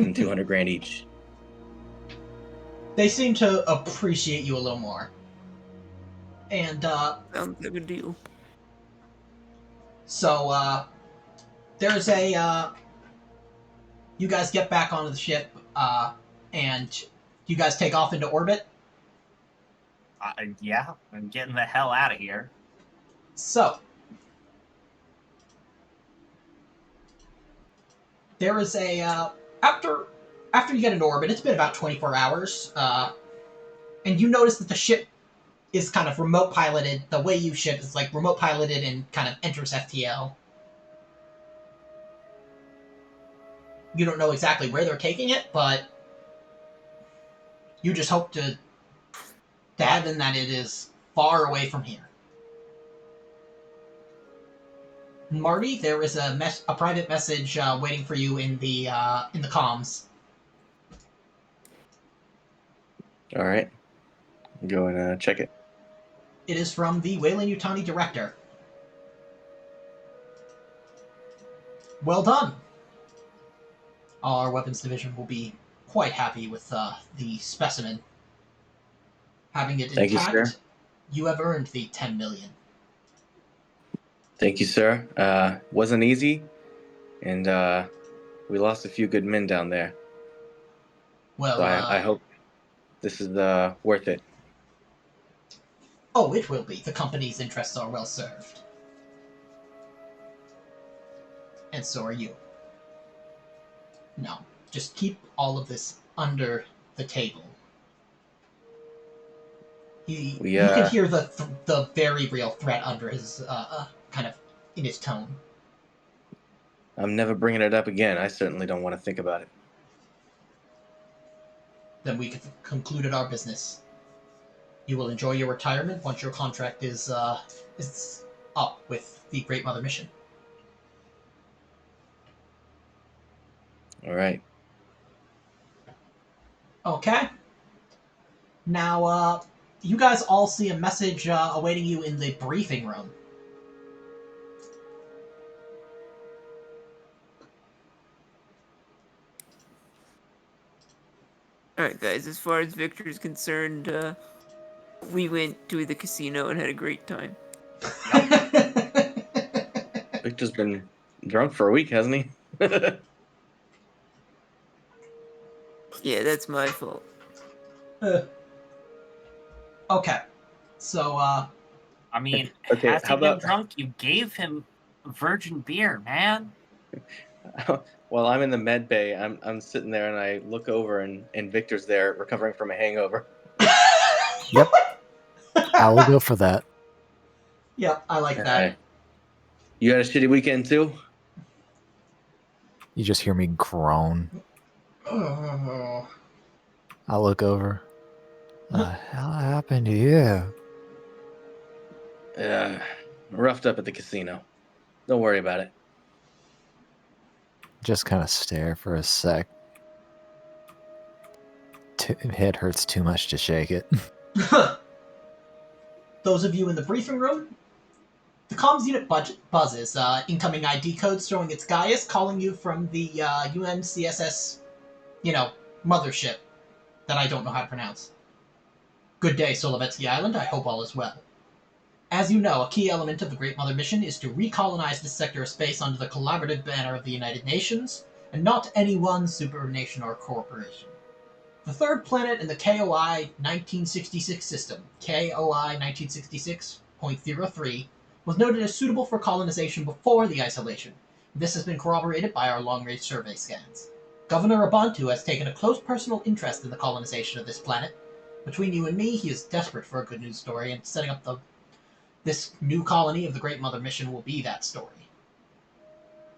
them 200 grand each. They seem to appreciate you a little more. And Sounds like a deal. so there's a you guys get back onto the ship, and you guys take off into orbit. Yeah, I'm getting the hell out of here. So there is a after you get into orbit, it's been about 24 hours, and you notice that the ship is kind of remote piloted. The way you ship is like remote piloted and kind of enters FTL. You don't know exactly where they're taking it, but you just hope to heaven that it is far away from here. Marty, there is a private message waiting for you in the comms. All right, go and check it. It is from the Weyland-Yutani director. Well done. Our weapons division will be quite happy with the specimen. Having it Thank you, intact, sir. you have earned the 10 million. Thank you, sir. Wasn't easy, and we lost a few good men down there. Well, So I hope this is worth it. Oh, it will be. The company's interests are well served. And so are you. No, just keep all of this under the table. You can hear the very real threat under his kind of in his tone. I'm never bringing it up again. I certainly don't want to think about it. Then we have concluded our business. You will enjoy your retirement once your contract is up with the Great Mother Mission. All right. Okay. Now, you guys all see a message awaiting you in the briefing room. Alright, guys, as far as Victor is concerned, we went to the casino and had a great time. Victor's been drunk for a week, hasn't he? Yeah, that's my fault. Okay. So, I mean, Okay, has he how been about- drunk? You gave him virgin beer, man. While I'm in the med bay, I'm sitting there and I look over and Victor's there recovering from a hangover. Yep, I will go for that. Yep, I like that. You had a shitty weekend too? You just hear me groan. Oh. I look over. The hell happened to you? Roughed up at the casino. Don't worry about it. Just kind of stare for a sec. Head hurts too much to shake it. Those of you in the briefing room, the comms unit buzzes. Incoming ID code showing it's Gaius calling you from the UNCSS, mothership that I don't know how to pronounce. Good day, Solovetsky Island. I hope all is well. As you know, a key element of the Great Mother mission is to recolonize this sector of space under the collaborative banner of the United Nations, and not any one supernation or corporation. The third planet in the KOI 1966 system, KOI 1966.03, was noted as suitable for colonization before the isolation. This has been corroborated by our long-range survey scans. Governor Abantu has taken a close personal interest in the colonization of this planet. Between you and me, he is desperate for a good news story, and setting up this new colony of the Great Mother mission will be that story.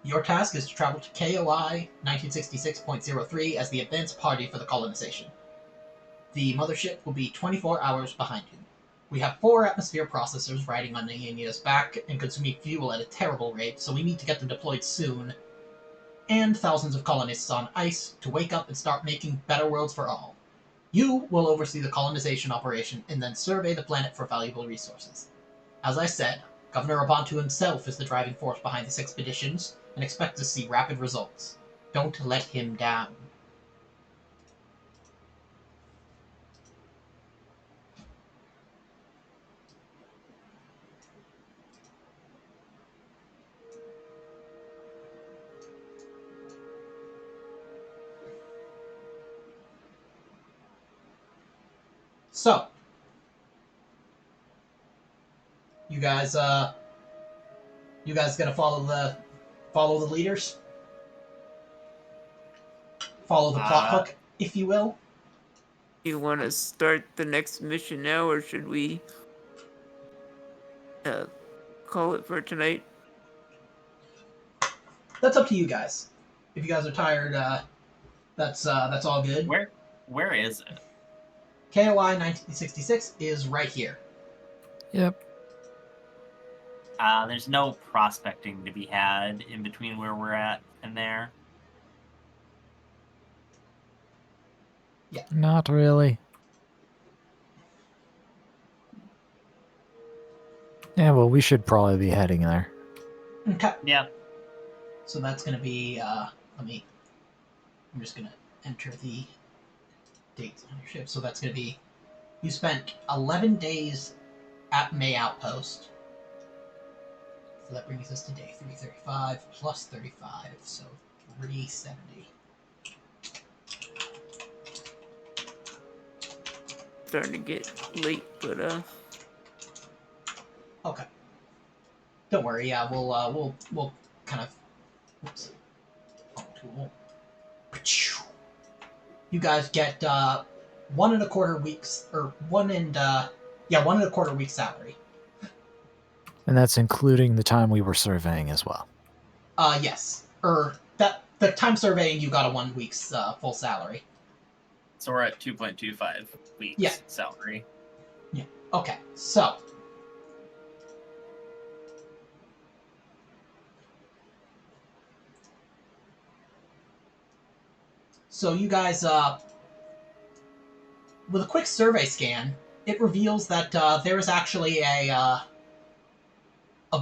Your task is to travel to KOI 1966.03 as the advance party for the colonization. The mothership will be 24 hours behind you. We have 4 atmosphere processors riding on Nyanya's back and consuming fuel at a terrible rate, so we need to get them deployed soon. And thousands of colonists on ice to wake up and start making better worlds for all. You will oversee the colonization operation and then survey the planet for valuable resources. As I said, Governor Abantu himself is the driving force behind these expeditions, and expect to see rapid results. Don't let him down. So, you guys gonna follow the leaders? Follow the plot hook, if you will? You want to start the next mission now, or should we call it for tonight? That's up to you guys. If you guys are tired, that's all good. Where is it? KOI 1966 is right here. Yep. There's no prospecting to be had in between where we're at and there. Yeah. Not really. Yeah, well, we should probably be heading there. Okay. Yeah. So that's gonna be I'm just gonna enter the dates on your ship. So that's gonna be, you spent 11 days at May Outpost. So that brings us to day 335 plus 35, so 370. Starting to get late, but Okay. Don't worry. Yeah, we'll kind of. Whoops. Tool. You guys get 1.25 weeks, or 1.25 weeks salary. And that's including the time we were surveying as well. Yes. The time surveying, you got a 1 week's full salary. So we're at 2.25 weeks salary. Yeah. Okay. So. So you guys, with a quick survey scan, it reveals that there is actually a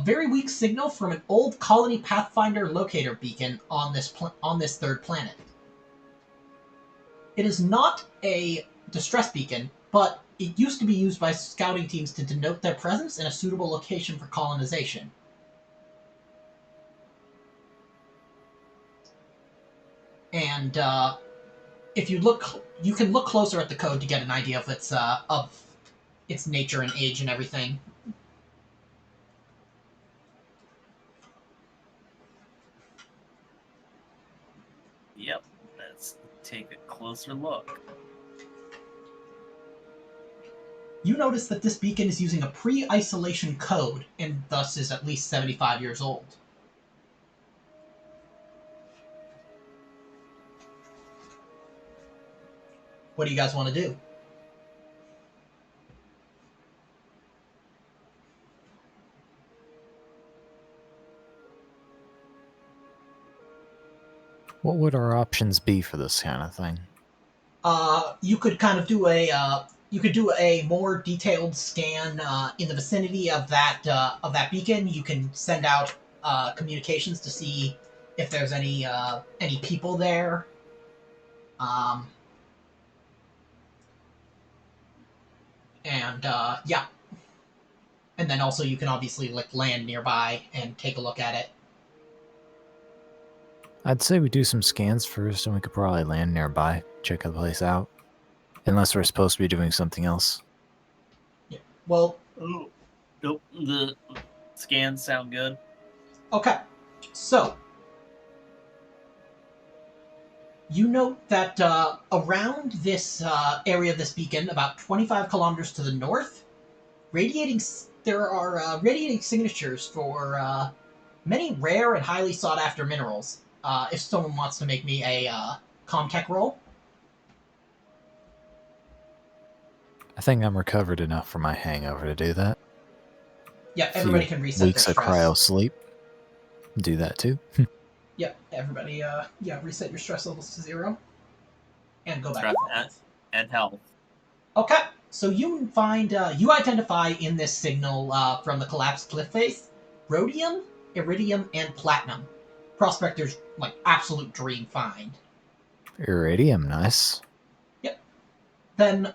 very weak signal from an old colony Pathfinder locator beacon on this third planet. It is not a distress beacon, but it used to be used by scouting teams to denote their presence in a suitable location for colonization. And if you look, you can look closer at the code to get an idea of its nature and age and everything. take a closer look. You notice that this beacon is using a pre-isolation code and thus is at least 75 years old. What do you guys want to do? What would our options be for this kind of thing? You could kind of do a more detailed scan in the vicinity of that beacon. You can send out communications to see if there's any people there. And yeah, and then also you can obviously like land nearby and take a look at it. I'd say we do some scans first, and we could probably land nearby, check the place out. Unless we're supposed to be doing something else. Yeah. Well, Oh, nope. The scans sound good. okay. So you note that around this area of this beacon, about 25 kilometers to the north, there are radiating signatures for many rare and highly sought after minerals. If someone wants to make me a Comtech roll. I think I'm recovered enough from my hangover to do that. Yeah, everybody can reset their Weeks of stress. cryo sleep. Do that too. Yeah, everybody, reset your stress levels to 0. And go back Stress to health. and health. Okay, so you identify in this signal from the collapsed cliff face, rhodium, iridium, and platinum. Prospector's, like, absolute dream find. Iridium, nice. Yep. Then,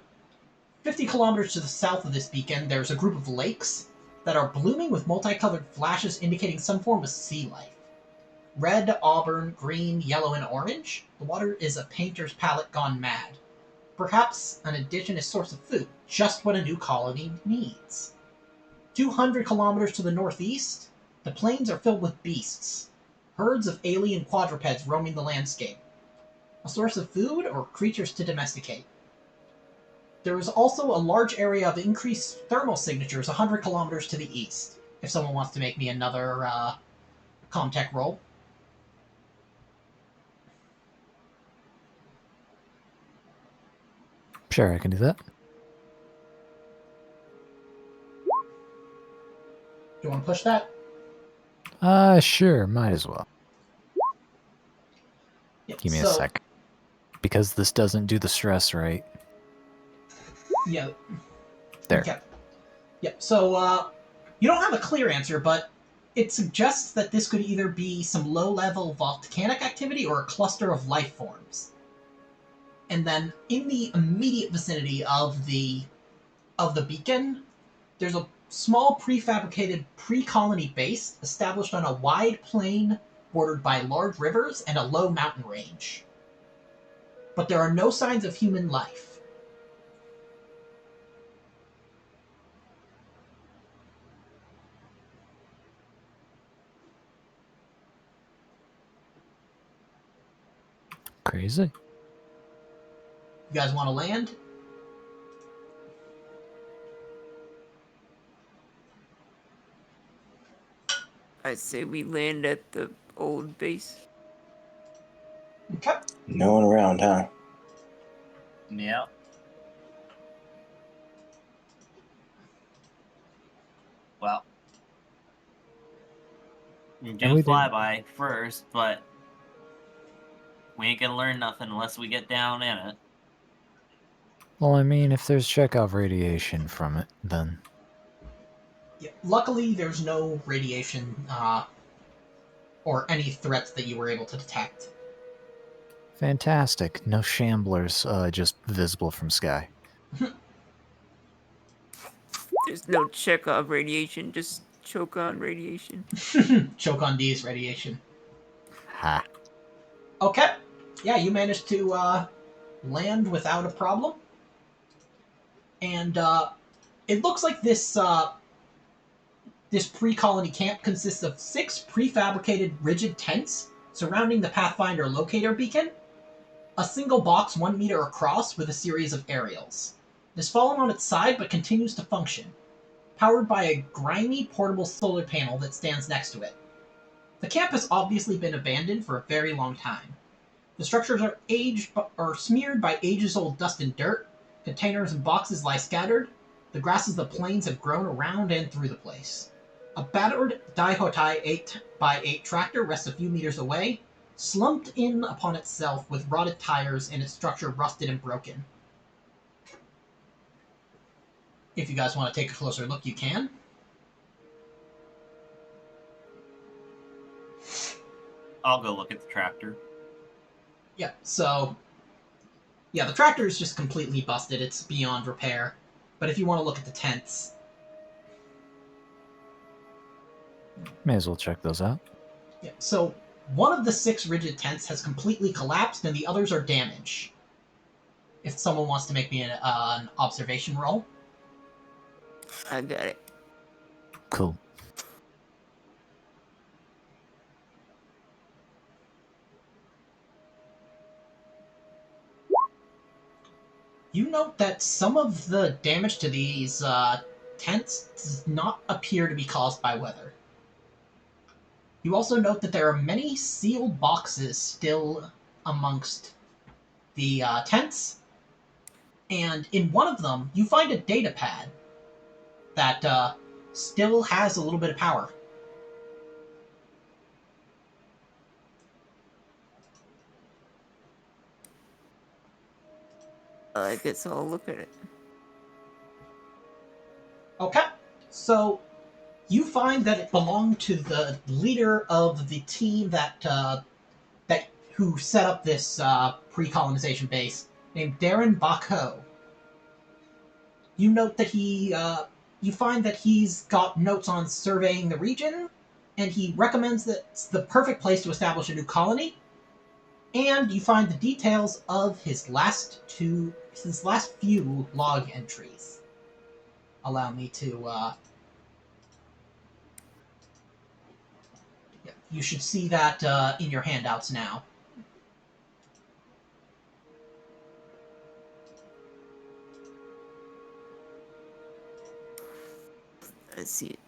50 kilometers to the south of this beacon, there's a group of lakes that are blooming with multicolored flashes indicating some form of sea life. Red, auburn, green, yellow, and orange. The water is a painter's palette gone mad. Perhaps an indigenous source of food, just what a new colony needs. 200 kilometers to the northeast, the plains are filled with beasts. Herds of alien quadrupeds roaming the landscape. A source of food or creatures to domesticate. There is also a large area of increased thermal signatures 100 kilometers to the east, if someone wants to make me another Comtech roll. Sure, I can do that. Do you want to push that? Sure, might as well. Yep, Give me a sec. Because this doesn't do the stress right. Yeah. There. Okay. Yep, so you don't have a clear answer, but it suggests that this could either be some low-level volcanic activity or a cluster of life forms. And then in the immediate vicinity of the beacon, there's a small prefabricated pre-colony base established on a wide plain bordered by large rivers and a low mountain range. But there are no signs of human life. Crazy. You guys want to land? I say we land at the old base. Okay. No one around, huh? Yeah. Well, you do we flyby first, but we ain't gonna learn nothing unless we get down in it. Well, I mean, if there's Chekhov radiation from it, then... Yeah, luckily, there's no radiation or any threats that you were able to detect. Fantastic. No shamblers just visible from sky. There's no Chekhov radiation, just choke on radiation. Choke on D's radiation. Ha. Okay. Yeah, you managed to land without a problem. And it looks like this pre-colony camp consists of 6 prefabricated rigid tents surrounding the Pathfinder locator beacon. A single box 1 meter across with a series of aerials. It has fallen on its side but continues to function, powered by a grimy portable solar panel that stands next to it. The camp has obviously been abandoned for a very long time. The structures are smeared by ages-old dust and dirt. Containers and boxes lie scattered. The grasses of the plains have grown around and through the place. A battered Daihotai 8x8 tractor rests a few meters away, slumped in upon itself with rotted tires and its structure rusted and broken. If you guys want to take a closer look, you can. I'll go look at the tractor. Yeah, so... Yeah, the tractor is just completely busted. It's beyond repair. But if you want to look at the tents... May as well check those out. Yeah, so one of the 6 rigid tents has completely collapsed and the others are damaged. If someone wants to make me an observation roll. I got it. Cool. You note that some of the damage to these tents does not appear to be caused by weather. You also note that there are many sealed boxes still amongst the tents, and in one of them you find a data pad that still has a little bit of power. I guess I'll look at it. Okay, so you find that it belonged to the leader of the team that who set up this pre-colonization base, named Darren Bako. You note that you find that he's got notes on surveying the region, and he recommends that it's the perfect place to establish a new colony. And you find the details of his last few log entries. Allow me to. Yeah, you should see that in your handouts now. I see it.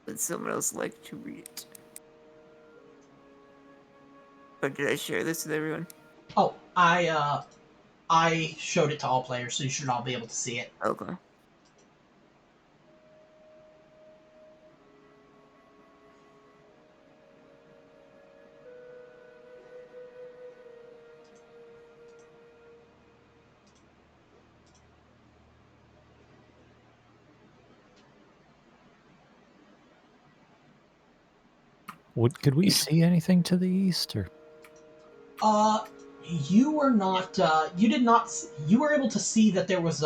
Would someone else like to read it? Or did I share this with everyone? Oh, I showed it to all players, so you should all be able to see it. Okay. Could we see anything to the east, or? You were not. You did not. You were able to see that there was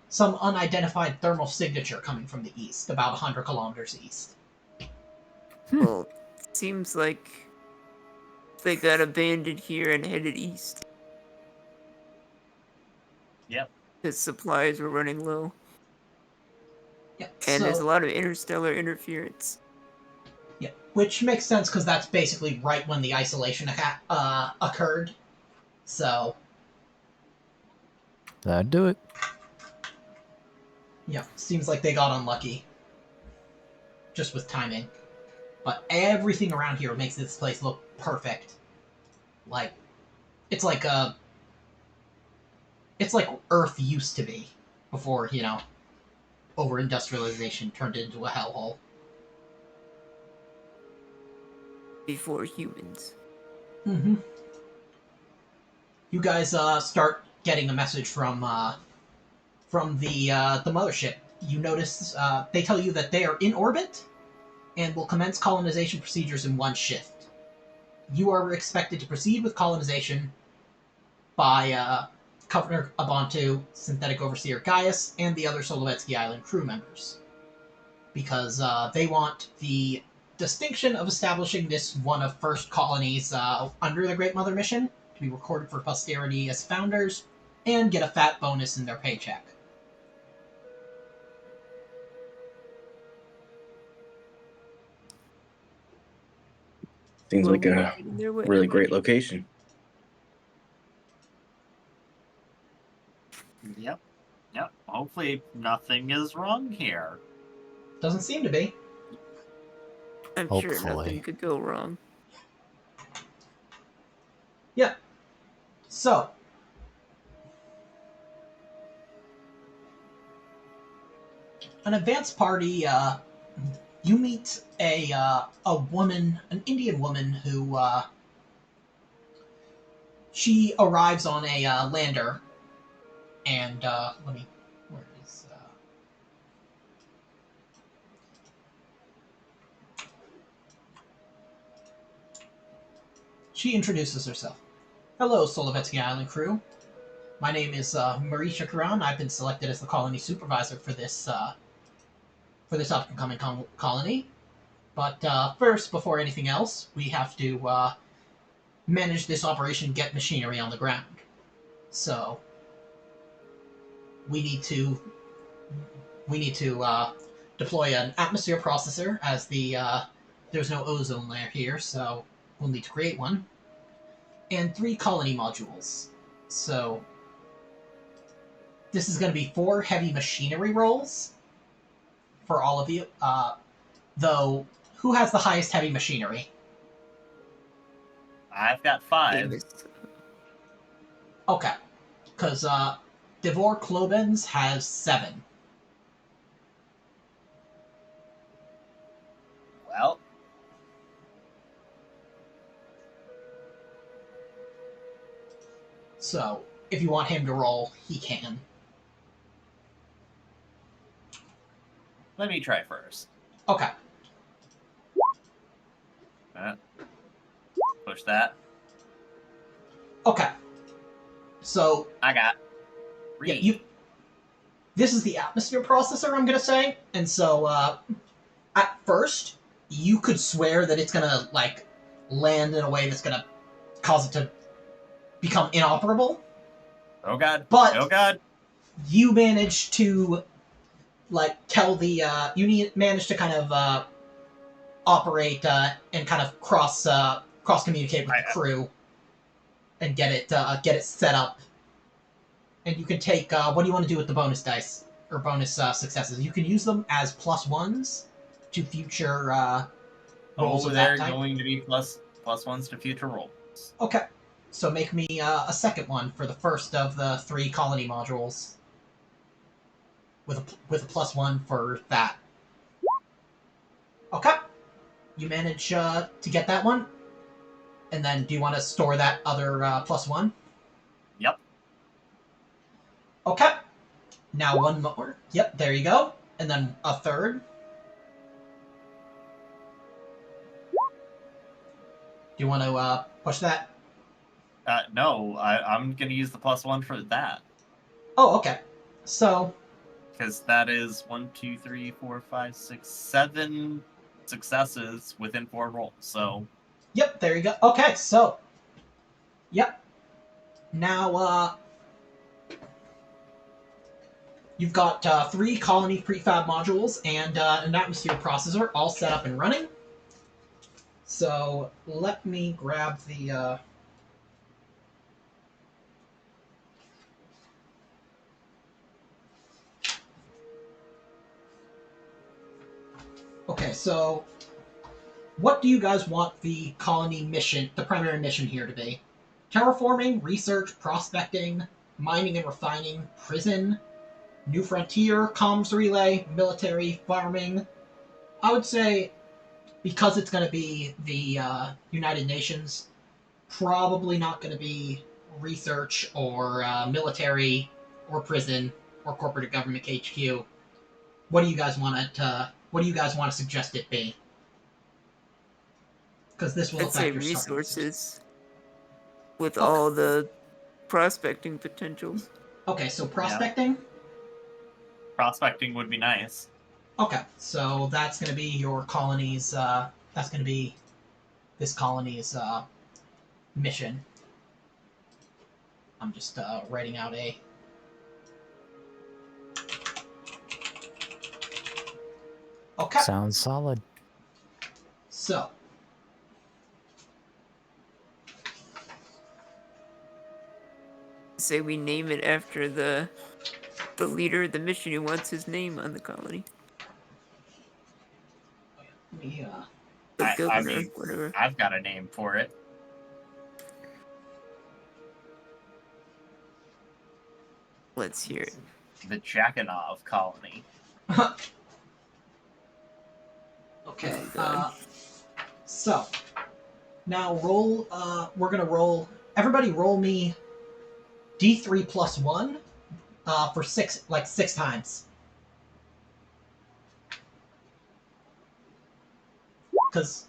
some unidentified thermal signature coming from the east, about 100 kilometers east. Well, seems like they got abandoned here and headed east. Yep. Because supplies were running low. Yeah, And so, there's a lot of interstellar interference. yeah, which makes sense because that's basically right when the isolation occurred. So, That'd do it. yeah, seems like they got unlucky, just with timing. But everything around here makes this place look perfect. Like, it's like Earth used to be before, over-industrialization turned it into a hellhole. Before humans. Mm-hmm. You guys start getting a message from the mothership. You notice they tell you that they are in orbit and will commence colonization procedures in one shift. You are expected to proceed with colonization by Governor Abantu, Synthetic Overseer Gaius, and the other Solovetsky Island crew members. Because they want the distinction of establishing this one of first colonies under the Great Mother mission to be recorded for posterity as founders and get a fat bonus in their paycheck. Seems What like will a get in their way? really great location. Yep. Yep. Hopefully nothing is wrong here. Doesn't seem to be. I'm sure Hopefully. nothing could go wrong. Yeah. So, an advanced party, you meet a woman, an Indian woman who, she arrives on a lander, and, where is, she introduces herself. Hello, Solovetsky Island crew. My name is Marisha Karan. I've been selected as the colony supervisor for this up-and-coming colony. But first, before anything else, we have to manage this operation, get machinery on the ground. So we need to deploy an atmosphere processor, as there's no ozone layer here, so we'll need to create one, and 3 colony modules. So this is going to be 4 heavy machinery rolls for all of you. Though, who has the highest heavy machinery? I've got 5. Famous. Okay, because Devor Klobens has 7. Well, So, if you want him to roll, he can. let me try first. Okay. Push that. Okay. So, I got 3. yeah, this is the atmosphere processor, I'm going to say. And so, at first, you could swear that it's going to, like, land in a way that's going to cause it to become inoperable. Oh god. But oh god. you manage to, like, tell the, manage to kind of, operate, and kind of cross-communicate with the crew and get it set up. And you can take, what do you want to do with the bonus dice? Or bonus successes? You can use them as +1s to future rolls Oh, of they're that type. going to be plus 1s to future rolls. Okay. So make me a second one for the first of the 3 colony modules. With a +1 for that. Okay. You manage to get that one? And then do you want to store that other +1? Yep. Okay. Now one more. Yep, there you go. And then a third. Do you want to push that? No, I'm going to use the +1 for that. Oh, okay. So, Because that is 1, 2, 3, 4, 5, 6, 7 successes within 4 rolls. So, yep, there you go. Okay, so, yep. Now, you've got 3 colony prefab modules and an atmosphere processor all set up and running. So, let me grab the... Okay, so what do you guys want the colony mission, the primary mission here to be? Terraforming, research, prospecting, mining and refining, prison, new frontier, comms relay, military, farming. I would say, because it's going to be the United Nations, probably not going to be research or military or prison or corporate government HQ. What do you guys want to? What do you guys want to suggest it be? Because this will I'd say affect your starting resources with Okay. all the prospecting potentials. Okay, so prospecting. prospecting would be nice. Okay, so that's going to be your colony's. That's going to be this colony's mission. I'm just writing out a... Okay. Sounds solid. So, Say we name it after the leader of the mission who wants his name on the colony. we, The I governor, mean, whatever. I've got a name for it. Let's hear it. The Jakanov colony. okay. Oh, God. So, now roll, we're gonna roll, everybody roll me D3 plus 1 for 6 times. Because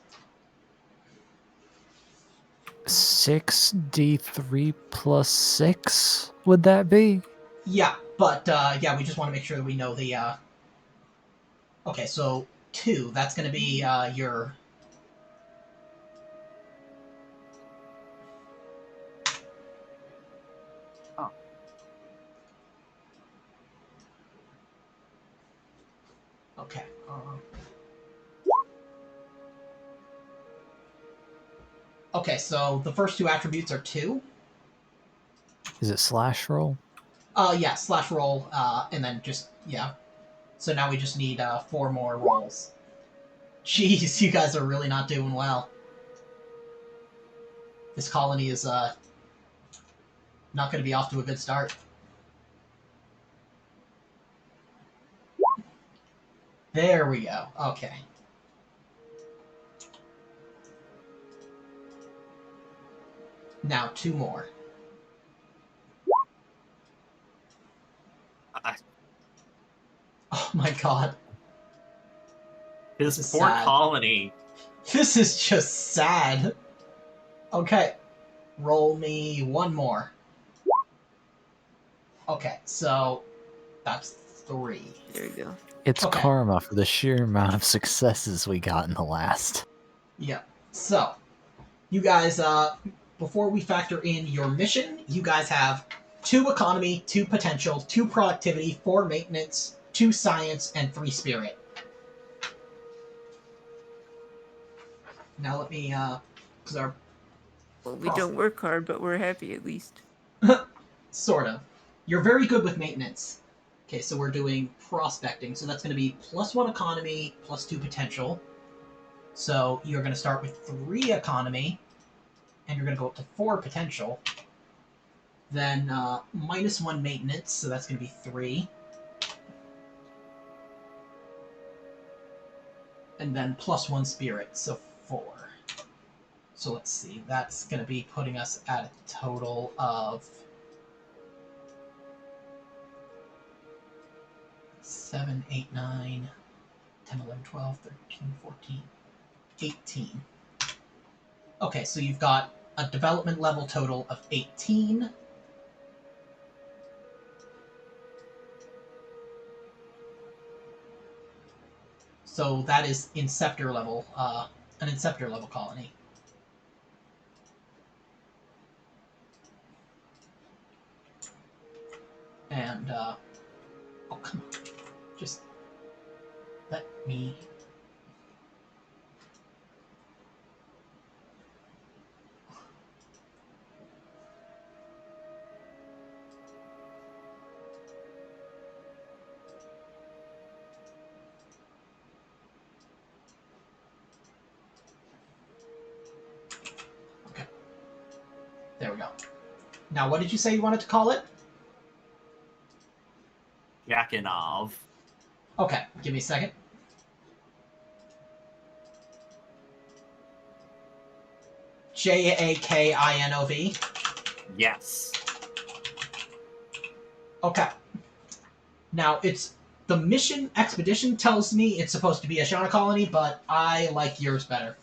6d3 plus 6, would that be? yeah, but yeah, we just want to make sure that we know the okay, so 2, that's going to be your Oh. Okay. Okay, so the first 2 attributes are 2. Is it slash roll? Yeah, slash roll, and then just, yeah. So now we just need 4 more rolls. Jeez, you guys are really not doing well. This colony is not going to be off to a good start. There we go. Okay. Now 2 more. Oh my god. His This is poor sad. colony. This is just sad. Okay. Roll me 1 more. Okay, so that's 3. There we go. It's Okay. karma for the sheer amount of successes we got in the last. Yeah. So, you guys, before we factor in your mission, you guys have 2 economy, 2 potential, 2 productivity, 4 maintenance, 2 science, and 3 spirit. Now let me, because our... Well, we don't work hard, but we're happy at least. Sort of. You're very good with maintenance. Okay, so we're doing prospecting. So that's going to be +1 economy, +2 potential. So you're going to start with 3 economy, and you're going to go up to 4 potential. Then -1 maintenance, so that's going to be 3. And then +1 spirit, so 4. So let's see, that's going to be putting us at a total of 7, 8, 9, 10, 11, 12, 13, 14, 18. Okay, so you've got a development level total of 18. So that is Inceptor level, an Inceptor level colony. And, oh, come on. Just let me... Okay. There we go. Now, what did you say you wanted to call it? Jakanov. Okay, give me a second. Jakinov. Yes. Okay. Now, it's... The mission expedition tells me it's supposed to be a Shana colony, but I like yours better.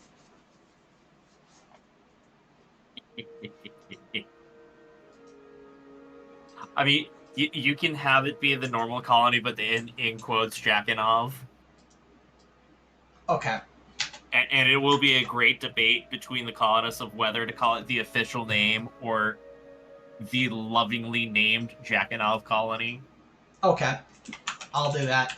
I mean, you can have it be the normal colony, but in quotes, Jakanov. Okay. And it will be a great debate between the colonists of whether to call it the official name or the lovingly named Jackanov colony. Okay, I'll do that.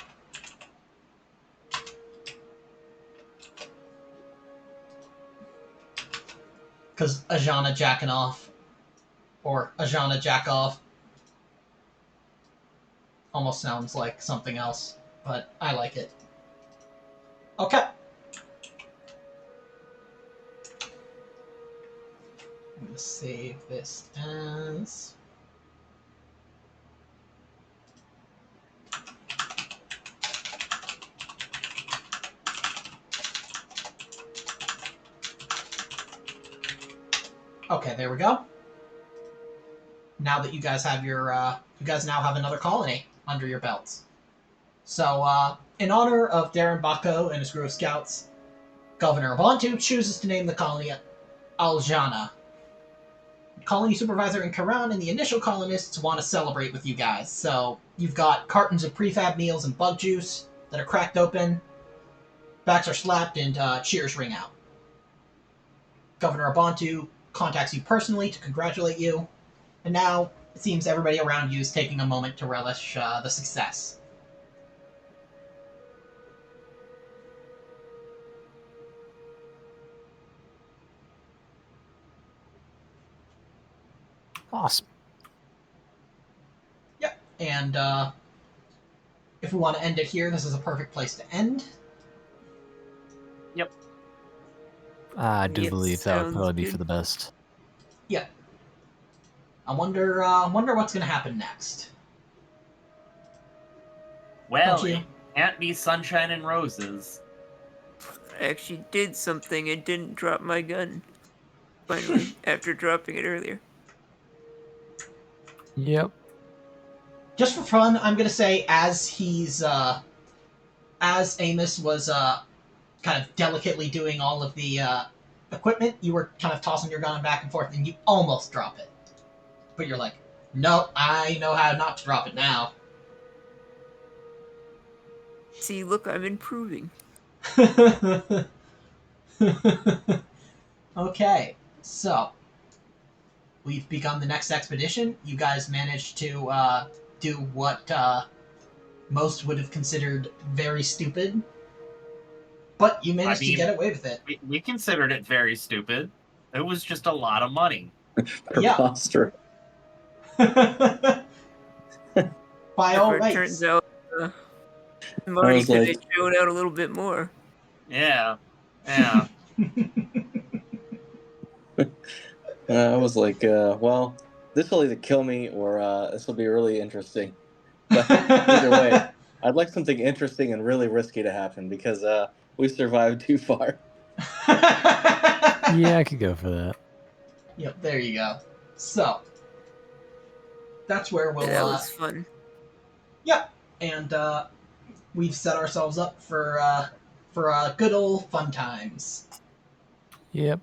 Because Ajana Jackanoff or Ajana Jackoff almost sounds like something else, but I like it. Okay. I'm going to save this as... Okay, there we go. Now that you guys have your, you guys now have another colony under your belts. So, in honor of Darren Baco and his group of scouts, Governor Abantu chooses to name the colony Aljana. Colony supervisor and Karan and the initial colonists want to celebrate with you guys. So, you've got cartons of prefab meals and bug juice that are cracked open, backs are slapped, and cheers ring out. Governor Abantu contacts you personally to congratulate you, and now it seems everybody around you is taking a moment to relish the success. Awesome. Yep, and if we want to end it here, this is a perfect place to end. Yep. I do Yep, believe that would sounds probably be good. for the best. Yep. I wonder what's going to happen next. Well, Don't you? it can't be sunshine and roses. I actually did something and didn't drop my gun. Finally, after dropping it earlier. Yep. Just for fun, I'm going to say as Amos was kind of delicately doing all of the equipment, you were kind of tossing your gun back and forth, and you almost drop it. But you're like, no, I know how not to drop it now. See, look, I'm improving. Okay, so we've begun the next expedition. You guys managed to do what most would have considered very stupid, but you managed to get away with it. We considered it very stupid. It was just a lot of money. Preposterous. By all It rights. turns out money was could like- have shown out a little bit more. Yeah. Yeah. I was like, well, this will either kill me or this will be really interesting. But either way, I'd like something interesting and really risky to happen because we survived too far. Yeah, I could go for that. Yep, there you go. So, that's where we'll... That was fun. Yep, and we've set ourselves up for good old fun times, Yep.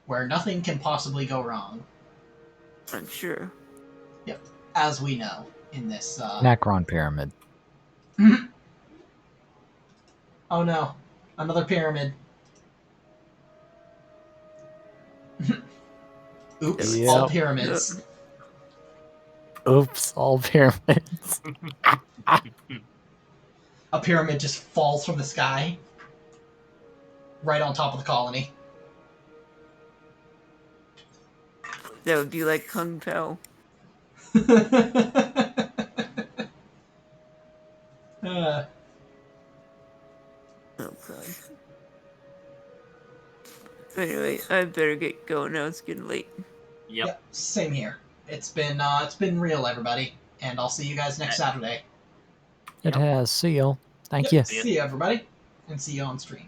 where nothing can possibly go wrong, I'm sure. as we know in this... Macron Pyramid. Oh no, another pyramid. Oops, Yep. all pyramids. Oops, all pyramids. A pyramid just falls from the sky, right on top of the colony. That would be like Kung Pao. Oh god. Anyway, I better get going now. It's getting late. Yep. Same here. It's been real, everybody, and I'll see you guys next Saturday. It has. See y'all. Thank Yep, you. see you, everybody, and see you on stream.